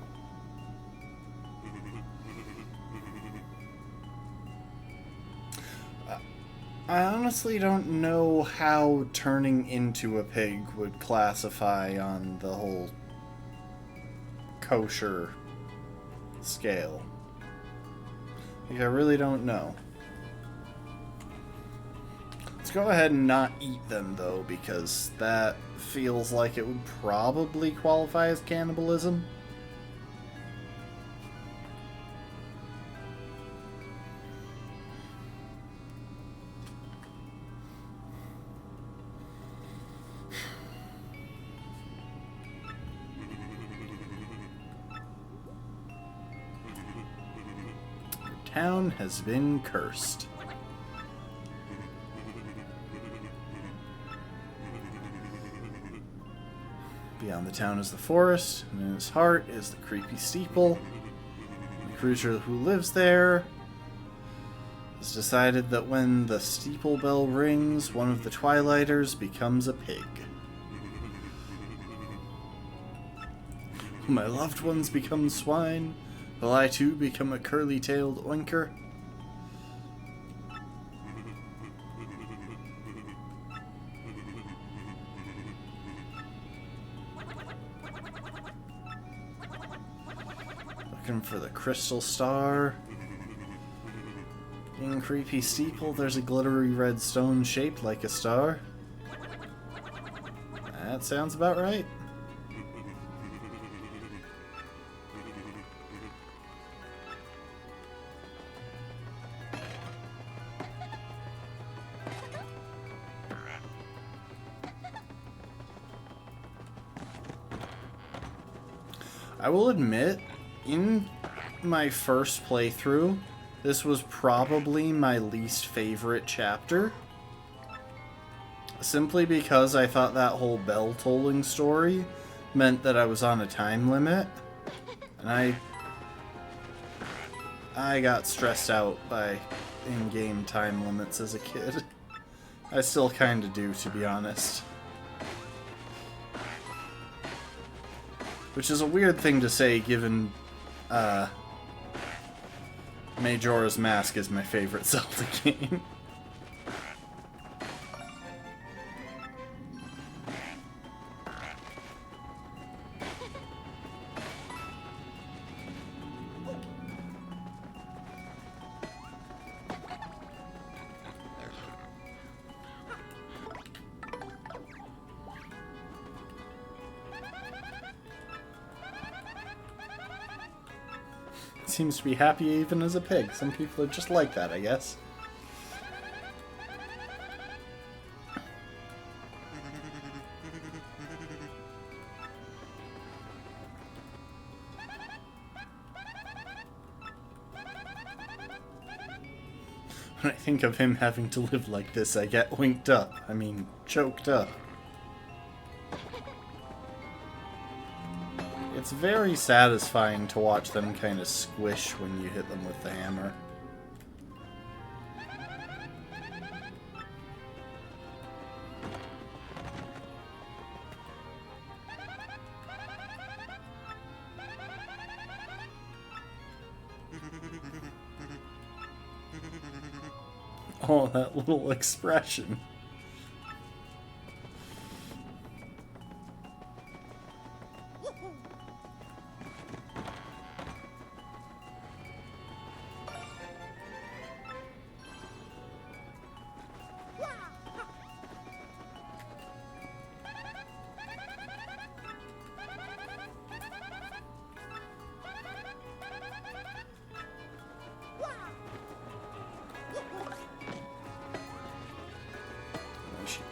I honestly don't know how turning into a pig would classify on the whole kosher scale. Like, I really don't know. Let's go ahead and not eat them, though, because that feels like it would probably qualify as cannibalism. Your town has been cursed. Beyond the town is the forest, and in its heart is the creepy steeple. The creature who lives there has decided that when the steeple bell rings, one of the Twilighters becomes a pig. When my loved ones become swine, will I too become a curly-tailed oinker? Looking for the crystal star. In creepy steeple, there's a glittery red stone shaped like a star. That sounds about right. I will admit, in my first playthrough, this was probably my least favorite chapter. Simply because I thought that whole bell tolling story meant that I was on a time limit. And I got stressed out by in-game time limits as a kid. I still kinda do, to be honest. Which is a weird thing to say, given Majora's Mask is my favorite Zelda game. Seems to be happy even as a pig. Some people are just like that, I guess. When I think of him having to live like this, I get winked up. I mean, choked up. It's very satisfying to watch them kind of squish when you hit them with the hammer. Oh, that little expression.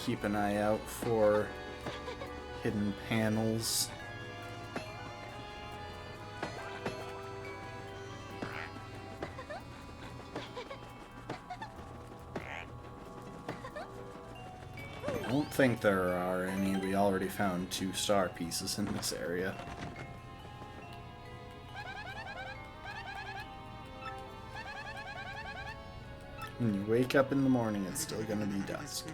keep an eye out for hidden panels. I don't think there are any. We already found 2 star pieces in this area. When you wake up in the morning, it's still gonna be dusk.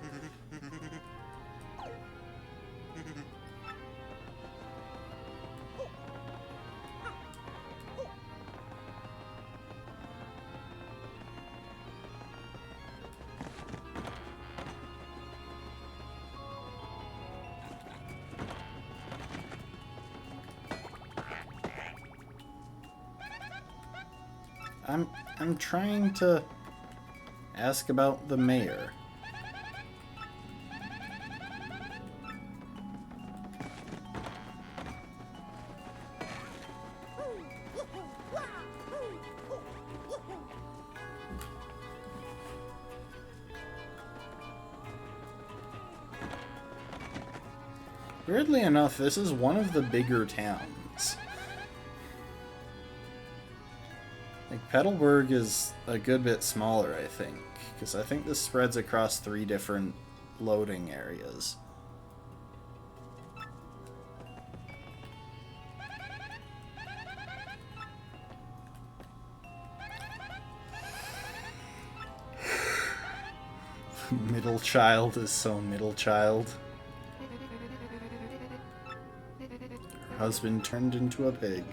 I'm trying to ask about the mayor. Weirdly enough, this is one of the bigger towns. Like, Petalburg is a good bit smaller, I think, because I think this spreads across 3 different loading areas. Middle child is so middle child. Her husband turned into a pig.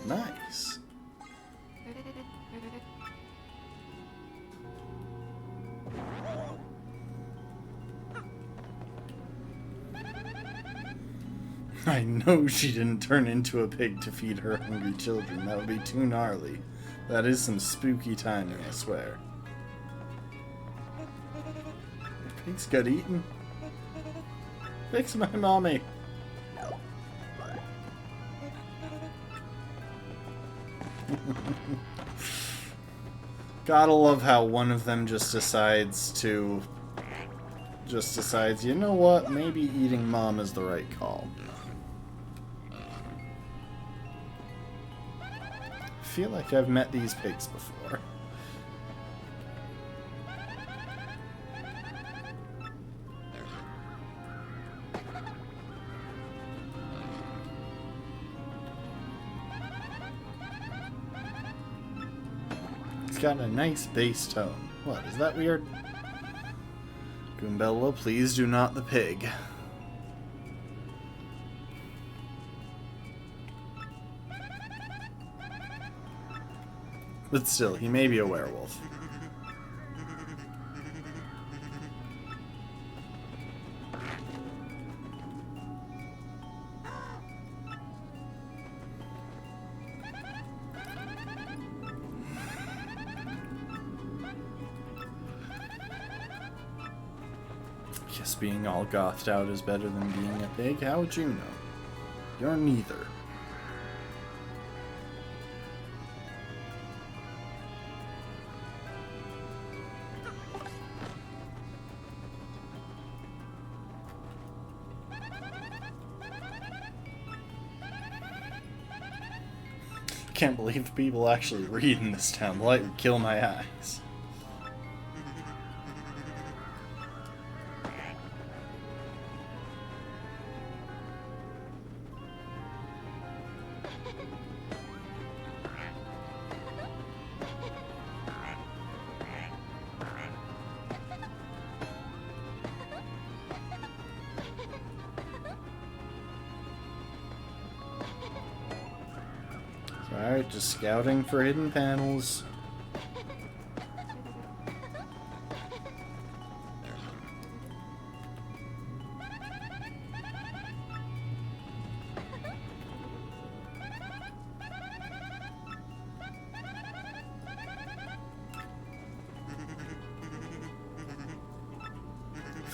Nice. I know she didn't turn into a pig to feed her hungry children. That would be too gnarly. That is some spooky timing, I swear. The pigs got eaten. Fix my mommy. Gotta love how one of them just decides, you know what, maybe eating mom is the right call. I feel like I've met these pigs before. It's got a nice bass tone. What, is that weird? Goombella, please do not the pig. But still, he may be a werewolf. Guess being all gothed out is better than being a pig? How would you know? You're neither. Can't believe people actually read in this town. The light would kill my eyes. Alright, just scouting for hidden panels.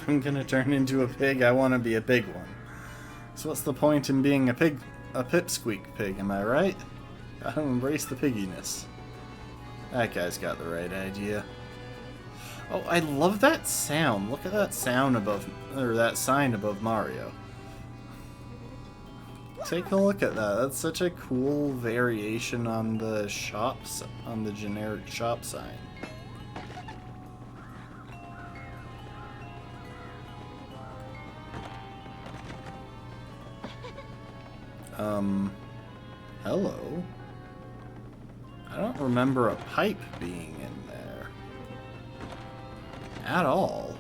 If I'm gonna turn into a pig, I want to be a big one. So what's the point in being a pipsqueak pig, am I right? I'll embrace the pigginess. That guy's got the right idea. Oh, I love that sound. Look at that sound above, or that sign above Mario. Take a look at that. That's such a cool variation on the shops, on the generic shop sign. Hello? I don't remember a pipe being in there. At all.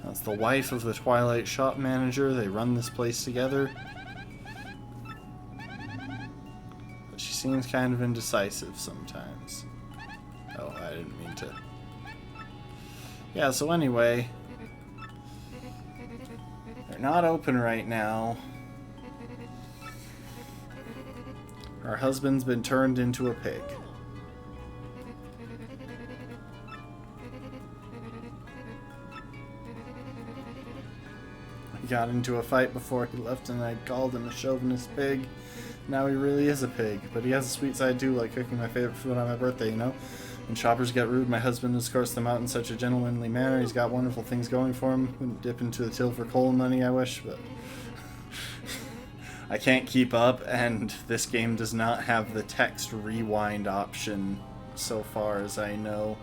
That's the wife of the Twilight shop manager. They run this place together. But she seems kind of indecisive sometimes. Oh, I didn't mean to. Yeah, so anyway, they're not open right now. Her husband's been turned into a pig. He got into a fight before he left and I called him a chauvinist pig. Now he really is a pig, but he has a sweet side too, like cooking my favorite food on my birthday, you know? When shoppers get rude, my husband escorts them out in such a gentlemanly manner. He's got wonderful things going for him. Wouldn't dip into the till for coal money, I wish, but I can't keep up, and this game does not have the text rewind option so far as I know.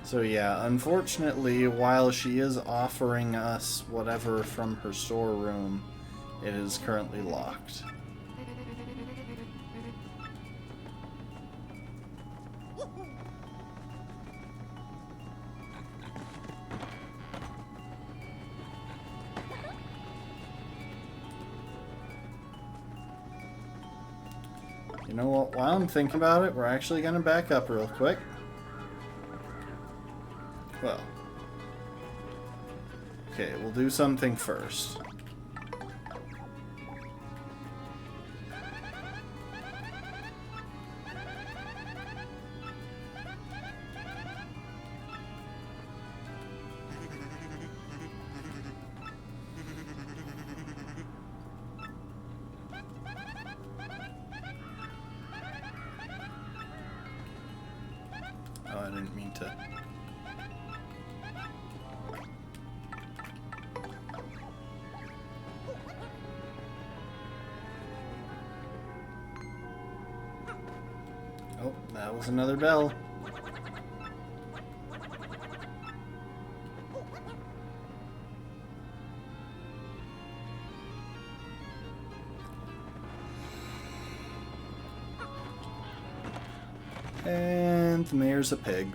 So yeah, unfortunately, while she is offering us whatever from her storeroom, it is currently locked. You know what, while I'm thinking about it, we're actually going to back up real quick. Well, okay, we'll do something first. Oh, I didn't mean to. Oh, that was another bell. And the mayor's a pig.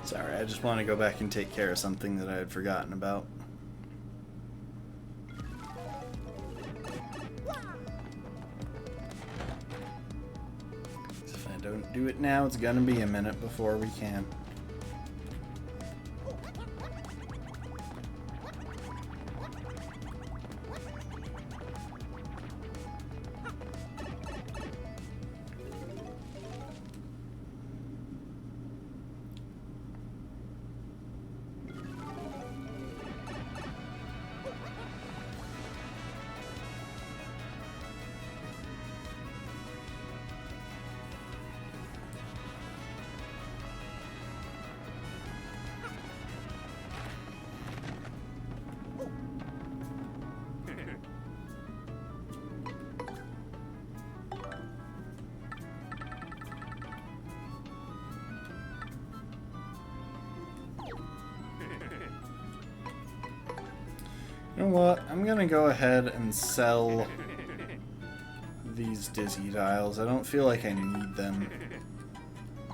Sorry, I just want to go back and take care of something that I had forgotten about. If I don't do it now, it's gonna be a minute before we can. You know what? I'm gonna go ahead and sell these dizzy dials. I don't feel like I need them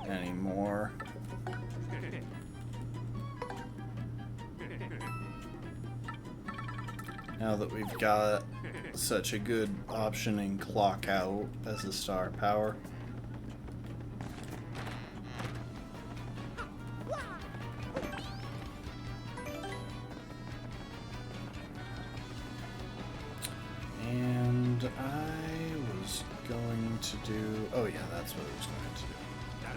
anymore. Now that we've got such a good option in clock out as a star power. And I was going to do... Oh yeah, that's what I was going to do.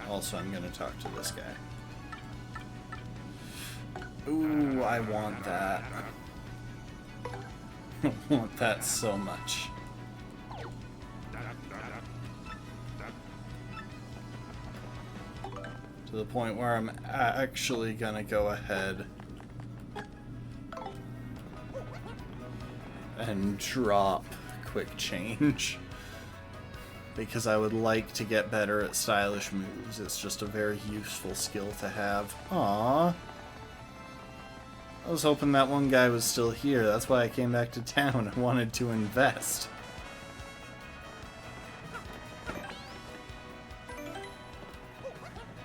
Also, I'm going to talk to this guy. Ooh, I want that. I want that so much. To the point where I'm actually gonna go ahead and drop quick change. Because I would like to get better at stylish moves. It's just a very useful skill to have. Aww. I was hoping that one guy was still here. That's why I came back to town and wanted to invest.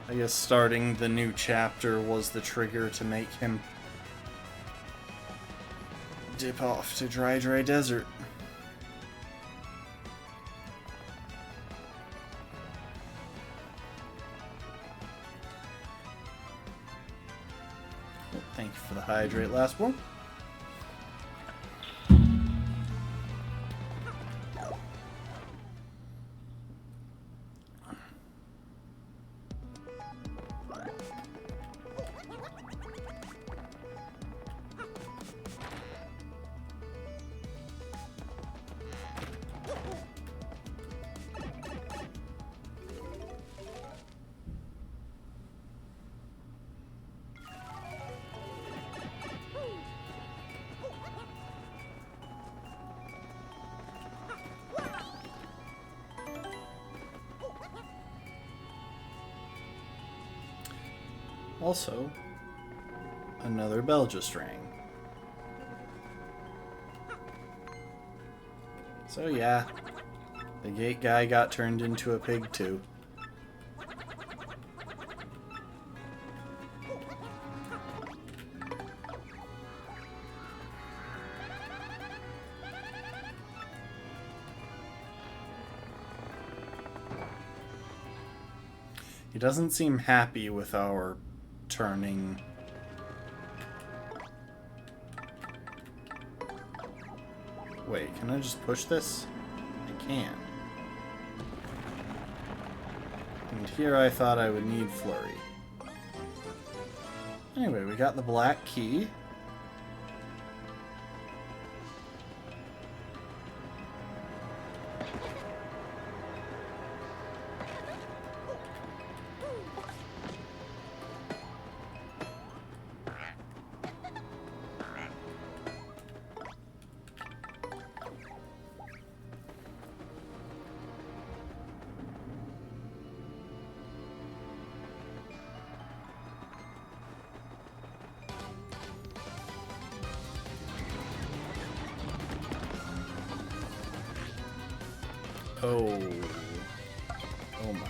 I guess starting the new chapter was the trigger to make him dip off to Dry Desert. Thank you for the hydrate, last one. Also, another bell just rang. So yeah, the gate guy got turned into a pig too. He doesn't seem happy with our turning. Wait, can I just push this? I can. And here I thought I would need flurry. Anyway, we got the black key. Oh. Oh my.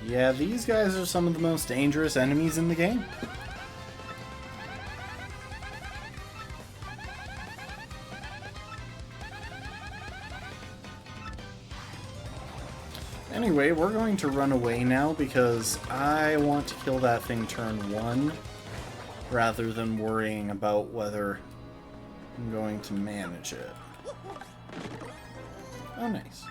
Yeah, these guys are some of the most dangerous enemies in the game. Anyway, we're going to run away now because I want to kill that thing turn 1 rather than worrying about whether I'm going to manage it. Oh, nice.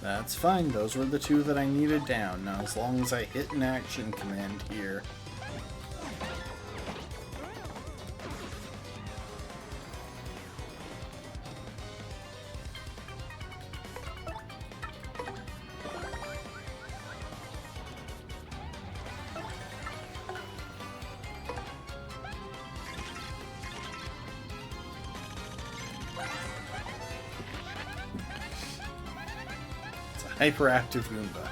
That's fine. Those were the two that I needed down. Now, as long as I hit an action command here. Hyperactive Goomba.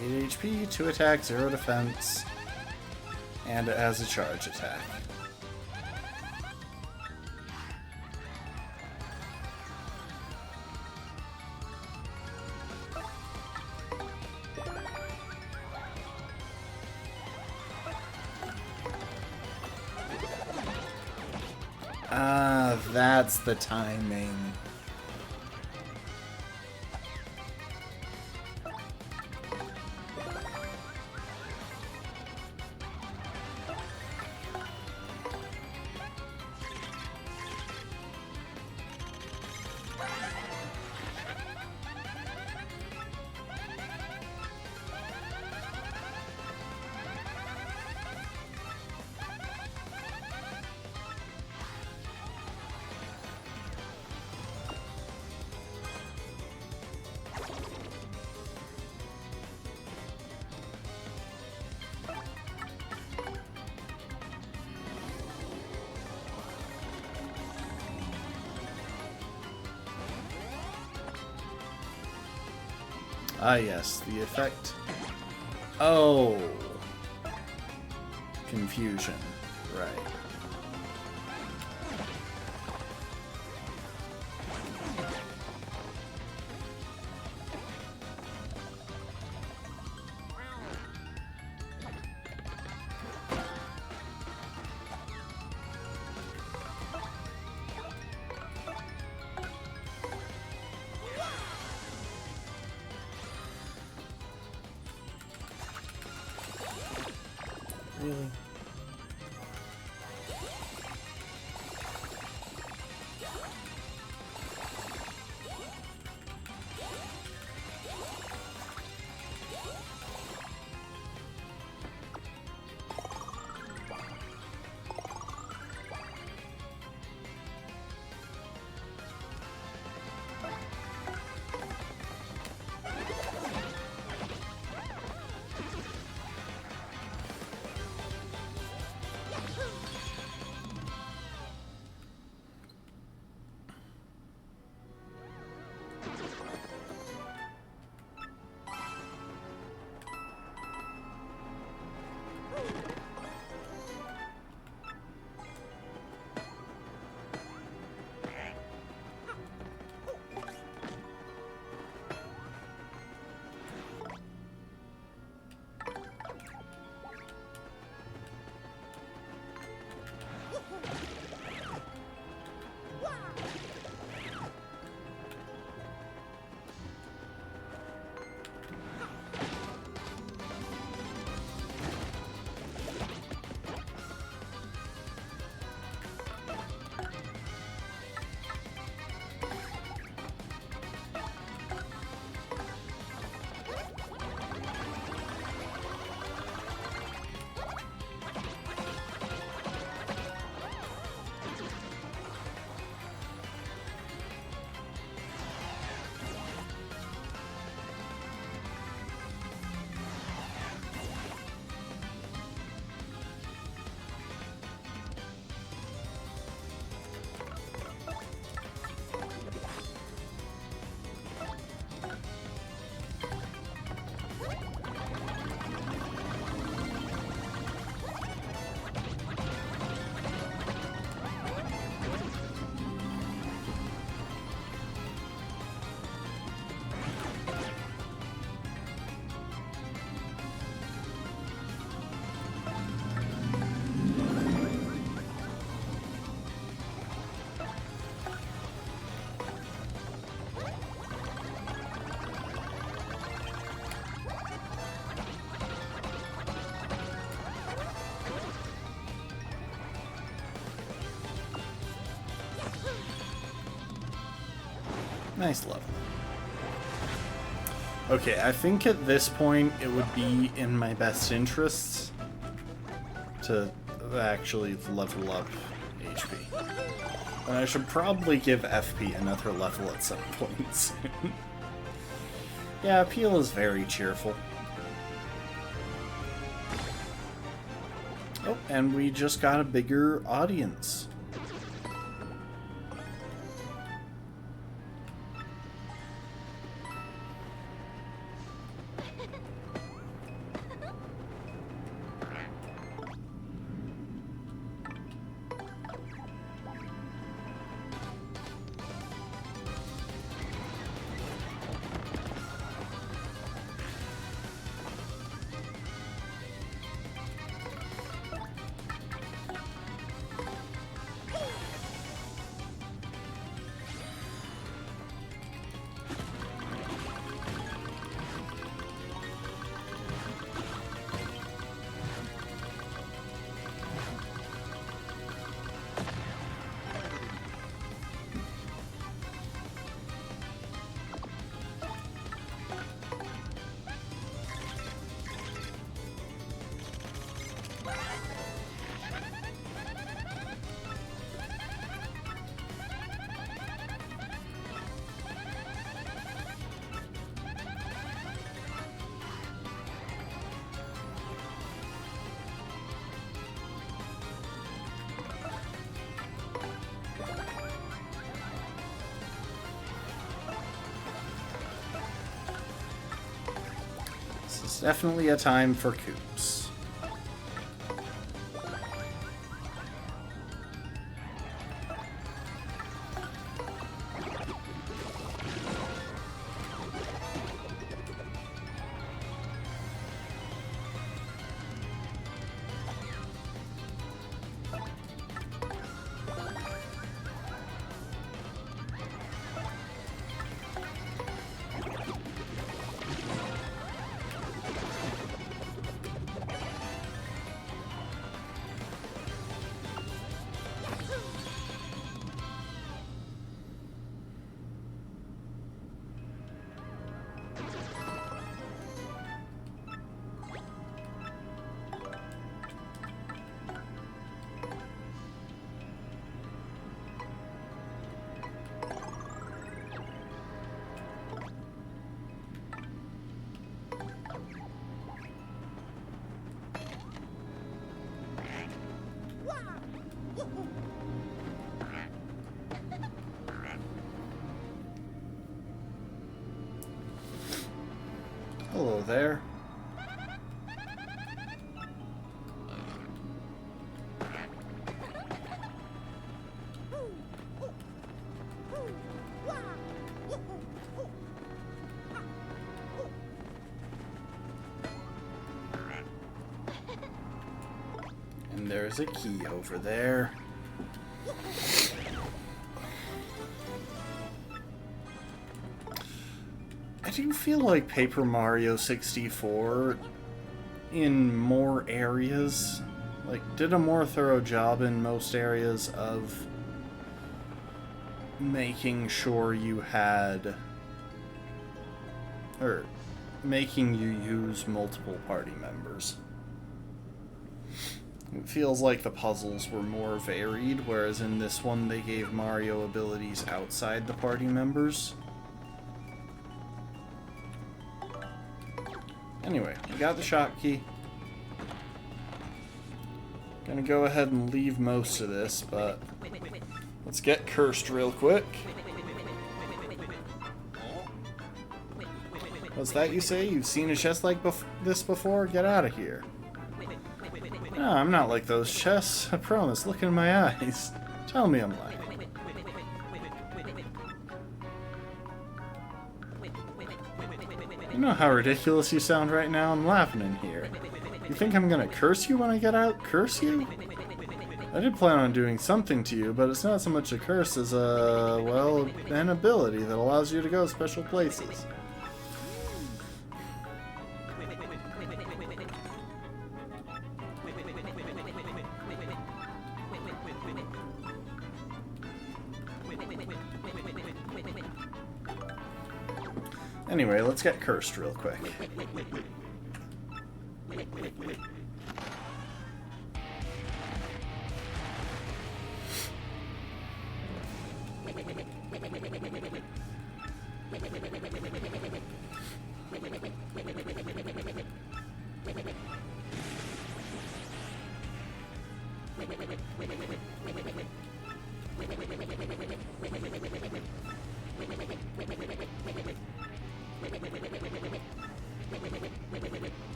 8 HP, 2 attack, 0 defense, and it has a charge attack. Ah, that's the timing. Ah, yes, the effect. Oh. Confusion. Right. Really? Nice level. Okay, I think at this point it would be in my best interests to actually level up HP. And I should probably give FP another level at some point soon. Yeah, Peel is very cheerful. Oh, and we just got a bigger audience. It's definitely a time for Koops. Hello there. And there's a key over there. I do feel like Paper Mario 64 in more areas, like, did a more thorough job in most areas of making sure you had, or making you use multiple party members. It feels like the puzzles were more varied, whereas in this one they gave Mario abilities outside the party members. Anyway, we got the shop key. Gonna go ahead and leave most of this, but let's get cursed real quick. What's that you say? You've seen a chest like this before? Get out of here. No, I'm not like those chests. I promise. Look in my eyes. Tell me I'm lying. You know how ridiculous you sound right now? I'm laughing in here. You think I'm gonna curse you when I get out? Curse you? I did plan on doing something to you, but it's not so much a curse as a, well, an ability that allows you to go special places. Anyway, let's get cursed real quick.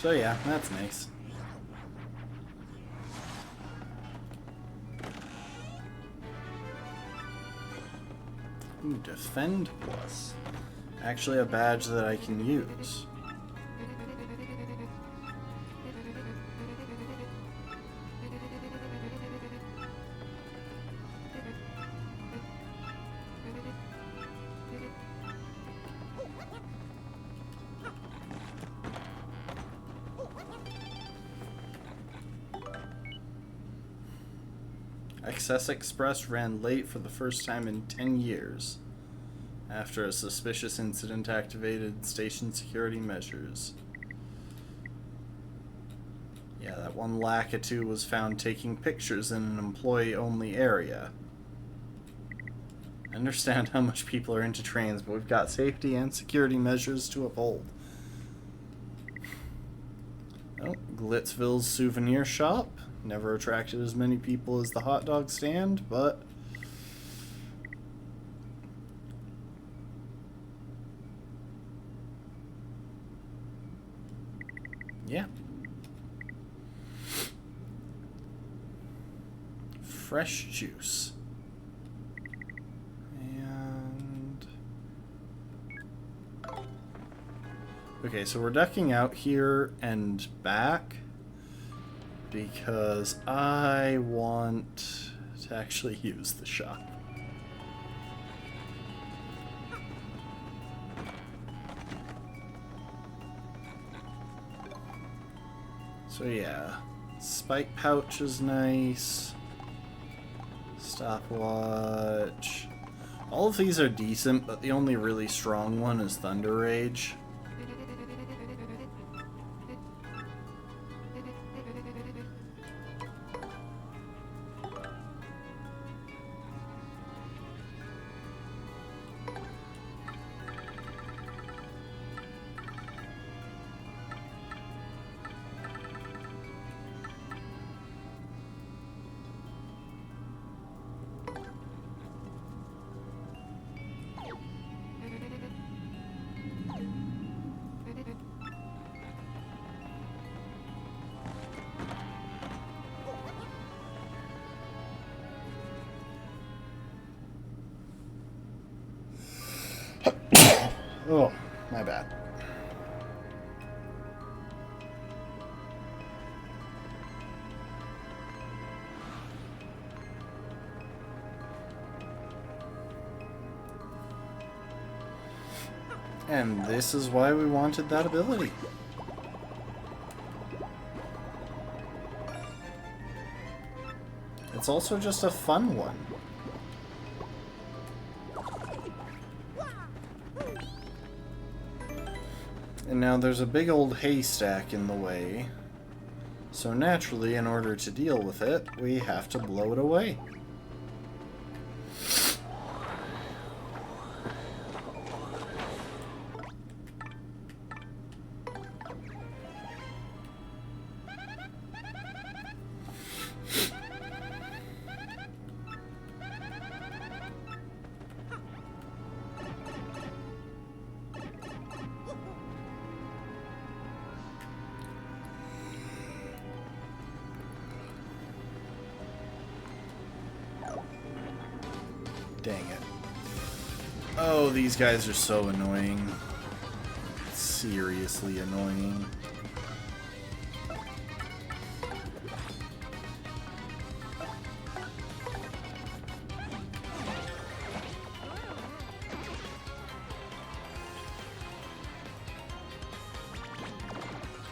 So yeah, that's nice. Ooh, Defend Plus. Actually a badge that I can use. Excess Express ran late for the first time in 10 years. After a suspicious incident activated station security measures. Yeah, that one Lakitu was found taking pictures in an employee-only area. I understand how much people are into trains, but we've got safety and security measures to uphold. Oh, Glitzville's souvenir shop. Never attracted as many people as the hot dog stand, but... yeah. Fresh juice. And... okay, so we're ducking out here and back because I want to actually use the shop. So yeah, spike pouch is nice. Stopwatch. All of these are decent, but the only really strong one is Thunder Rage. Oh, my bad. And this is why we wanted that ability. It's also just a fun one. And now there's a big old haystack in the way. So naturally, in order to deal with it, we have to blow it away. Dang it. Oh, these guys are so annoying. Seriously annoying.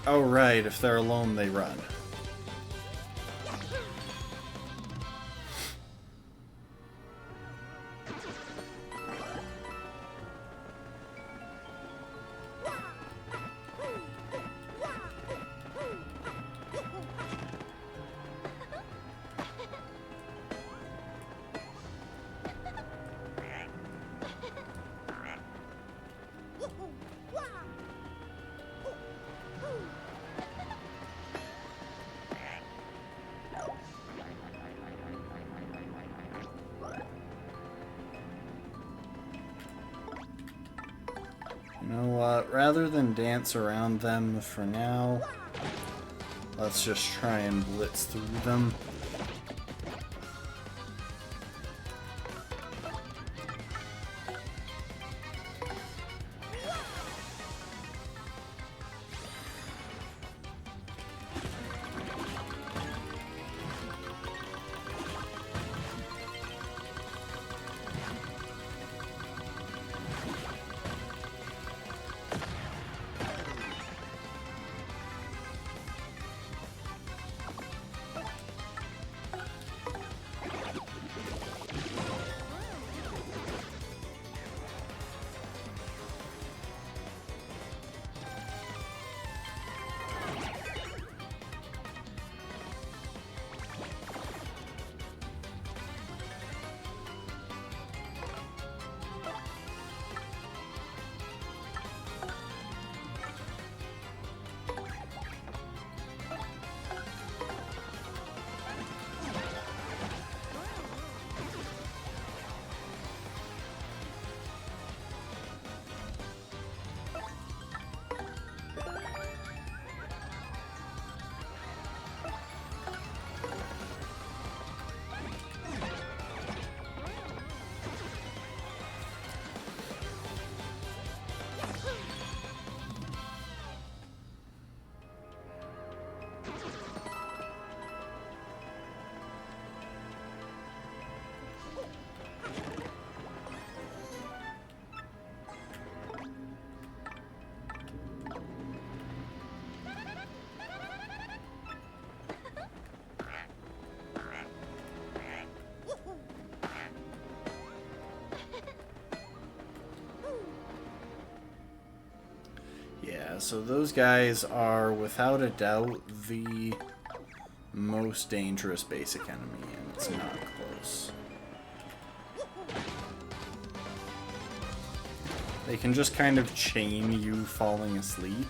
Oh, right. If they're alone, they run. You know what? Rather than dance around them for now, let's just try and blitz through them. Yeah, so those guys are without a doubt the most dangerous basic enemy, and it's not close. They can just kind of chain you falling asleep.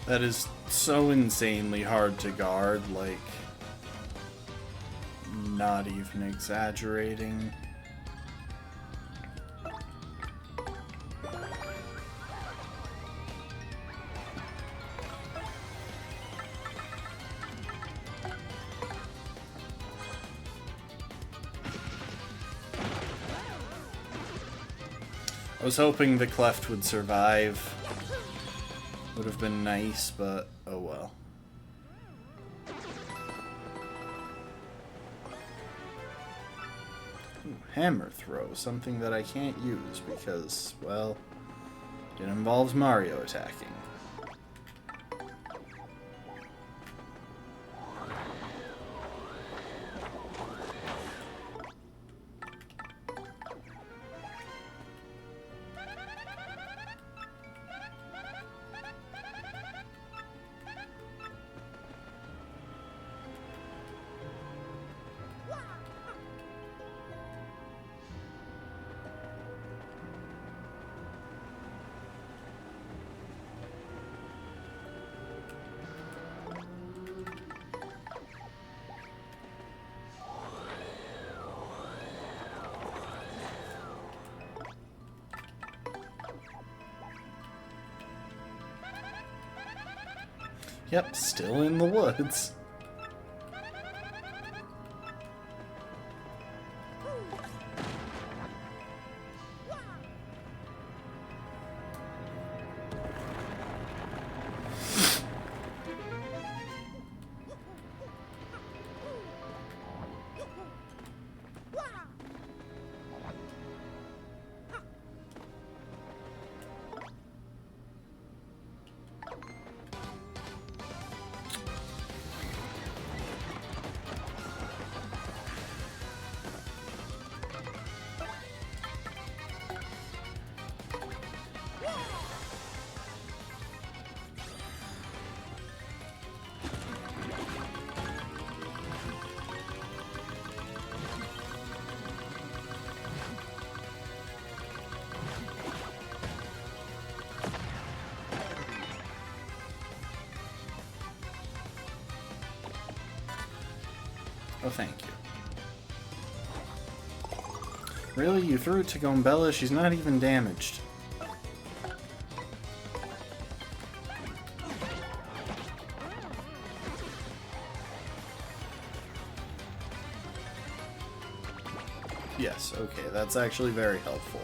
That is so insanely hard to guard, like, not even exaggerating. I was hoping the Cleft would survive. Would have been nice, but oh well. Ooh, hammer throw, something that I can't use because, well, it involves Mario attacking. Yep, still in the woods. Oh, thank you. Really? You threw it to Gombella? She's not even damaged. Yes, okay, that's actually very helpful.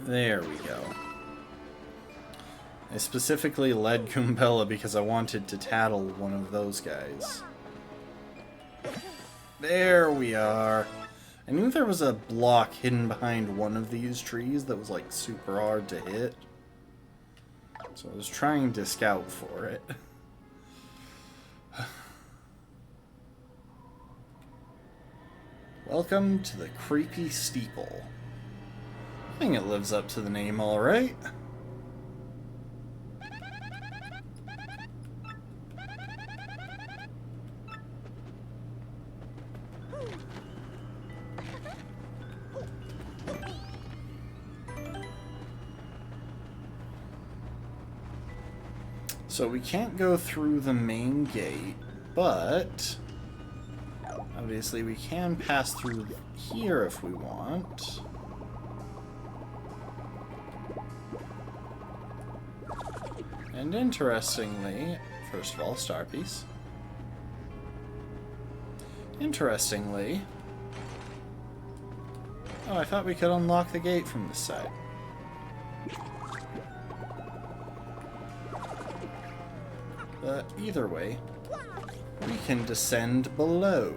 There we go. I specifically led Goombella because I wanted to tattle one of those guys. There we are. I knew there was a block hidden behind one of these trees that was like super hard to hit. So I was trying to scout for it. Welcome to the creepy steeple. I think it lives up to the name all right. So we can't go through the main gate, but obviously we can pass through here if we want. And interestingly, first of all, star piece. Interestingly, Oh, I thought we could unlock the gate from this side. But either way, we can descend below.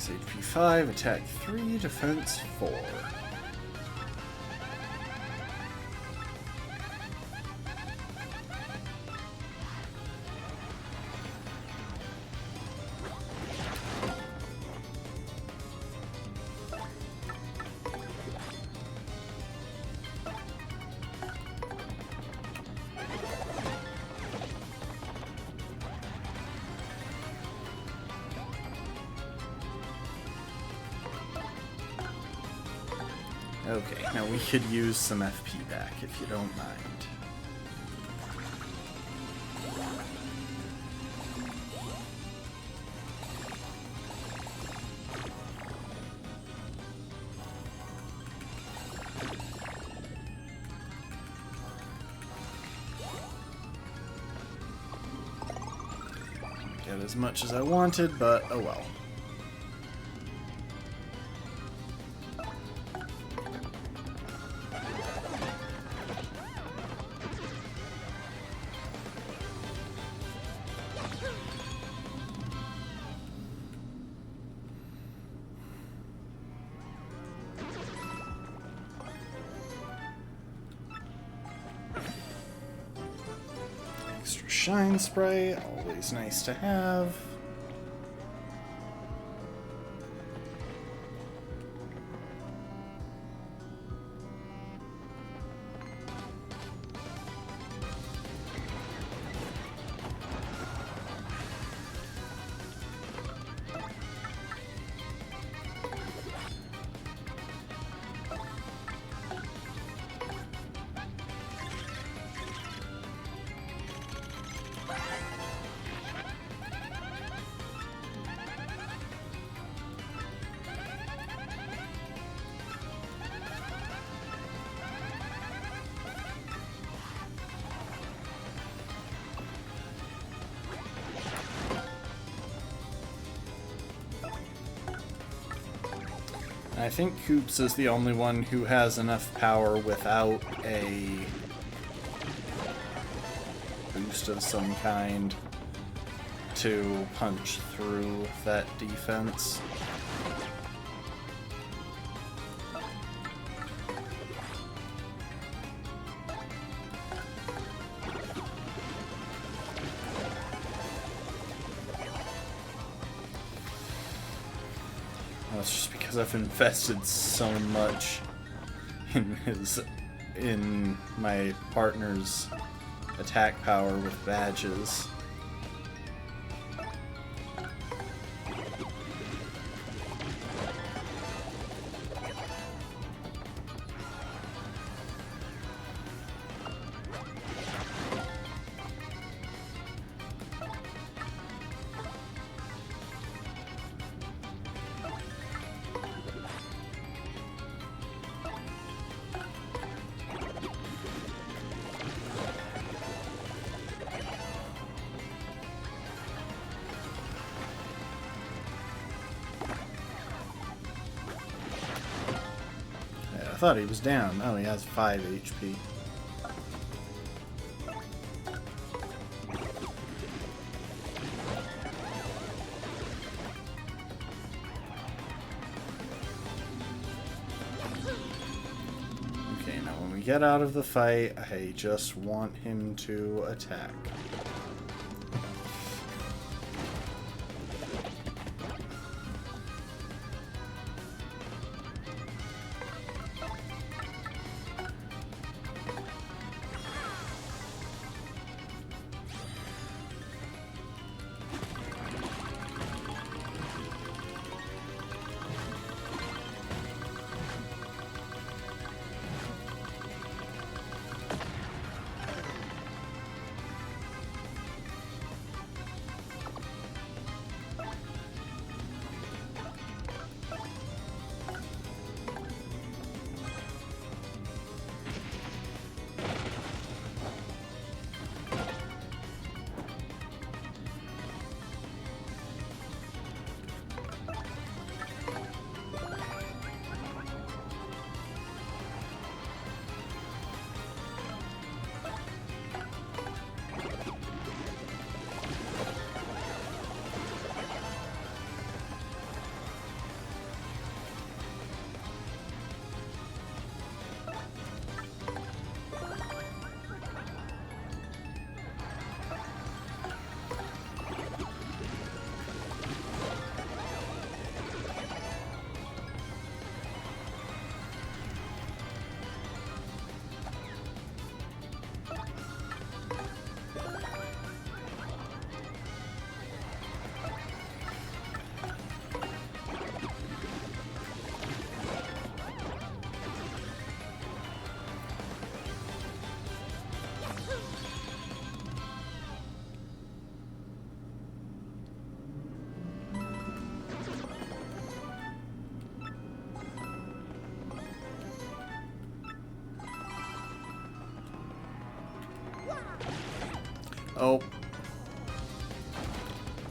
HP 5, attack 3, defense 4. Okay, now we could use some FP back, if you don't mind. Get as much as I wanted, but oh well. Extra shine spray, always nice to have. I think Koops is the only one who has enough power without a boost of some kind to punch through that defense. That's just because I've invested so much in my partner's attack power with badges. I thought he was down. Oh, he has 5 HP. Okay, now when we get out of the fight, I just want him to attack.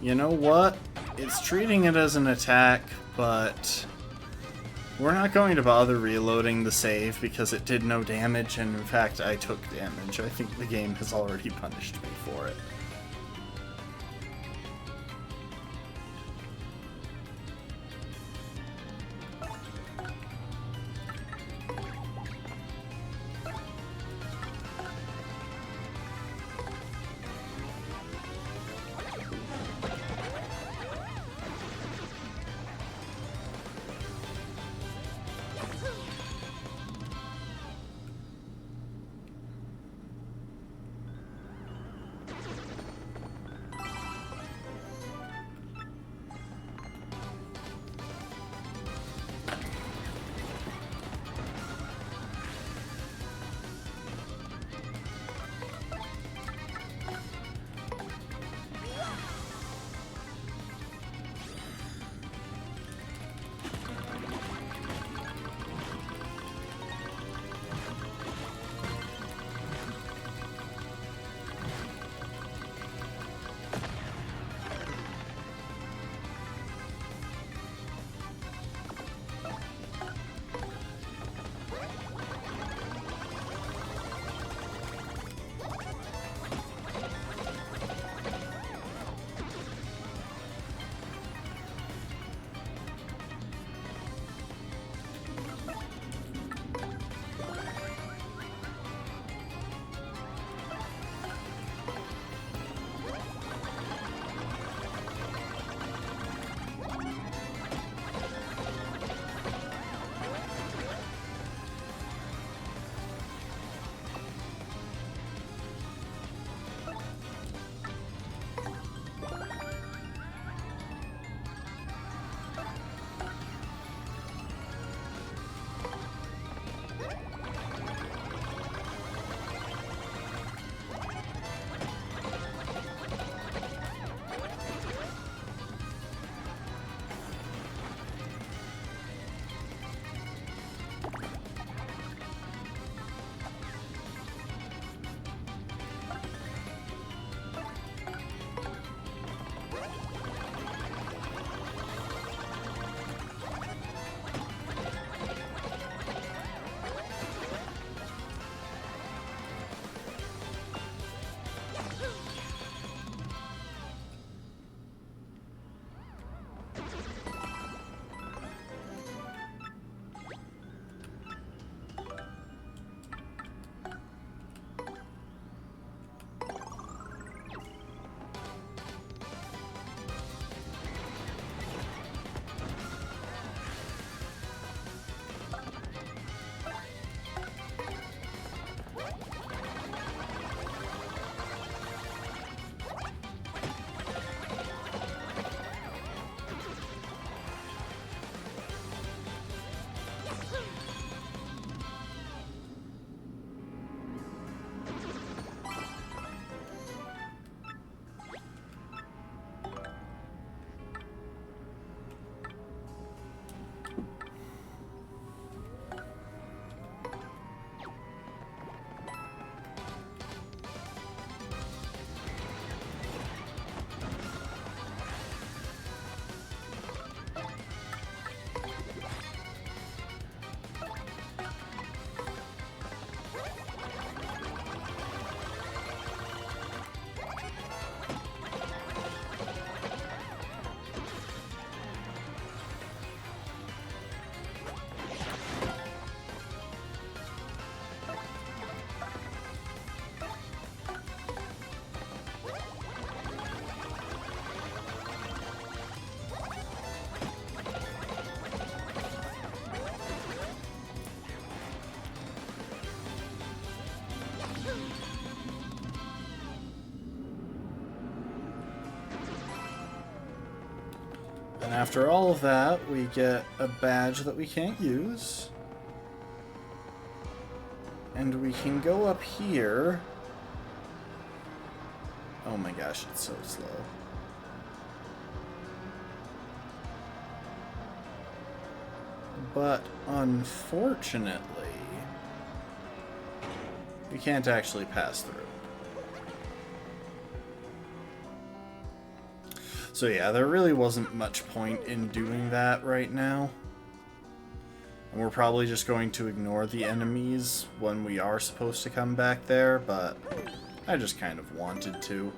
You know what? It's treating it as an attack, but we're not going to bother reloading the save because it did no damage, and in fact I took damage. I think the game has already punished me for it. And after all of that, we get a badge that we can't use. And we can go up here. Oh my gosh, it's so slow. But unfortunately, we can't actually pass through. So yeah, there really wasn't much point in doing that right now. And we're probably just going to ignore the enemies when we are supposed to come back there, but I just kind of wanted to.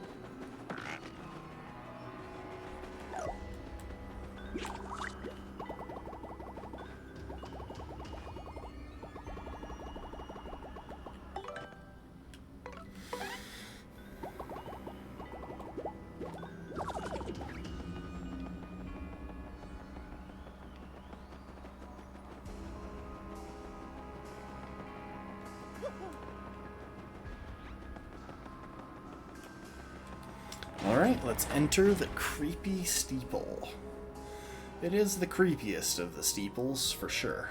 Alright, let's enter the creepy steeple. It is the creepiest of the steeples, for sure.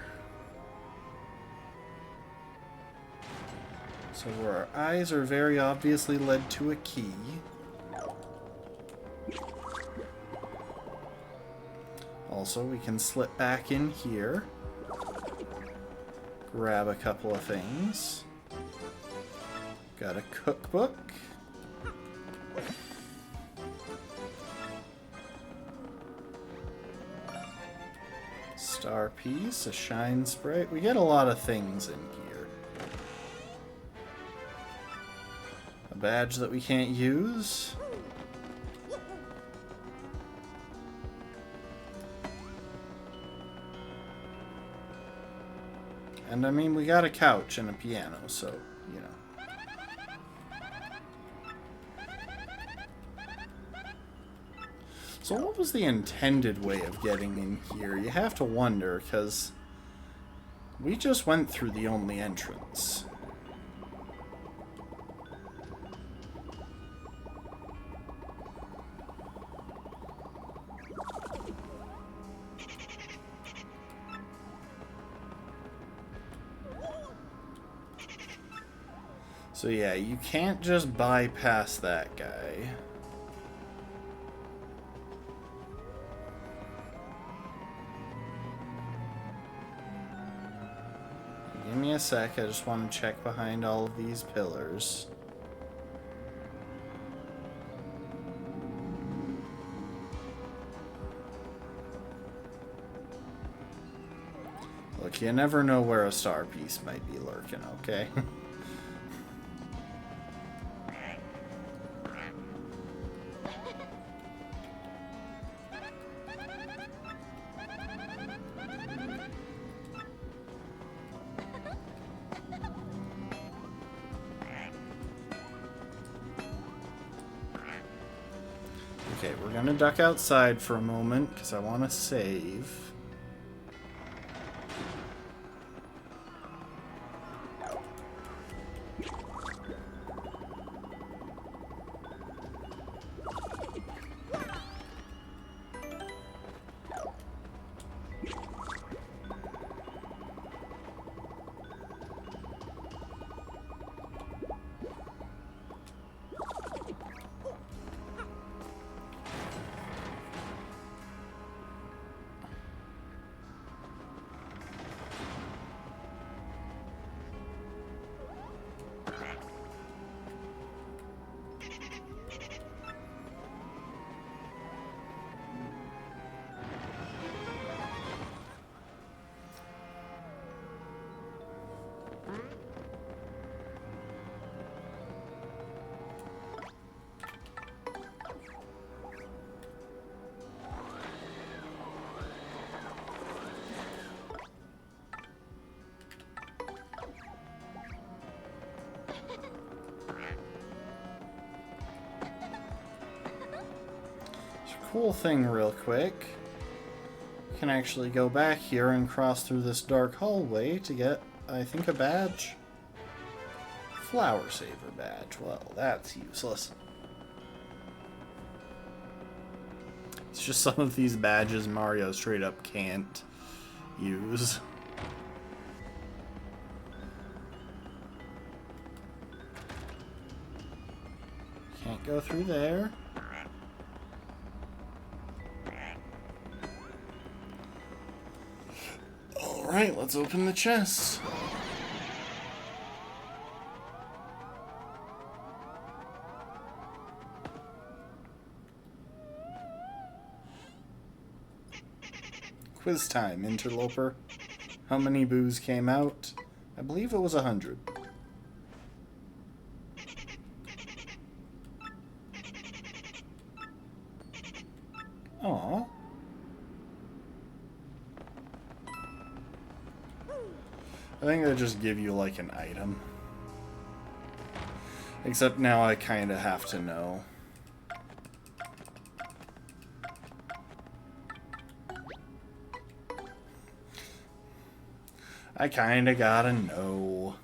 So where our eyes are very obviously led to a key. Also, we can slip back in here. Grab a couple of things. Got a cookbook. Star piece, a shine sprite. We get a lot of things in here. A badge that we can't use. And I mean, we got a couch and a piano, so, you know. So what was the intended way of getting in here? You have to wonder, because we just went through the only entrance. So yeah, you can't just bypass that guy. Give me a sec, I just want to check behind all of these pillars. Look, you never know where a star piece might be lurking, okay? Okay, we're gonna duck outside for a moment because I want to save. Cool thing real quick. You can actually go back here and cross through this dark hallway to get, I think, a badge. Flower Saver badge. Well, that's useless. It's just some of these badges Mario straight up can't use. Can't go through there. Alright, let's open the chest. Quiz time, interloper. How many boos came out? I believe it was 100. Aww. I think they just give you like an item. Except now I kinda have to know. I kinda gotta know.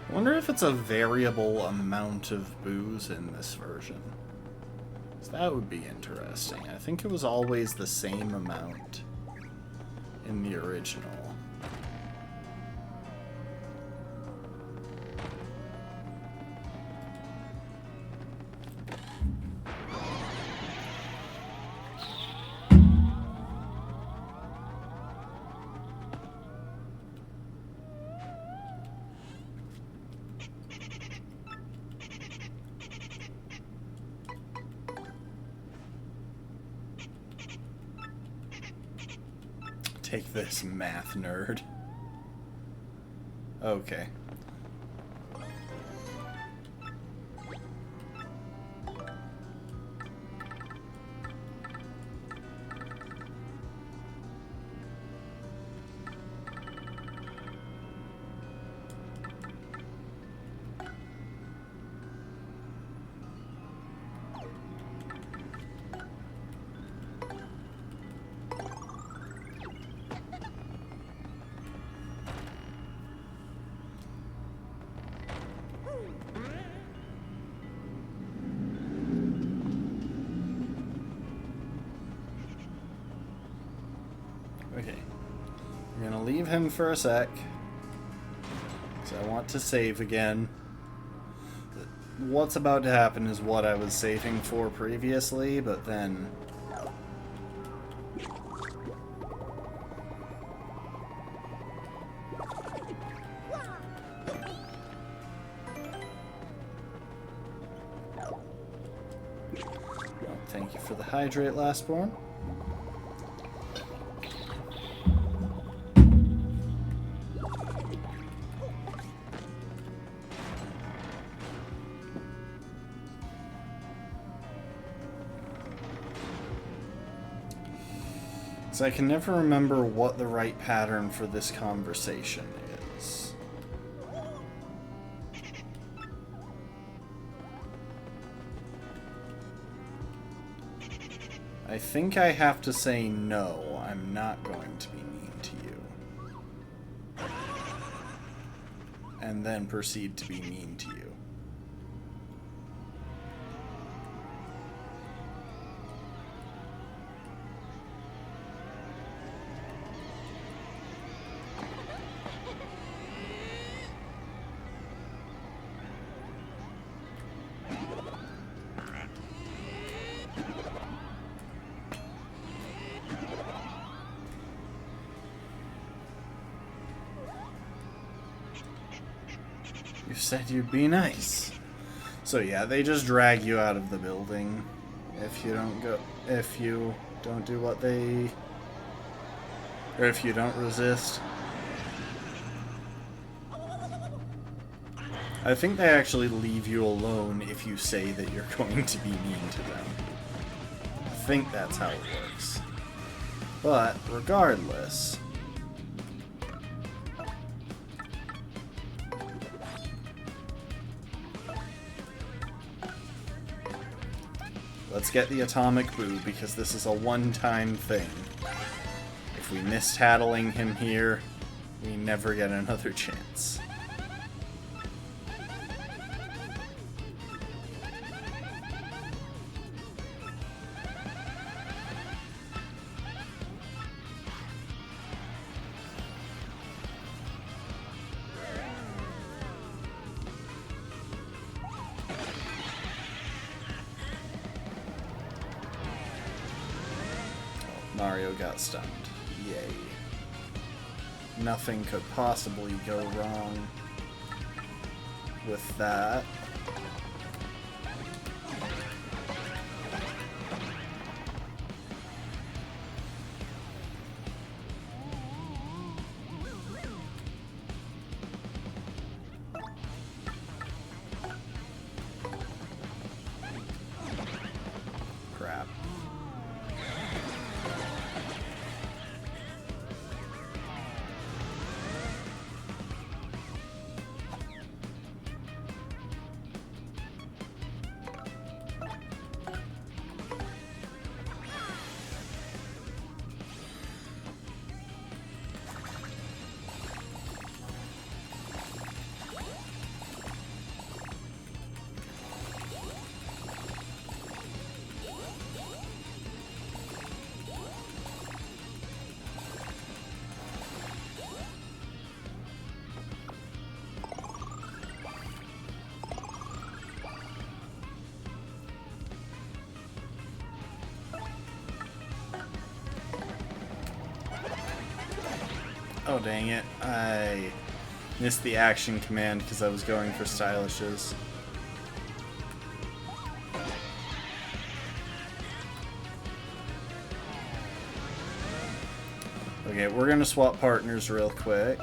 I wonder if it's a variable amount of boos in this version. So that would be interesting. I think it was always the same amount in the original. Take this, math nerd. Okay. Okay, I'm gonna leave him for a sec, because I want to save again. What's about to happen is what I was saving for previously, but then... Well, thank you for the hydrate, Lastborn. So I can never remember what the right pattern for this conversation is. I think I have to say no, I'm not going to be mean to you. And then proceed to be mean to you. You said you'd be nice. So yeah, they just drag you out of the building if you don't do what they... or if you don't resist. I think they actually leave you alone if you say that you're going to be mean to them. I think that's how it works. But regardless, let's get the atomic boo, because this is a one-time thing. If we miss tattling him here, we never get another chance. Mario got stunned. Yay. Nothing could possibly go wrong with that. Crap. Oh dang it, I missed the action command because I was going for stylishes. Okay, we're gonna swap partners real quick.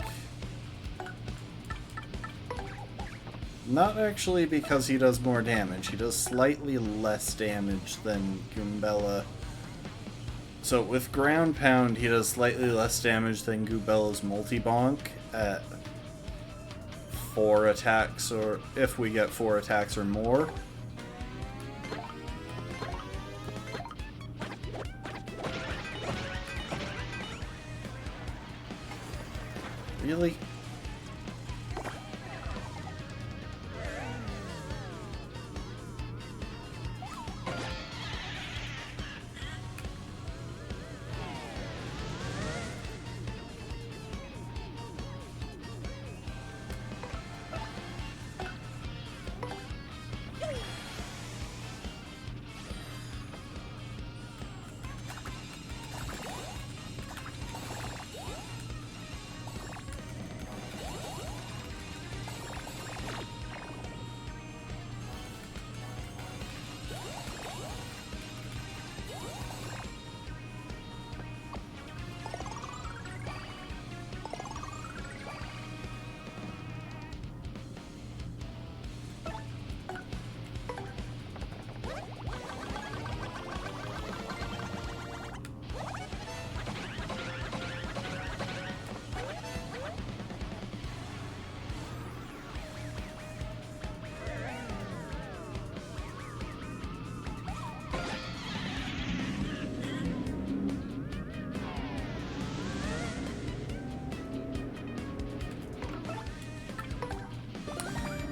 Not actually because he does more damage, he does slightly less damage than Goombella. So with Ground Pound, he does slightly less damage than Goobella's Multi-Bonk at 4 attacks, or if we get 4 attacks or more. Really?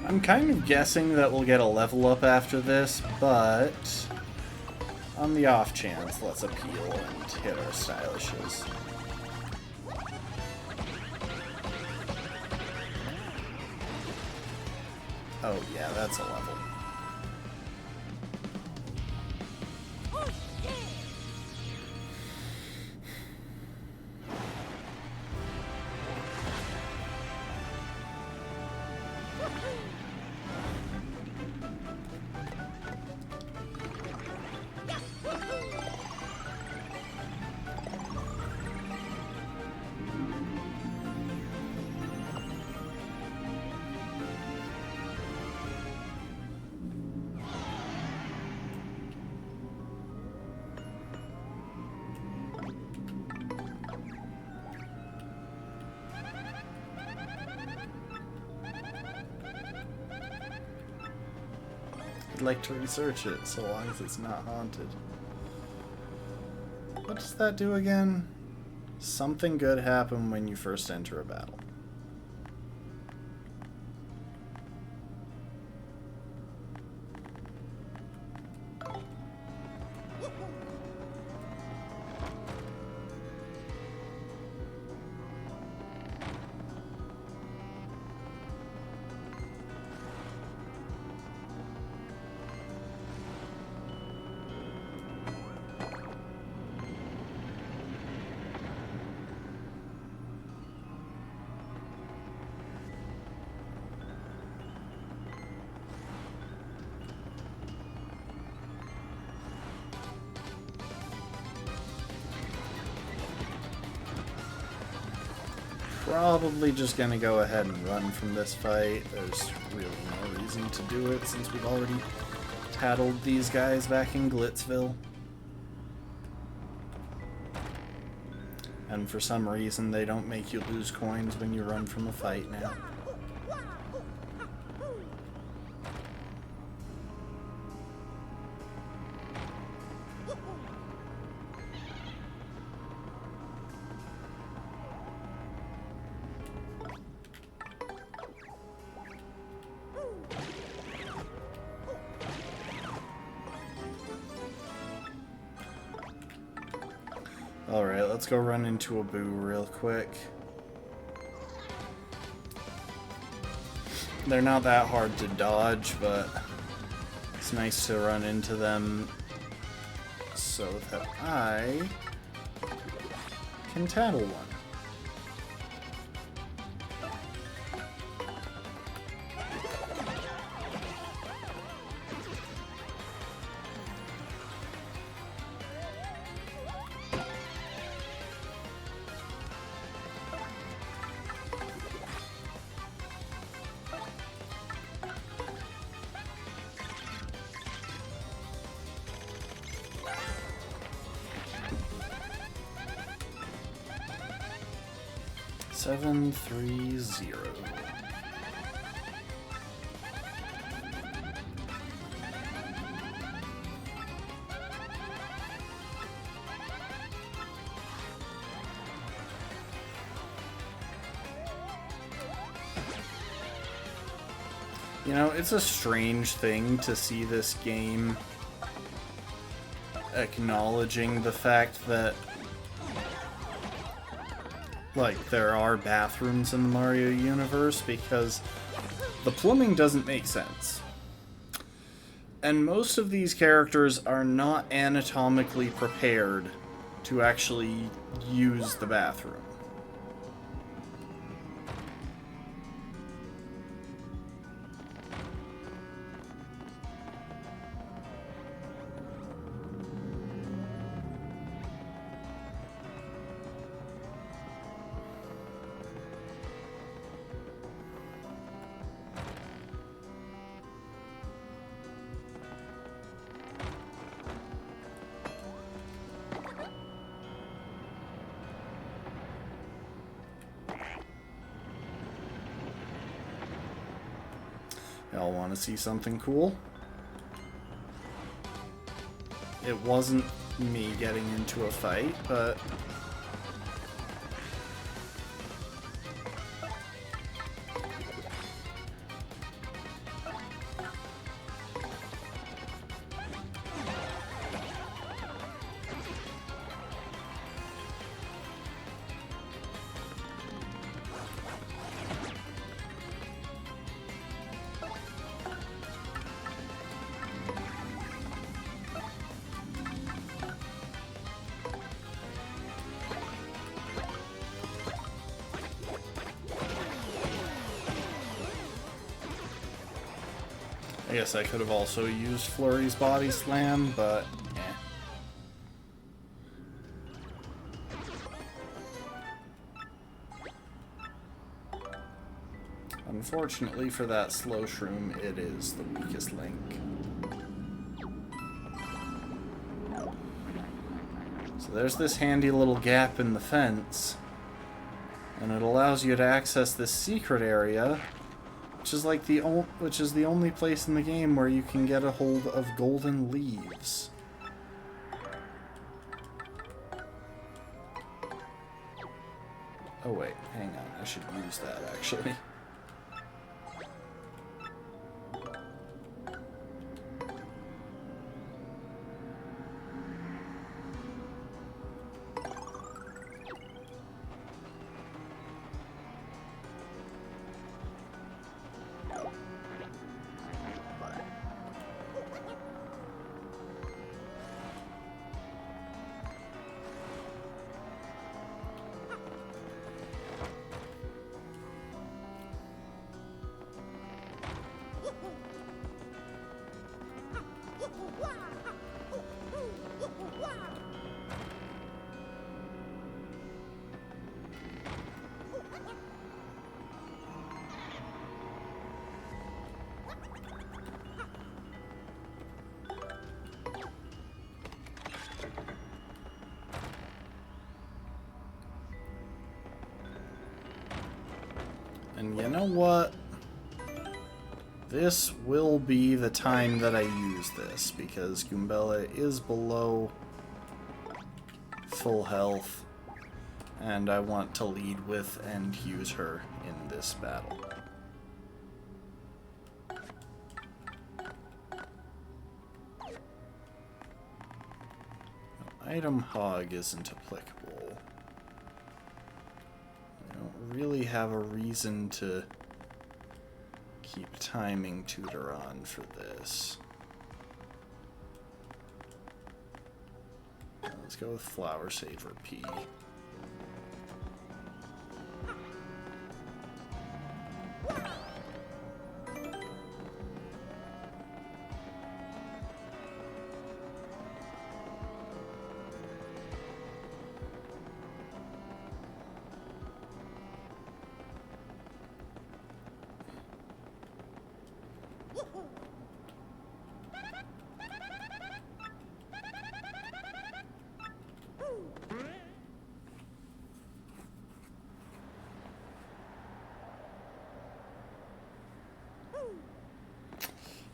I'm kind of guessing that we'll get a level up after this, but on the off chance, let's appeal and hit our stylishes. Oh yeah, that's a level. like to research it, so long as it's not haunted. What does that do again? Something good happen when you first enter a battle. Probably just gonna go ahead and run from this fight. There's really no reason to do it since we've already tattled these guys back in Glitzville. And for some reason they don't make you lose coins when you run from a fight now. Alright, let's go run into a boo real quick. They're not that hard to dodge, but it's nice to run into them so that I can tattle one. Seven, 3, 0. You know, it's a strange thing to see this game acknowledging the fact that there are bathrooms in the Mario universe, because the plumbing doesn't make sense. And most of these characters are not anatomically prepared to actually use the bathroom. Y'all want to see something cool? It wasn't me getting into a fight, but I guess I could have also used Flurry's Body Slam, but unfortunately for that slow shroom, it is the weakest link. So there's this handy little gap in the fence, and it allows you to access this secret area, which which is like which is the only place in the game where you can get a hold of golden leaves. Oh wait, hang on. I should use that actually. And you know what? This will be the time that I use this, because Goombella is below full health, and I want to lead with and use her in this battle. Item hog isn't applicable. I don't really have a reason to keep timing tutor on for this. Let's go with Flower Saver P.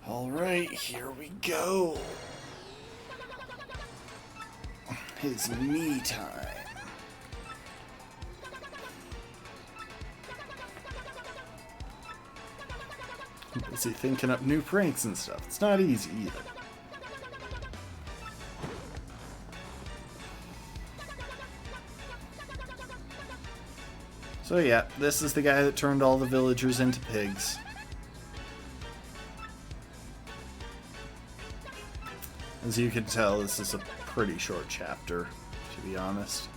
Alright, here we go. It's me time. Is he thinking up new pranks and stuff? It's not easy either. So yeah, this is the guy that turned all the villagers into pigs. As you can tell, this is a pretty short chapter, to be honest.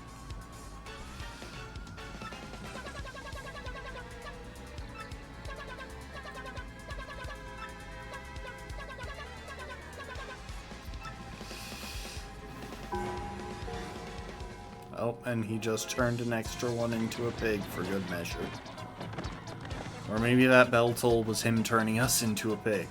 Oh, and he just turned an extra one into a pig for good measure. Or maybe that bell toll was him turning us into a pig.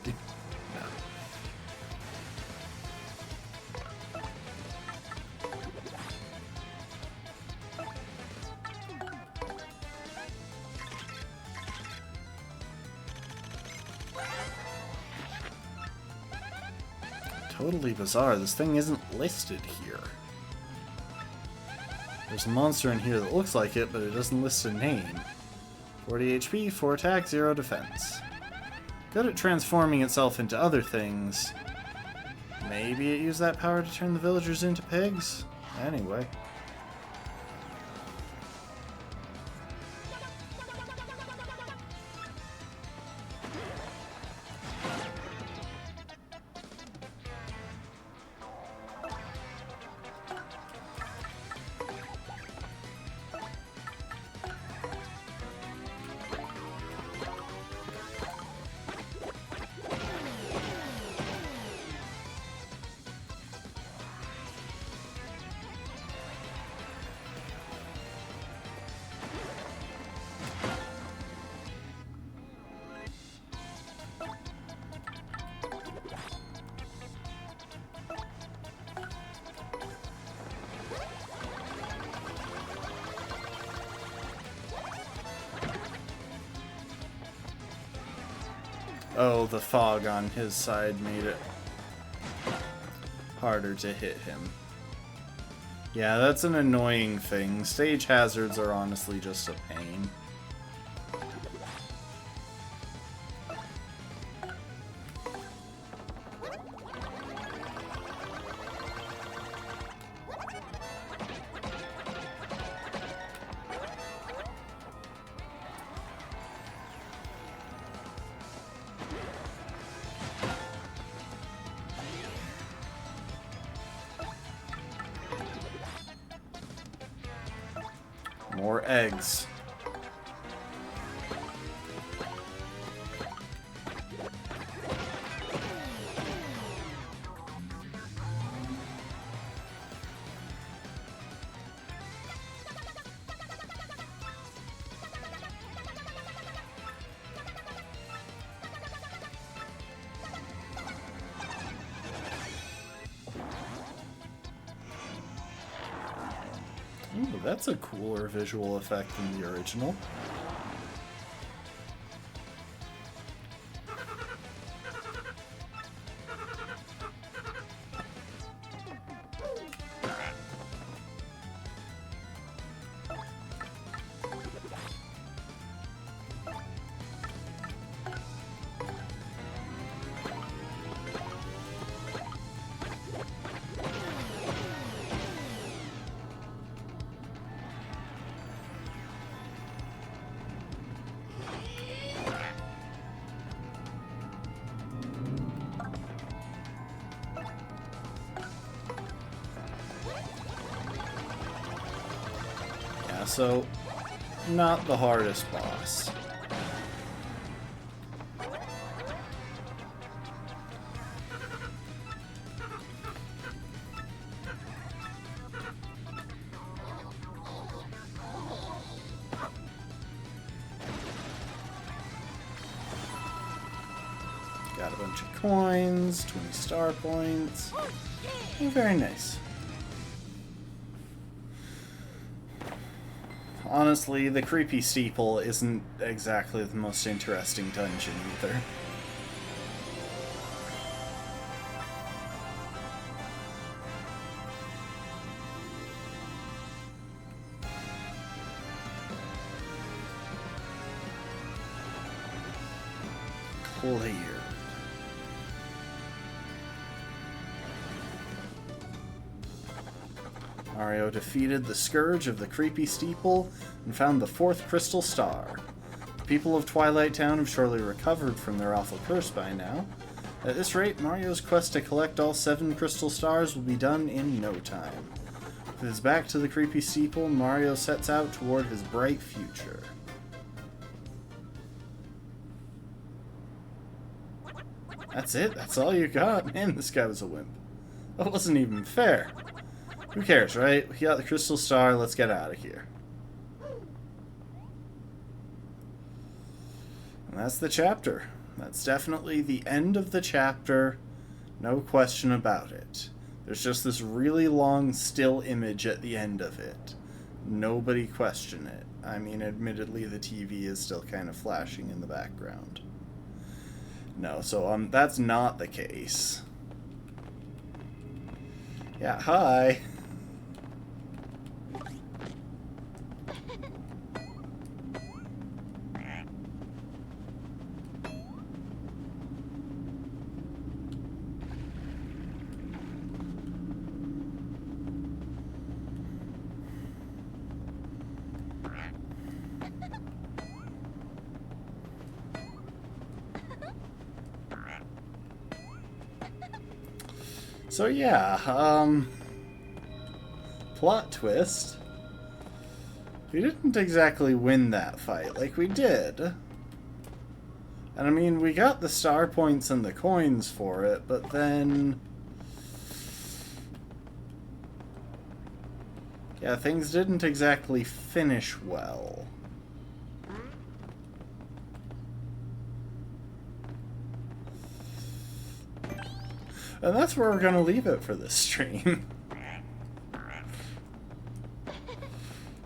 Totally bizarre. This thing isn't listed here. There's a monster in here that looks like it, but it doesn't list a name. 40 HP, 4 attack, 0 defense. Good at transforming itself into other things. Maybe it used that power to turn the villagers into pigs? Anyway. Oh, the fog on his side made it harder to hit him. Yeah, that's an annoying thing. Stage hazards are honestly just a pain. More eggs. Ooh, that's a cooler visual effect than the original. So, not the hardest boss. Got a bunch of coins, 20 star points. Oh, very nice. Honestly, the creepy steeple isn't exactly the most interesting dungeon either. Clear. Mario defeated the Scourge of the Creepy Steeple and found the 4th Crystal Star. The people of Twilight Town have surely recovered from their awful curse by now. At this rate, Mario's quest to collect all 7 Crystal Stars will be done in no time. With his back to the Creepy Steeple, Mario sets out toward his bright future. That's it? That's all you got? Man, this guy was a wimp. That wasn't even fair. Who cares, right? We got the Crystal Star, let's get out of here. And that's the chapter. That's definitely the end of the chapter. No question about it. There's just this really long still image at the end of it. Nobody question it. I mean, admittedly, the TV is still kind of flashing in the background. No, so that's not the case. Yeah, hi. So yeah, plot twist. We didn't exactly win that fight like we did. And I mean, we got the star points and the coins for it, but then... yeah, things didn't exactly finish well. And that's where we're going to leave it for this stream.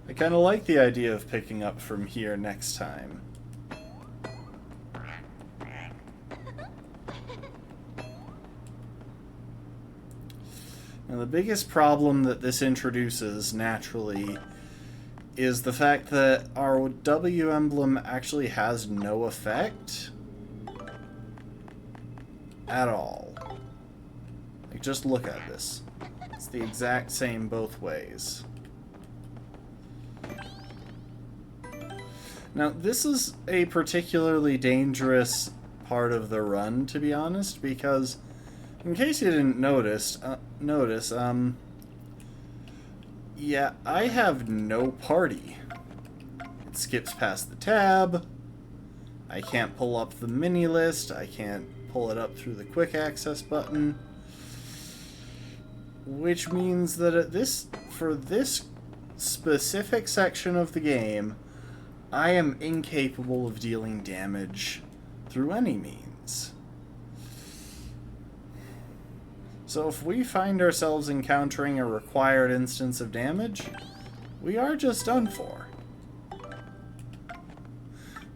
I kind of like the idea of picking up from here next time. Now, the biggest problem that this introduces, naturally, is the fact that our W emblem actually has no effect at all. Like, just look at this. It's the exact same both ways. Now, this is a particularly dangerous part of the run, to be honest, because, in case you didn't notice, yeah, I have no party. It skips past the tab. I can't pull up the mini list. I can't pull it up through the quick access button. Which means that for this specific section of the game, I am incapable of dealing damage through any means. So if we find ourselves encountering a required instance of damage, we are just done for.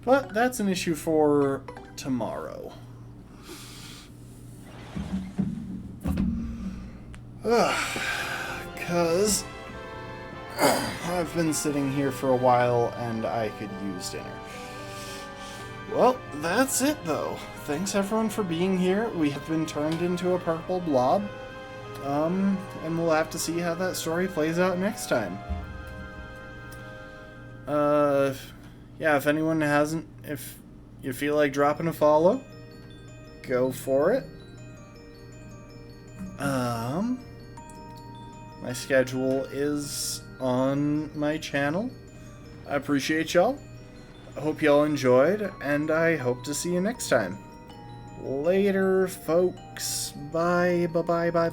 But that's an issue for tomorrow. Because I've been sitting here for a while and I could use dinner. Well, that's it though. Thanks everyone for being here. We have been turned into a purple blob. And we'll have to see how that story plays out next time. Yeah, if anyone hasn't, if you feel like dropping a follow, go for it. My schedule is on my channel. I appreciate y'all. I hope y'all enjoyed, and I hope to see you next time. Later, folks. Bye, bye, bye, bye, bye.